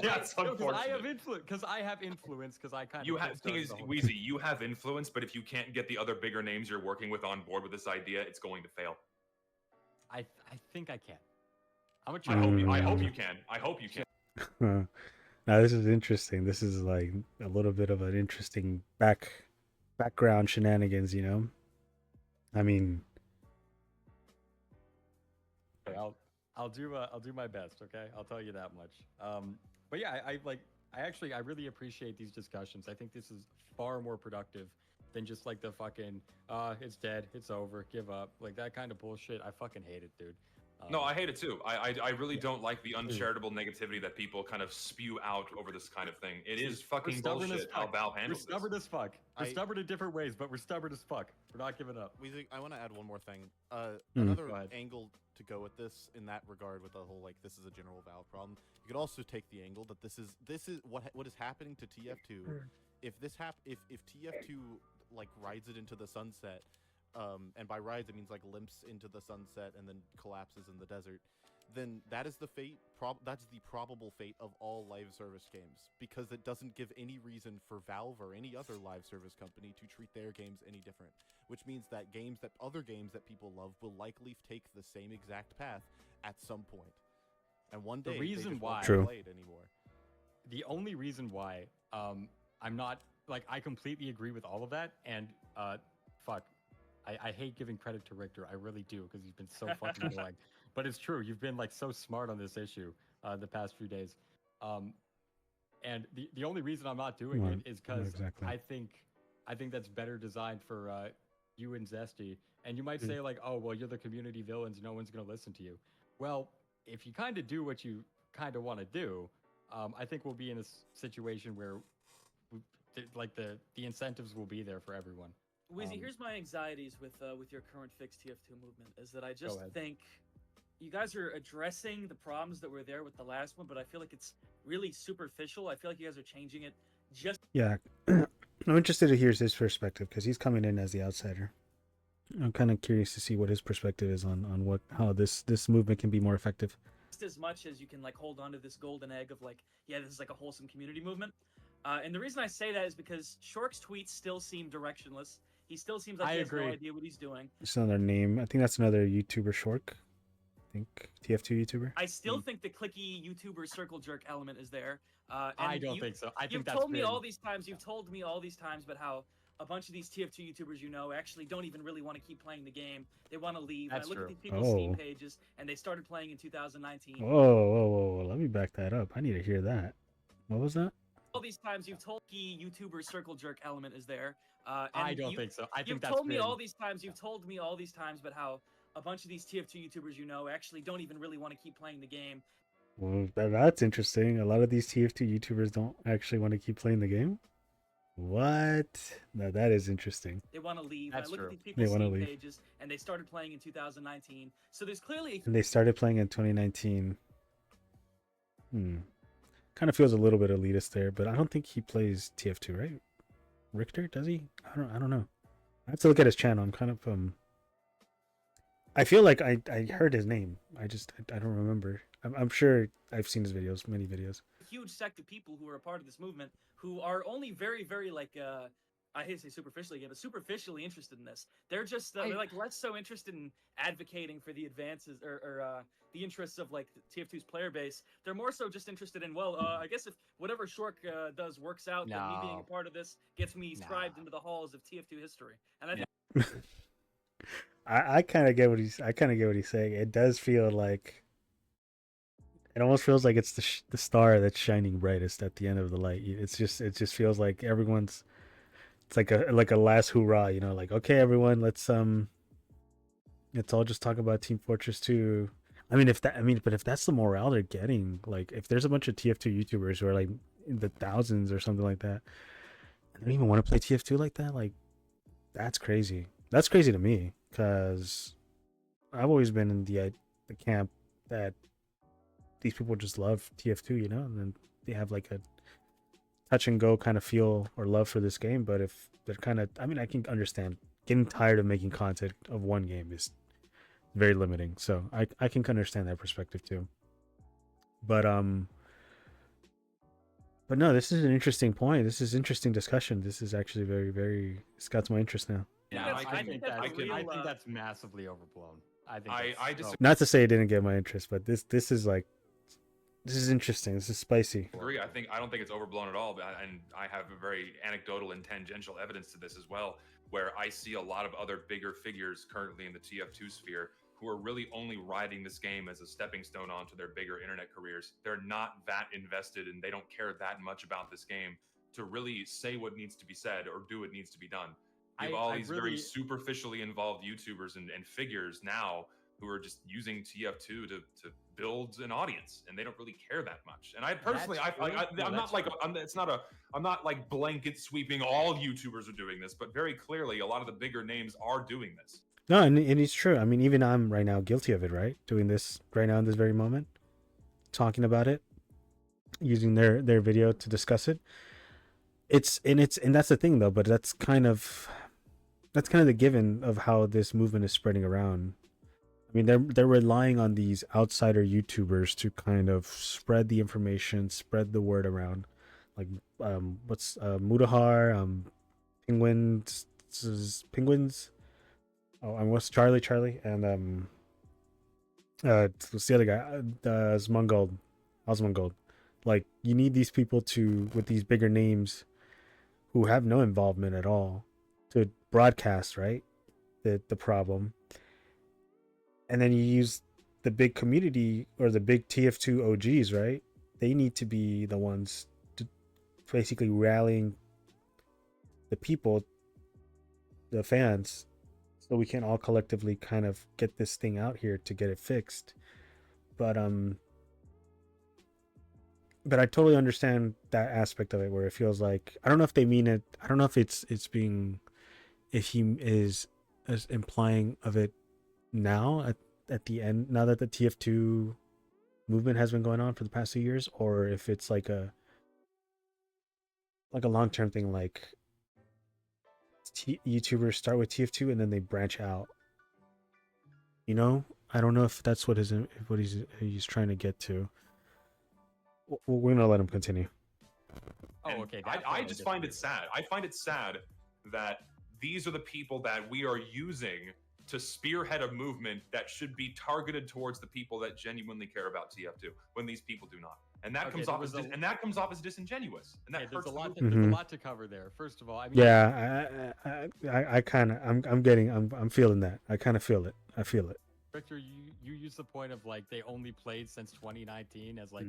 That's unfortunate. I have influence because I kind of. Thing is, Wheezy, you have influence, but if you can't get the other bigger names you're working with on board with this idea, it's going to fail. I think I can. I'm gonna try. I hope you can. I hope you can. Now this is interesting. This is like a little bit of an interesting background shenanigans, you know. I mean, I'll do my best. Okay, I'll tell you that much. But yeah, I really appreciate these discussions. I think this is far more productive than just like the fucking it's dead, it's over, give up, like that kind of bullshit. I fucking hate it, dude. No, I hate it too. I really don't like the uncharitable negativity that people kind of spew out over this kind of thing. It is fucking bullshit how Valve handles this. We're stubborn as fuck. We're stubborn in different ways, but we're stubborn as fuck. We're not giving up. I want to add one more thing. Another angle to go with this in that regard, with the whole like this is a general Valve problem. You could also take the angle that this is what is happening to TF2. If TF2 like rides it into the sunset. And by rides it means like limps into the sunset and then collapses in the desert, then that is the fate. That's the probable fate of all live service games, because it doesn't give any reason for Valve or any other live service company to treat their games any different. Which means that other games that people love will likely take the same exact path at some point, and one day the reason why they just won't be played anymore. The only reason why I'm not like I completely agree with all of that, and fuck, I hate giving credit to Richter. I really do, because he's been so fucking annoying. But it's true. You've been like so smart on this issue the past few days. And the only reason I'm not doing it is because exactly. I think that's better designed for you and Zesty. And you might say like, oh well, you're the community villains. No one's gonna listen to you. Well, if you kind of do what you kind of want to do, I think we'll be in a situation where like the incentives will be there for everyone. Wheezy, here's my anxieties with your current fixed TF2 movement is that I just think you guys are addressing the problems that were there with the last one, but I feel like it's really superficial. I feel like you guys are changing it just. Yeah, I'm interested to hear his perspective because he's coming in as the outsider. I'm kind of curious to see what his perspective is on how this movement can be more effective. Just as much as you can like hold on to this golden egg of like, yeah, this is like a wholesome community movement. And the reason I say that is because Shork's tweets still seem directionless. He still seems like he has no idea what he's doing. It's another name. I think that's another YouTuber, Shork. I think TF2 YouTuber. I still think the clicky YouTuber circle jerk element is there. I don't think so. I think you've told me all these times. You've told me all these times about how a bunch of these TF2 YouTubers, actually don't even really want to keep playing the game. They want to leave. That's I look true. at these people's Steam pages, and they started playing in 2019. Whoa. Let me back that up. I need to hear that. What was that? All these times you've told the YouTuber circle jerk element is there. I don't think so. I think that's told me all these times. You've told me all these times about how a bunch of these TF2 YouTubers, actually don't even really want to keep playing the game. Well, that's interesting. A lot of these TF2 YouTubers don't actually want to keep playing the game. What? Now that is interesting. They want to leave. That's I look true. at these people's They wanna Steam leave. pages, and they started playing in 2019. So there's clearly And they started playing in 2019. Kind of feels a little bit elitist there, but I don't think he plays TF2, right? Richter, does he? I don't know. I have to look at his channel. I'm kind of I feel like I heard his name. I don't remember. I'm sure I've seen his videos, many videos. huge sect of people who are a part of this movement who are only very, very like I hate to say superficially again, but superficially interested in this. They're just they're like less so interested in advocating for the advances or the interests of like TF2's player base. They're more so just interested in I guess if whatever Shork does works out, that me being a part of this gets me scribed into the halls of TF2 history. And I think I kind of get what he's saying. It does feel like it almost feels like it's the star that's shining brightest at the end of the light. It just feels like everyone's. It's like a last hoorah, like, okay, everyone, let's all just talk about Team Fortress 2. But if that's the morale they're getting, like if there's a bunch of TF2 YouTubers who are like in the thousands or something like that, and they don't even want to play TF2 like that, like that's crazy. That's crazy to me because I've always been in the camp that these people just love TF2, and then they have like a touch and go kind of feel or love for this game. But if they're I can understand getting tired of making content of one game is very limiting. So I can understand that perspective too. But no, this is an interesting point. This is interesting discussion. This is actually very, very. It's got my interest now. Yeah, I think that's that's massively overblown. I disagree. Not to say it didn't get my interest, but this is like. This is interesting. This is spicy. Agree. I don't think it's overblown at all. And I have a very anecdotal and tangential evidence to this as well, where I see a lot of other bigger figures currently in the TF2 sphere who are really only riding this game as a stepping stone onto their bigger internet careers. They're not that invested and they don't care that much about this game to really say what needs to be said or do what needs to be done. You have all these very superficially involved YouTubers and figures now who are just using TF2 to build an audience, and they don't really care that much. And I personally, I'm not like blanket sweeping all YouTubers are doing this, but very clearly, a lot of the bigger names are doing this. No, and it's true. I mean, even I'm right now guilty of it, right? Doing this right now in this very moment, talking about it, using their video to discuss it. And that's the thing though, but that's kind of the given of how this movement is spreading around. I mean, they're relying on these outsider YouTubers to kind of spread the information, spread the word around. Like, what's Mudahar, Penguins. Oh, and what's Charlie, and what's the other guy? Osmongold. Like, you need these people with these bigger names, who have no involvement at all to broadcast, right? The problem. And then you use the big community or the big TF2 OGs, right? They need to be the ones to basically rallying the people, the fans, so we can all collectively kind of get this thing out here to get it fixed. But I totally understand that aspect of it where it feels like, I don't know if they mean it. I don't know if it's being, if he is as implying of it now at the end, now that the TF2 movement has been going on for the past 2 years, or if it's like a long-term thing, like YouTubers start with TF2 and then they branch out. You know, I don't know if that's what he's trying to get to. We're gonna let him continue. Oh, And okay. I just find it sad. I find it sad that these are the people that we are using to spearhead a movement that should be targeted towards the people that genuinely care about TF2, when these people do not. And that comes off as disingenuous. And that hurts the movement. There's a lot to cover there. First of all, I mean, Yeah, I kind of, I'm feeling that. I kind of feel it. I feel it. Victor, you use the point of like they only played since 2019 as like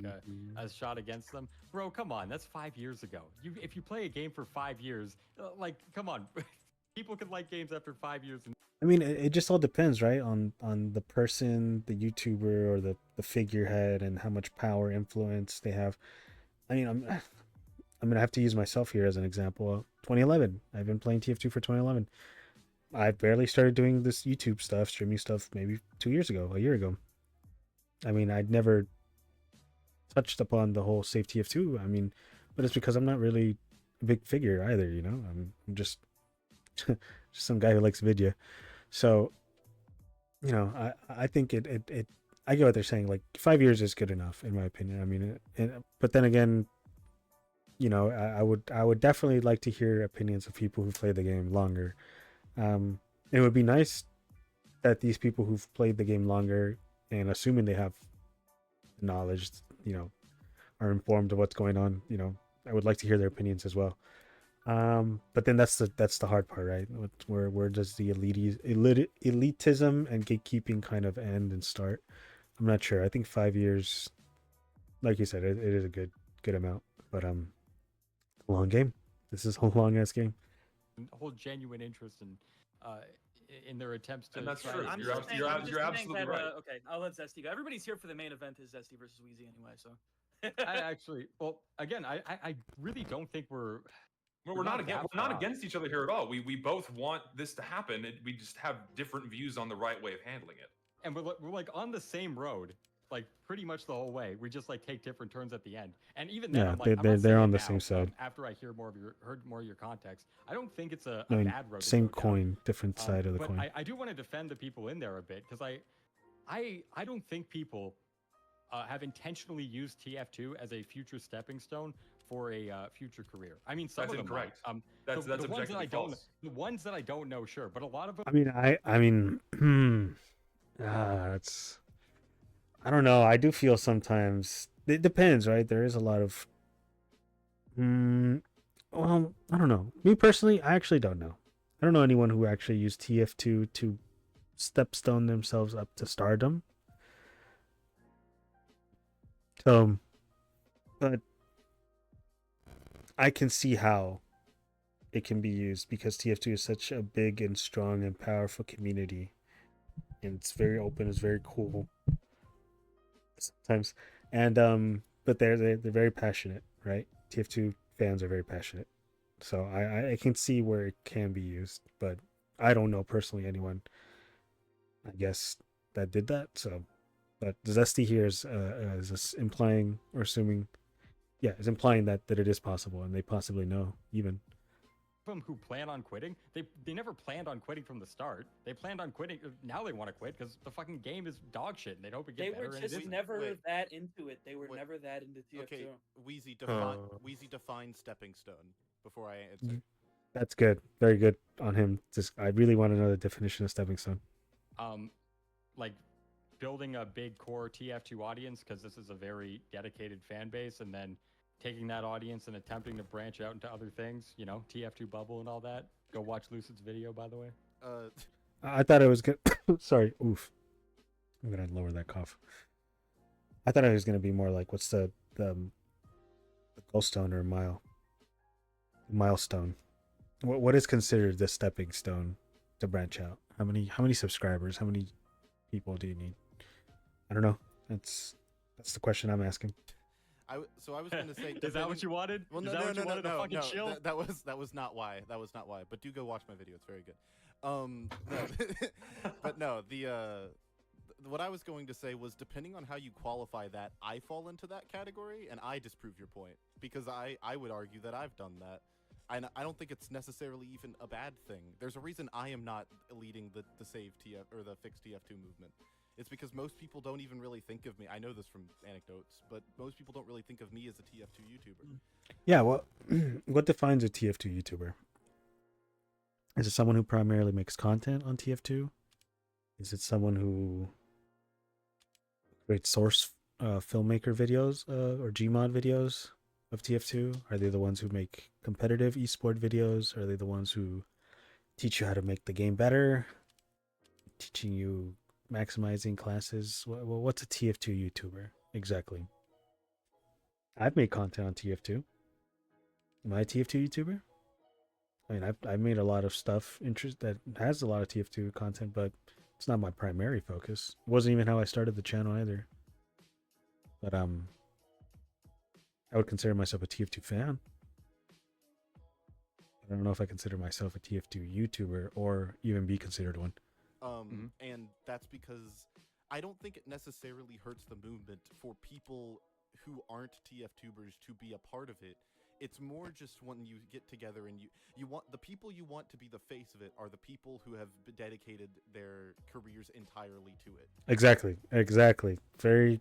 a shot against them. Bro, come on, that's 5 years ago. If you play a game for 5 years, like come on, people can like games after 5 years. I mean, it just all depends, right, on the person, the YouTuber, or the figurehead, and how much power, influence they have. I mean, I'm gonna have to use myself here as an example. 2011, I've been playing TF2 for 2011. I barely started doing this YouTube stuff, streaming stuff, maybe 2 years ago, a year ago. I mean, I'd never touched upon the whole Save TF2. I mean, but it's because I'm not really a big figure either, you know? I'm just just some guy who likes video. So, you know, I think it I get what they're saying. Like 5 years is good enough, in my opinion. I mean, but then again, you know, I would definitely like to hear opinions of people who've played the game longer. It would be nice that these people who've played the game longer, and assuming they have knowledge, you know, are informed of what's going on, you know, I would like to hear their opinions as well. But then that's the hard part, right? Where does the elitism and gatekeeping kind of end and start? I'm not sure. I think 5 years, like you said, it is a good amount, but long game. This is a long ass game. Whole genuine interest in their attempts to. And that's try true. to- You're absolutely right. Okay, I'll let Zesty go. Everybody's here for the main event, is Zesty versus Wheezy anyway. So. I actually, well, again, I really don't think we're not against each other here at all. We both want this to happen. We just have different views on the right way of handling it. And we're like on the same road, like pretty much the whole way. We just like take different turns at the end. And even then, Yeah, I'm like, they're on the same side. After I heard more of your context, I don't think it's a I mean, bad road. same to go down. coin, different side of the but coin. I do want to defend the people in there a bit because I don't think people have intentionally used TF2 as a future stepping stone for a future career. I mean, some That's of them incorrect. might. That's the ones that I objectively don't, false. the ones that I don't know, sure, but a lot of them. I mean, it's, I don't know. I do feel sometimes it depends, right? There is a lot of, well, I don't know. Me personally, I actually don't know. I don't know anyone who actually used TF2 to stepstone themselves up to stardom. So, but I can see how it can be used because TF2 is such a big and strong and powerful community, and it's very open. It's very cool sometimes, and but they're very passionate, right? TF2 fans are very passionate, so I can see where it can be used, but I don't know personally anyone, I guess, that did that. So, but Zesty here is implying or assuming, yeah, is implying that it is possible, and they possibly know even. Them who plan on quitting, they never planned on quitting from the start. They planned on quitting. Now they want to quit because the fucking game is dog shit, and they hope it gets better. They were and it just isn't. never that into it. They were never that into TF2. Okay, Wheezy define stepping stone before I answer. That's good. Very good on him. Just, I really want to know the definition of stepping stone. Like building a big core TF2 audience because this is a very dedicated fan base, and then taking that audience and attempting to branch out into other things. You know, TF2 bubble and all that. Go watch Lucid's video, by the way. I thought it was good. Sorry, oof. I'm gonna lower that cough. I thought it was gonna be more like what's the goldstone or milestone? What is considered the stepping stone to branch out? How many subscribers? How many people do you need? I don't know. That's the question I'm asking. So I was going to say, is that what you wanted? Well, is that what you wanted to fucking chill? That was not why. That was not why. But do go watch my video. It's very good. But no, what I was going to say was, depending on how you qualify that, I fall into that category, and I disprove your point, because I would argue that I've done that. And I don't think it's necessarily even a bad thing. There's a reason I am not leading the save TF or the fixed TF2 movement. It's because most people don't even really think of me. I know this from anecdotes, but most people don't really think of me as a TF2 YouTuber. Yeah, well, what defines a TF2 YouTuber? Is it someone who primarily makes content on TF2? Is it someone who creates source filmmaker videos or Gmod videos of TF2? Are they the ones who make competitive esport videos? Are they the ones who teach you how to make the game better? Teaching you maximizing classes? What's a TF2 YouTuber exactly? I've made content on TF2. Am I a TF2 YouTuber? I mean, I've made a lot of stuff that has a lot of TF2 content, but it's not my primary focus. It wasn't even how I started the channel either. But I would consider myself a TF2 fan. I don't know if I consider myself a TF2 YouTuber or even be considered one. And that's because I don't think it necessarily hurts the movement for people who aren't TF-tubers to be a part of it. It's more just when you get together and you want the people you want to be the face of it are the people who have dedicated their careers entirely to it. Exactly. Very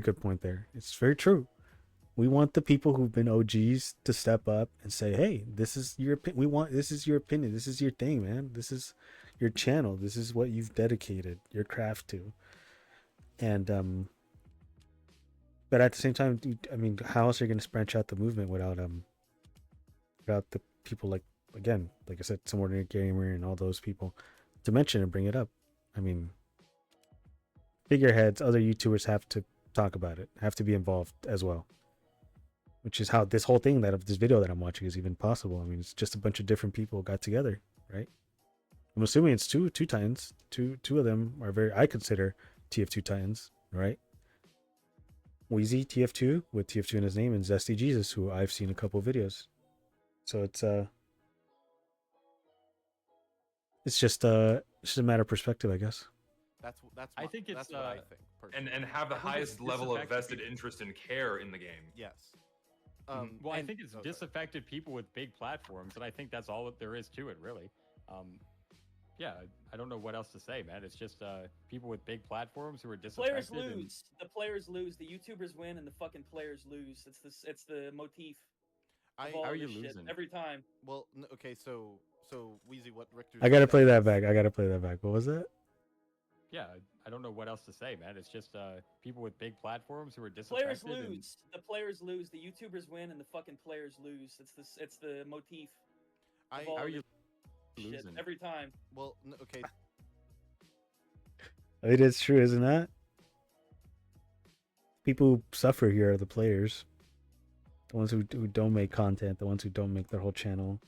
good point there. It's very true. We want the people who've been OGs to step up and say, "Hey, this is your opinion. This is your opinion. This is your thing, man. This is your channel. This is what you've dedicated your craft to." And but at the same time, I mean, how else are you going to branch out the movement without the people like I said, Some Ordinary Gamer and all those people to mention and bring it up? I mean, figureheads, other YouTubers have to talk about it, have to be involved as well. Which is how this whole thing this video that I'm watching is even possible. I mean, it's just a bunch of different people got together, right? I'm assuming it's two titans. Two of them are I consider TF2 titans, right? Wheezy TF2 with TF2 in his name, and Zesty Jesus, who I've seen a couple videos. So it's just a matter of perspective, I guess. That's what I think. And have the highest level of vested interest and care in the game. Yes. Well, I think it's disaffected people with big platforms, and I think that's all that there is to it, really. Yeah, I don't know what else to say, man. It's just people with big platforms who are disaffected. Players lose. The players lose. The YouTubers win, and the fucking players lose. It's the motif. How are you losing every time? Well, okay, so Wheezy, what Richter? I gotta play that back. What was that? Yeah, I don't know what else to say, man. It's just people with big platforms who are disaffected. Players lose. The players lose. The YouTubers win, and the fucking players lose. It's the motif. How are you losing every time? Well, okay. It is true, isn't that? People who suffer here are the players. The ones who don't make content, the ones who don't make their whole channel,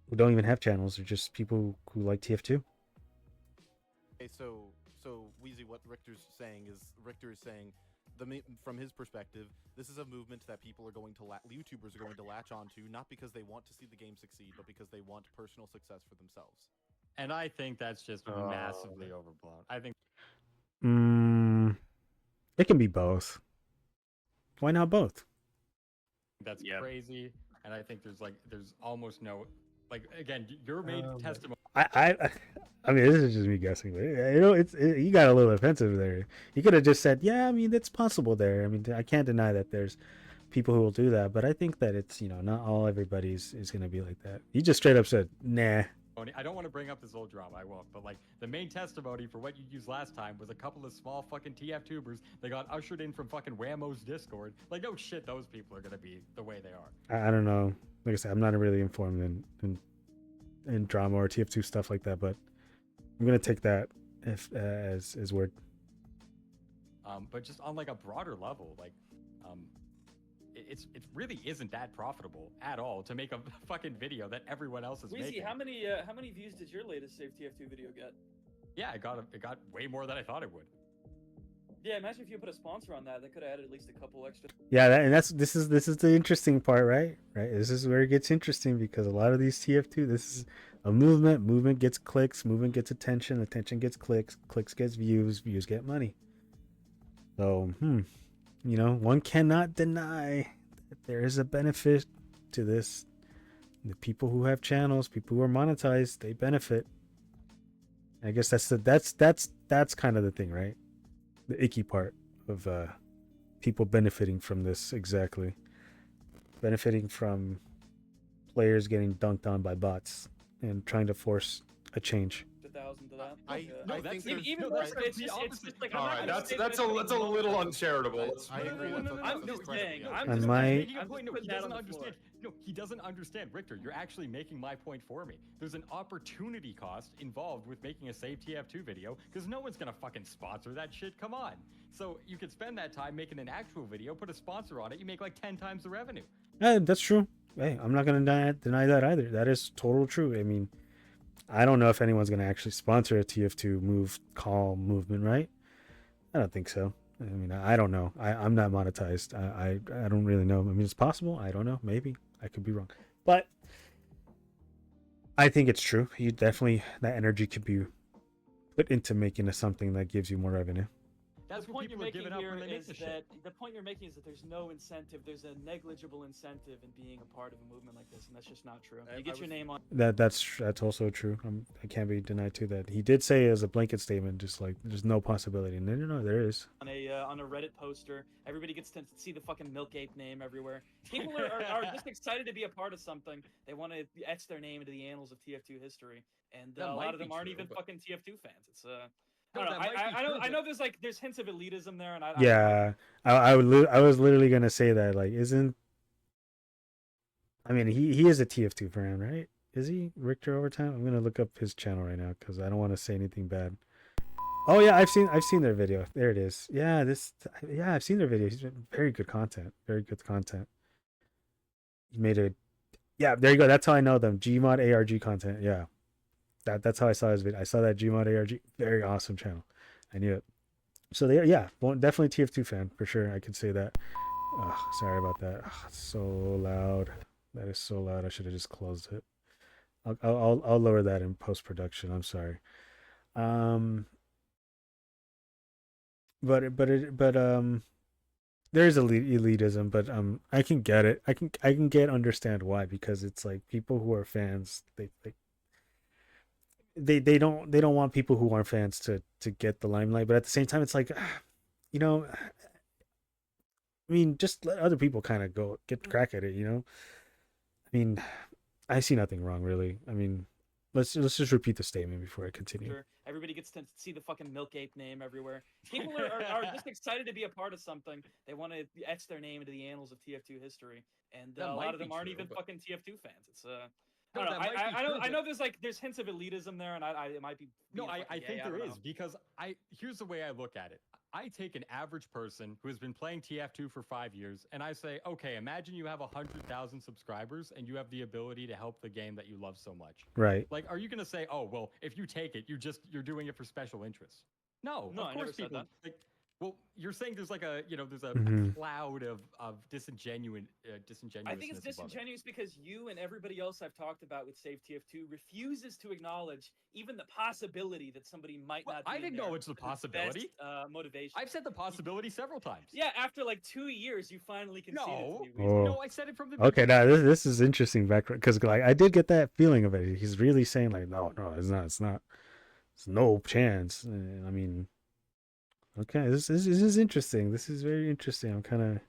who don't even have channels, are just people who like TF2. Okay, so Wheezy, what Richter is saying from his perspective, this is a movement that YouTubers are going to latch onto, not because they want to see the game succeed, but because they want personal success for themselves. And I think that's just massively overblown. I think it can be both. Why not both? That's crazy, and I think there's almost no, again, your main testimony. I mean, this is just me guessing, but you got a little offensive there. You could have just said, yeah, I mean, it's possible there. I mean, I can't deny that there's people who will do that, but I think that it's, not all everybody's is going to be like that. You just straight up said, nah. I don't want to bring up this old drama, I won't, but like the main testimony for what you used last time was a couple of small fucking TF tubers that got ushered in from fucking Whammo's Discord. Like, no shit, those people are gonna be the way they are. I don't know. Like I said, I'm not really informed in drama or TF2 stuff like that, but I'm gonna take that if as word. But just on like a broader level, like, it really isn't that profitable at all to make a fucking video that everyone else is Weezy, making. how many views did your latest Save TF2 video get? Yeah, it got way more than I thought it would. Yeah, imagine if you put a sponsor on that. That could have added at least a couple extra. Yeah, this is the interesting part, right? Right. This is where it gets interesting because a lot of these TF2, this is a movement. Movement gets clicks. Movement gets attention. Attention gets clicks. Clicks gets views. Views get money. So, one cannot deny that there is a benefit to this. The people who have channels, people who are monetized, they benefit. I guess that's kind of the thing, right? The icky part of people benefiting from this, exactly. Benefiting from players getting dunked on by bots and trying to force a change. 1,000 to that. I think even there's- worse. It's just like All I'm right, not gonna that's say a that that's a little uncharitable. I agree. I'm just saying. I'm And just my- No, he putting that doesn't on the understand. No, he doesn't understand. Richter, you're actually making my point for me. There's an opportunity cost involved with making a Save TF2 video because no one's gonna fucking sponsor that shit. Come on. So you could spend that time making an actual video, put a sponsor on it, you make like 10 times the revenue. That's true. Hey, I'm not gonna deny that either. That is total true. I mean, I don't know if anyone's gonna actually sponsor a TF2 call movement, right? I don't think so. I mean, I don't know. I'm not monetized. I don't really know. I mean, it's possible. I don't know. Maybe I could be wrong, but I think it's true. You definitely, that energy could be put into making a something that gives you more revenue. That's the what point you're people are making giving up here when they make is this that shit. the point you're making is that there's no incentive. There's a negligible incentive in being a part of a movement like this, and that's just not true. You get your name on. That's also true. I can't be denied too that he did say as a blanket statement, just like there's no possibility. No, there is. On a Reddit poster. Everybody gets to see the fucking Milk Ape name everywhere. People are just excited to be a part of something. They want to etch their name into the annals of TF2 history, and That a lot might of them be aren't true, even but- fucking TF2 fans. It's No, I don't that know. might be I true, know but- there's hints of elitism there, and Yeah, I was literally gonna say that. Like, I mean, he is a TF2 fan, right? Is he Richter Overtime? I'm gonna look up his channel right now because I don't want to say anything bad. Oh yeah, I've seen their video. There it is. Yeah, I've seen their video. He's been very good content. Very good content. He made a, yeah, there you go. That's how I know them. Gmod ARG content. Yeah, that's how I saw his video. I saw that Gmod ARG. Very awesome channel. I knew it. So definitely TF2 fan for sure. I could say that. Oh, sorry about that. Oh, it's so loud. That is so loud. I should have just closed it. I'll lower that in post production. I'm sorry. But there is elitism, but I can get it. I can understand why, because it's like people who are fans, they don't want people who aren't fans to get the limelight, but at the same time it's like, I mean, just let other people kind of go get crack at it, I mean, I see nothing wrong really. I mean, let's just repeat the statement before I continue. Sure. Everybody gets to see the fucking Milk Ape name everywhere. People are just excited to be a part of something. They want to etch their name into the annals of TF2 history, and That a might lot of be them aren't true, even but- fucking TF2 fans. It's No, I don't know. that might be I true, know but- there's there's hints of elitism there, and it might be. No, being I fucking think gay, there don't is know. because here's the way I look at it. I take an average person who has been playing TF2 for 5 years and I say, okay, imagine you have 100,000 subscribers and you have the ability to help the game that you love so much. Right. Like, are you going to say, oh, well, if you take it, you're doing it for special interests? No, No, of I course never said people, that. like, well, you're saying there's like a Mhm. cloud of disingenuousness. I think it's disingenuous because you and everybody else I've talked about with Save TF2 refuses to acknowledge even the possibility that somebody might Well, not. Be I'd in there acknowledge the for best, possibility. motivation. I've said the possibility several times. Yeah, after like 2 years, you finally conceded No, to me. Oh. no, I said it from the Okay, beginning. now this is interesting background, because like I did get that feeling of it. He's really saying like, no, it's not. It's no chance. I mean, okay, this is interesting. This is very interesting. I'm kind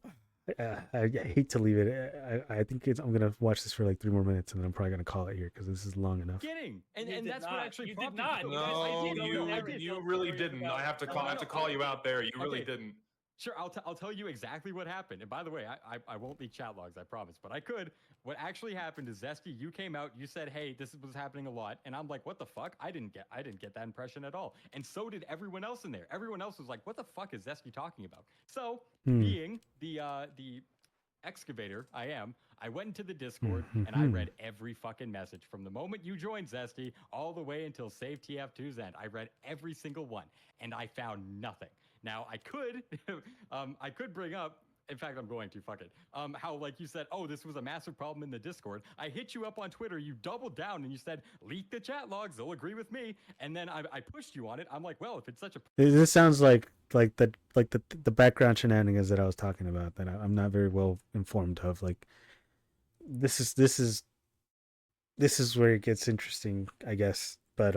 of, I hate to leave it. I think I'm gonna watch this for like 3 more minutes, and then I'm probably gonna call it here because this is long enough. Kidding. And You and did that's what not. actually You did prompted not. me. You I No, did. I did. you Tell really stories didn't. about- I have to No, call. no, I have to no, call you out there. You really Okay. didn't. Sure, I'll tell you exactly what happened. And by the way, I won't leak chat logs, I promise. But I could. What actually happened is Zesty, you came out, you said, "Hey, this was happening a lot," and I'm like, "What the fuck? I didn't get that impression at all." And so did everyone else in there. Everyone else was like, "What the fuck is Zesty talking about?" So, being the excavator I am, I went into the Discord and I read every fucking message from the moment you joined Zesty all the way until Save TF2's end. I read every single one and I found nothing. Now I could, I could bring up. In fact, I'm going to fuck it. How like you said, oh, this was a massive problem in the Discord. I hit you up on Twitter. You doubled down and you said, leak the chat logs. They'll agree with me. And then I pushed you on it. I'm like, well, if it's such a This sounds like the background shenanigans that I was talking about that I'm not very well informed of. Like this is where it gets interesting, I guess. But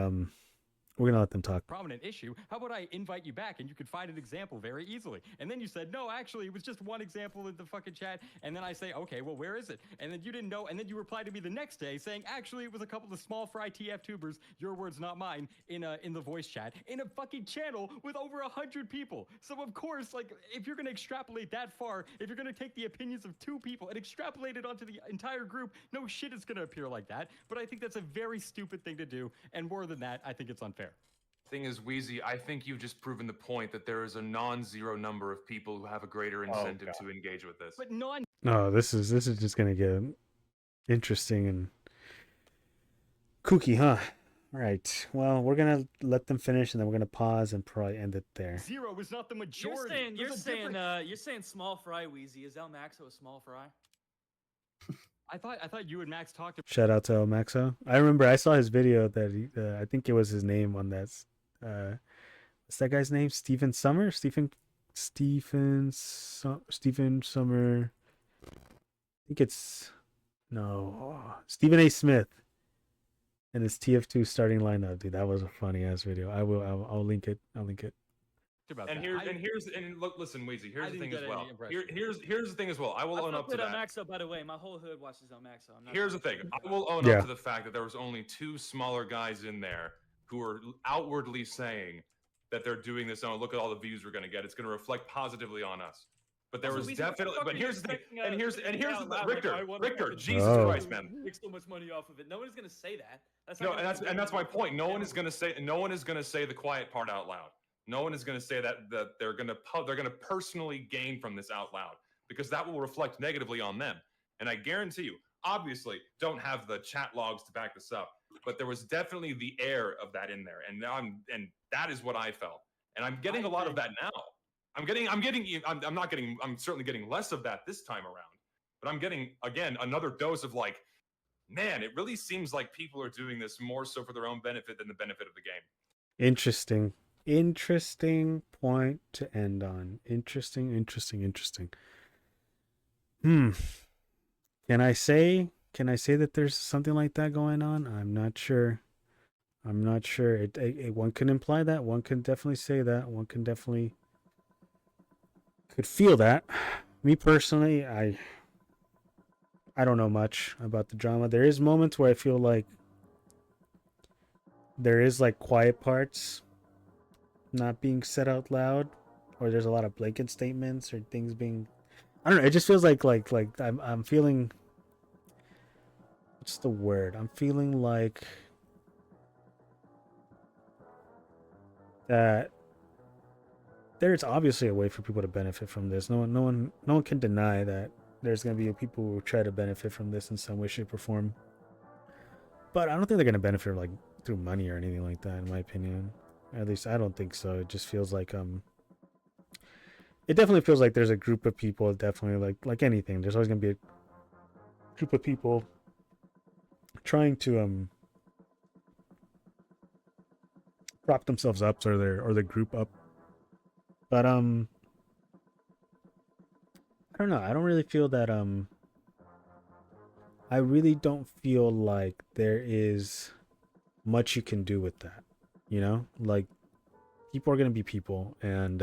we're gonna let them talk. prominent issue, how about I invite you back and you could find an example very easily? And then you said, no, actually, it was just one example in the fucking chat. And then I say, okay, well, where is it? And then you didn't know. And then you reply to me the next day saying, actually, it was a couple of small fry TF tubers, your words, not mine, in the voice chat, in a fucking channel with over 100 people. So of course, like, if you're going to extrapolate that far, if you're going to take the opinions of 2 people and extrapolate it onto the entire group, no shit, it's going to appear like that. But I think that's a very stupid thing to do. And more than that, I think it's unfair. Thing is, Wheezy, I think you've just proven the point that there is a non-zero number of people who have a greater incentive to engage with this. But No, this is just gonna get interesting and kooky, huh? All right. Well, we're gonna let them finish, and then we're gonna pause and probably end it there. zero is not the majority. You're saying small fry, Wheezy. Is El Maxo a small fry? I thought you and Max talked about. Shout out to El Maxo. I remember I saw his video that he, I think it was his name on that. What's that guy's name? Stephen Summer. Stephen Summer. I think it's Stephen A. Smith. And his TF2 starting lineup, dude. That was a funny ass video. I'll link it. About And that. look, listen, Weezy. I Here's the didn't thing get as well. any impression. Here's the thing as well. I will own up to El that. Maxo, by the way. My whole hood watches El Maxo. I'm not Here's the thing. I will own Yeah. up to the fact that there was only 2 smaller guys in there who are outwardly saying that they're doing this. Oh, look at all the views we're going to get. It's going to reflect positively on us. But there Also, was Weezy, what the definitely. fuck But are you here's the thing. expecting, And here's Weezy the out loud, Richter. like, I wanna Richter. fucking Jesus Oh. Christ, man. make so much money off of it. No one's gonna say that. That's No, not and that's my point. No one is going to say the quiet part out loud. No one is going to say that they're going to personally gain from this out loud, because that will reflect negatively on them. And I guarantee you, obviously, don't have the chat logs to back this up, but there was definitely the air of that in there, and that is what I felt. And I'm getting a lot of that now. I'm certainly getting less of that this time around, but I'm getting, again, another dose of like, man, it really seems like people are doing this more so for their own benefit than the benefit of the game. Interesting point to end on. Interesting. Can I say that there's something like that going on? I'm not sure. One can imply that. One can definitely say that. One can definitely could feel that. Me personally, I don't know much about the drama. There is moments where I feel like there is like quiet parts not being said out loud, or there's a lot of blanket statements or things being, I don't know, it just feels like I'm feeling, what's the word? I'm feeling like that there's obviously a way for people to benefit from this. No one can deny that there's going to be people who try to benefit from this in some way, shape, or form. But I don't think they're going to benefit like through money or anything like that, in my opinion. At least I don't think so. It just feels like it definitely feels like there's a group of people, definitely like anything. There's always going to be a group of people trying to prop themselves up or their group up. But I don't know. I don't really feel that I really don't feel like there is much you can do with that. You know? Like, people are going to be people, and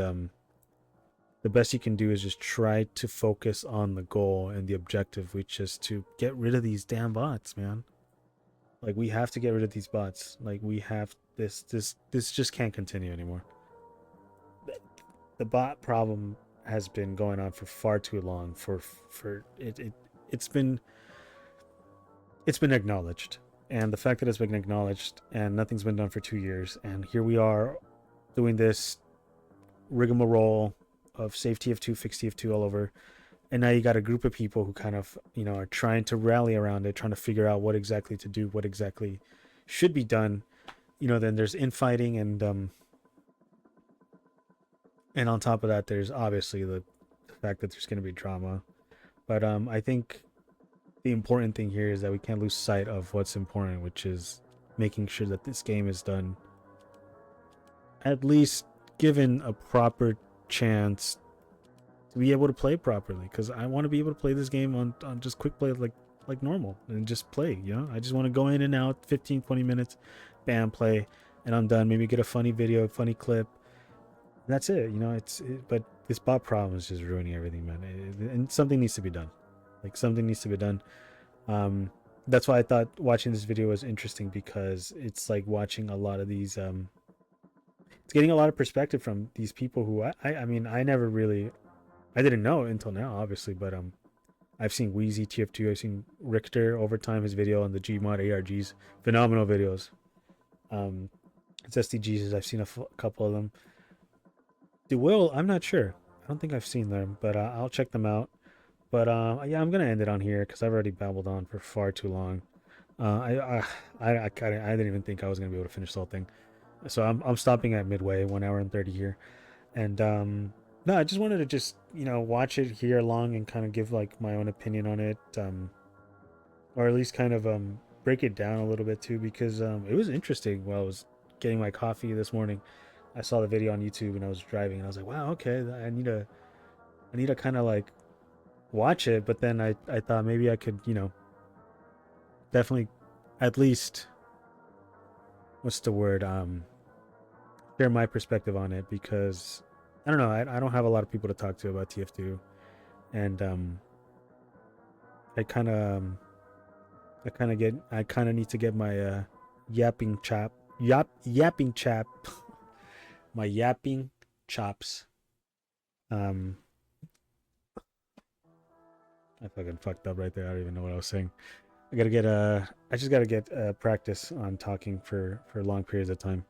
the best you can do is just try to focus on the goal and the objective, which is to get rid of these damn bots, man. Like, we have to get rid of these bots. Like, we have this just can't continue anymore. The bot problem has been going on for far too long. It's been acknowledged, and the fact that it's been acknowledged and nothing's been done for 2 years, and here we are doing this rigmarole of save TF2, fix TF2 all over, and now you got a group of people who kind of, you know, are trying to rally around it, trying to figure out what exactly to do, what exactly should be done. You know, then there's infighting, and on top of that, there's obviously the fact that there's going to be drama. But I think the important thing here is that we can't lose sight of what's important, which is making sure that this game is done, at least given a proper chance to be able to play properly, because I want to be able to play this game on just quick play like normal and just play, you know. I just want to go in and out 15-20 minutes, bam, play, and I'm done. Maybe get a funny video, a funny clip, and that's it, you know. But this bot problem is just ruining everything, man. And something needs to be done. Like, something needs to be done. That's why I thought watching this video was interesting, because it's like watching a lot of these it's getting a lot of perspective from these people who I mean, I didn't know until now, obviously, but I've seen Wheezy TF2, I've seen Richter Overtime, his video on the Gmod ARGs, phenomenal videos. It's SDGs, I've seen a couple of them. DeWill, I'm not sure. I don't think I've seen them, but I'll check them out. But yeah, I'm gonna end it on here because I've already babbled on for far too long. I didn't even think I was gonna be able to finish the whole thing, so I'm stopping at midway, 1 hour and 30 here. And no, I just wanted to just, you know, watch it here along and kind of give like my own opinion on it, or at least kind of break it down a little bit too, because it was interesting. While I was getting my coffee this morning, I saw the video on YouTube and I was driving, and I was like, wow, okay, I need to kind of like watch it. But then I thought maybe I could, you know, definitely at least, what's the word, share my perspective on it, because I don't know, I don't have a lot of people to talk to about TF2, and I kind of need to get my yapping my yapping chops. I fucking fucked up right there. I don't even know what I was saying. I just gotta get practice on talking for long periods of time.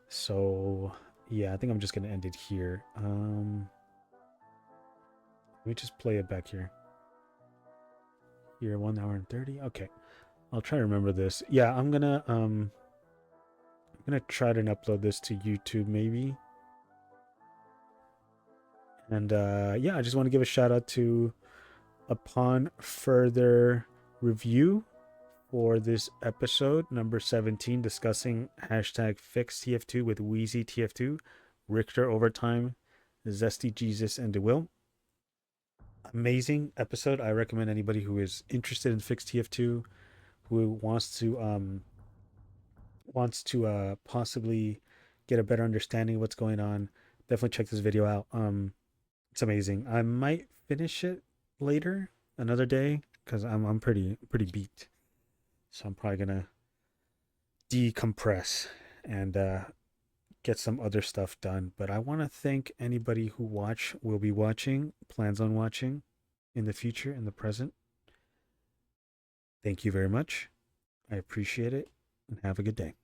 So yeah, I think I'm just gonna end it here. Let me just play it back here. Here, 1 hour and 30. Okay, I'll try to remember this. Yeah, I'm gonna try to upload this to YouTube maybe. And yeah, I just want to give a shout out to Upon Further Review for this episode number 17, discussing hashtag fix TF2 with Wheezy TF2, Richter Overtime, Zesty Jesus, and DeWill. Amazing episode. I recommend anybody who is interested in fix TF2, who wants to possibly get a better understanding of what's going on, definitely check this video out. It's amazing. I might finish it later, another day, because I'm pretty beat. So I'm probably gonna decompress and get some other stuff done. But I want to thank anybody who will be watching, plans on watching in the future, in the present. Thank you very much. I appreciate it, and have a good day.